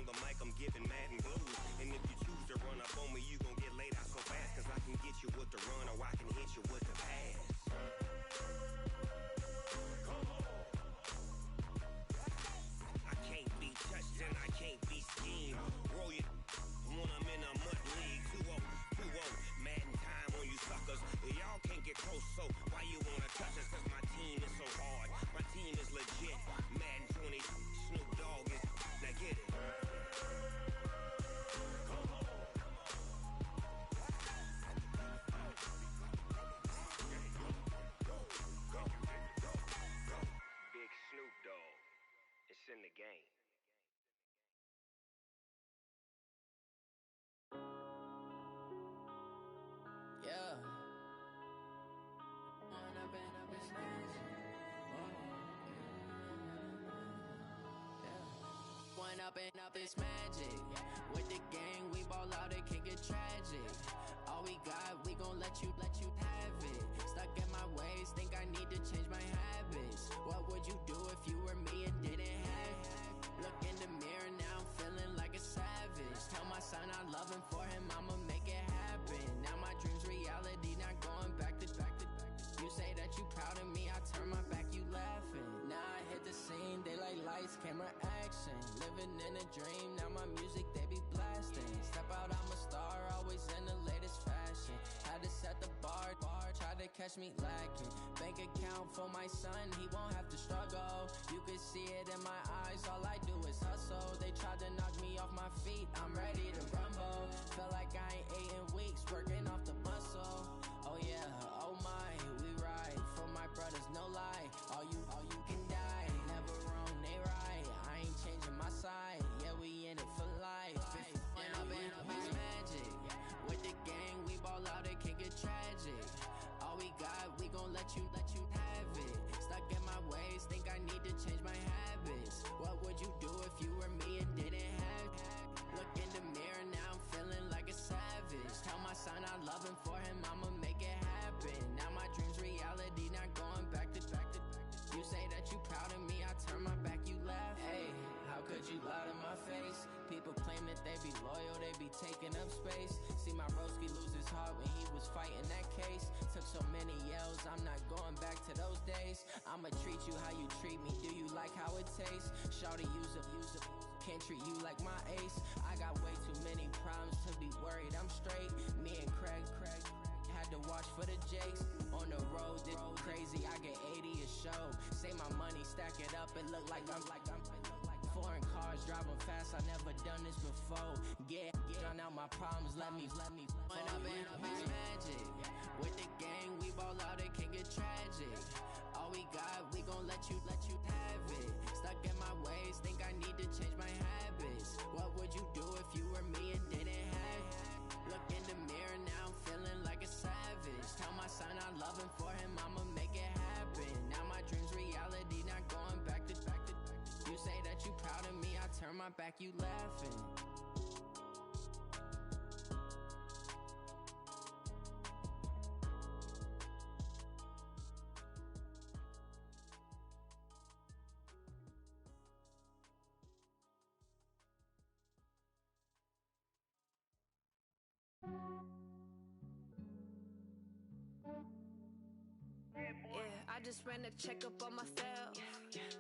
S18: the mic, I'm giving Madden blues. And if you choose to run up on me, you gon' get laid out so fast. Cause I can get you with the run or I can hit you with the pass. I can't be touched and I can't be schemed. Roll you when I'm in a mud league. 2-0, 2-0, Madden time on you suckers. Y'all can't get close, so why you wanna touch us? Cause my team is so hard, my team is legit. Madden 20, Snoop Dogg is, now get it. Big Snoop Dogg, it's in the game.
S19: Yeah. One up and up is magic. With the gang, we ball out, it can get tragic. All we got, we gon' let you have it. Stuck in my ways, think I need to change my habits. What would you do if you were me and didn't have it? Look in the mirror, now I'm feeling like a savage. Tell my son I love him, for him I'ma make it happen. Now my dream's reality, not going back to. You say that you proud of me, I turn my back, you laughing. Now I hit the scene, they like lights, camera, action. Living in a dream, now my music, they be blasting. Step out, I'm a star, always in the latest fashion. Had to set the bar, tried to catch me lacking. Bank account for my son, he won't have to struggle. You can see it in my eyes, all I do is hustle. They tried to knock me off my feet, I'm ready to rumble. Feel like I ain't ate in weeks, working off the muscle. Oh yeah, oh my, we ride for my brothers, no lie. All you can die, never wrong, they right. I ain't changing my side, yeah, we in it for life. And I've been magic. With the gang, we ball out, it can get tragic. All we got, we gon' let you have it. Stuck in my ways, think I need to change my habits. What would you do if you were me and didn't have it? Look in the mirror, now I'm feeling like a savage. Tell my son I love him, for him I'ma make it happen. Now my dream's reality, not going back to. You say that you proud of me, I turn my back, you laugh. Hey, how could you lie to my face? People claim that they be loyal, they be taking up space. See my broski lose his heart when he was fighting that case. Took so many yells, I'm not going back to those days. I'ma treat you how you treat me, do you like how it tastes? Shawty, use up, can't treat you like my ace. I got way too many problems to be worried, I'm straight. Me and Craig had to watch for the Jakes. On the road, this crazy, I get 80 a show. Say my money, stack it up, it look like I'm foreign cars, driving fast, I never done this before. Get drown out my problems, let me When I'm in magic. With the gang, we ball out, it can get tragic. All we got, we gon' let you have it. Stuck in my ways, think I need to change my habits. What would you do if you were me and didn't have it? Look in the mirror, now I'm feeling like a savage. Tell my son I love him, for him I'ma make it happen. Now my dream's reality, not going back to. You say that you proud of me, I turn my back, you laughing.
S20: Yeah, I just ran a checkup on myself.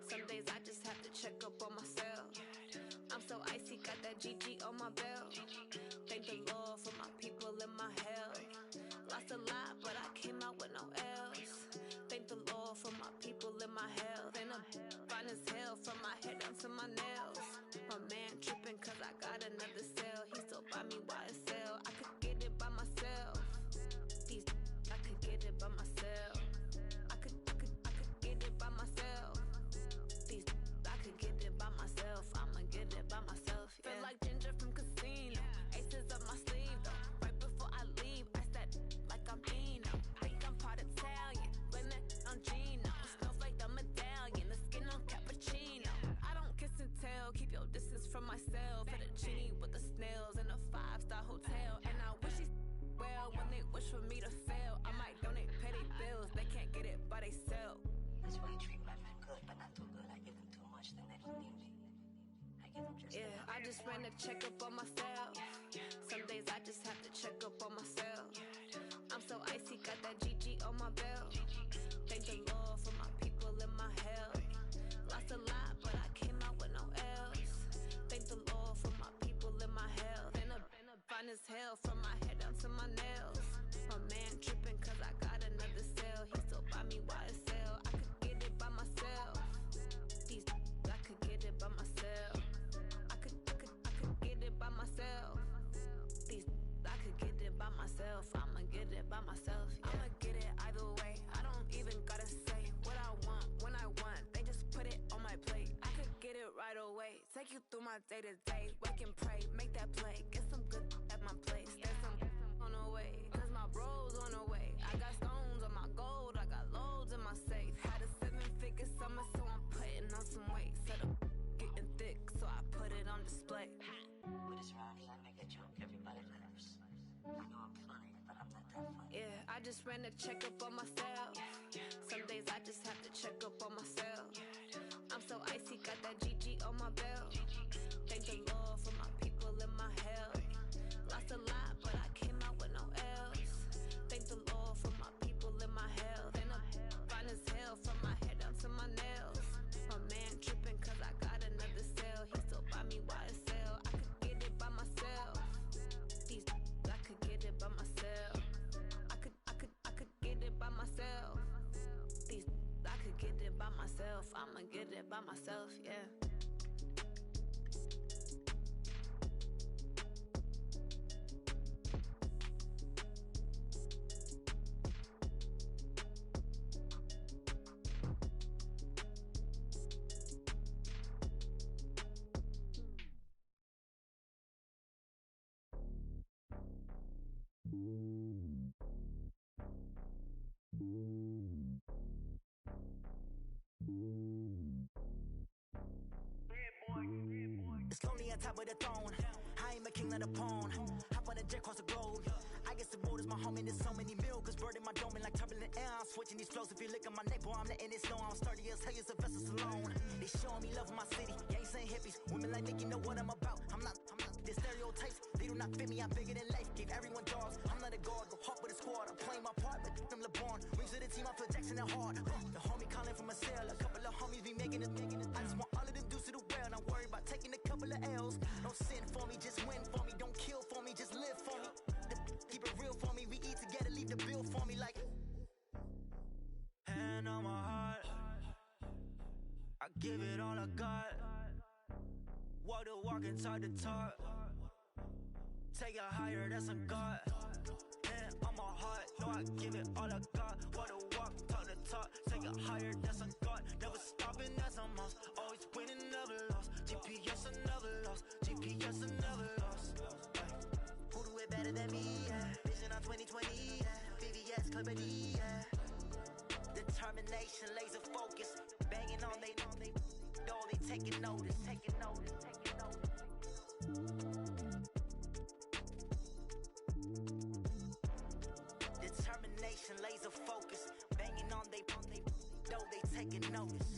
S20: Some days I just have to check up on myself. I'm so icy, got that GG on my belt. Thank the Lord for my people and my health. Lost a lot, but I came out with no L's. Thank the Lord for my people and my health. And I'm fine as hell from my head down to my nails. My man tripping cause I got another cell. He still buy me YSL. I could get it by myself. I could get it by myself. I could get it by myself. I could get it by myself. I'ma get it by myself. Yeah. Feel like Ginger from Casino. Aces up my sleeve though. Right before I leave, I said like I'm Dino. Think I'm part Italian. Blame that on Gino. Smells like the medallion. The skin on cappuccino. I don't kiss and tell. Keep your distance from myself. Fettuccine with the snails in a 5-star hotel. And I wish he's well when they wish for me to fail. I might donate, pay their bills. They can't get it by they self.
S21: That's why you treat my friend good, but not too good. I give them too much, then they don't need me. I give them just
S20: Yeah,
S21: enough.
S20: I just ran a checkup on myself. Some days I just have to check up on myself. I'm so icy, got that GG on my belt. Thank the Lord for my people in my health. Lost a lot, but I came out with no L's. Thank the Lord for my people in my health. Been a fine as hell from my head down to my nails. My man tripping cause I got another cell. He still buy me YSL. I could get it by myself. These I could get it by myself. I could get it by myself. These I could get it by myself. I'ma get it by myself. Yeah. I'ma get it either way. I don't even gotta say what I want when I want. They just put it on my plate. I could get it right away. Take you through my day to day. Wake and pray, make that play. Get some good at my place. There's some on the way. Cause my bros on the way. I got stones on my gold. I got loads in my safe. Had a 7-figure summer, so I'm putting on some weight. Set up getting thick, so I put it on display.
S21: With this rhyme, I make it joke, everybody laughs. I know I'm funny, but I'm not that funny.
S20: Yeah, I just ran a checkup on myself. Some days I just have to check up on myself. I'm so icy, got that GG on my belt. Thank the Lord for my people in my health. Lost a lot, but I came out with no L's. Thank the Lord for my people in my health. And I'm fine as hell from my head down to my nails. My man tripping cause I got another cell. He still buy me YSL. I could get it by myself. These I could get it by myself. I could get it by myself. These I could get it by myself. I'ma get it by myself, yeah.
S22: It's lonely on top of the throne. I am a king of the pawn. Hop on a jet across the globe. I guess the road is my home and there's so many milk. Bird in my dome and like turbulent air. I'm switching these flows. If you look at my neck, boy, I'm letting it snow. I'm sturdy as hell, as a vessel alone. They showing me love in my city. Gangs and hippies. Women like Nicky know what I'm about. I'm not the stereotypes. They do not fit me. I'm bigger than life. Gave everyone jobs. I'm not a guard. Go hop with a squad. I'm playing my part, but I'm LeBron. Rings to the team. I feel Jackson and hard. The homie calling from a cell. A couple of homies be making it. I just want all of them dudes to do well. Not worry about taking a couple of L's. Don't sin for me, just win for me. Don't kill for me, just live for me. Keep it real for me. We eat together, leave the bill for me like. Hand on my heart, I give it all I got. Walk the walk and talk the talk. Take it higher, that's a God. Hand on my heart, no, I give it all I got. Walk the walk, talk the talk. Take it higher, that's a God. Never stopping, that's a must. Always winning, never lost. GPS, I never lost. GPS, I never lost. Who do it better than me? Yeah. Vision on 2020. Yeah. VVS, Clarity. Yeah. Determination, laser focus. Banging on they taking notice. Determination, laser focus. Banging on they taking notice.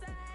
S4: sometimes I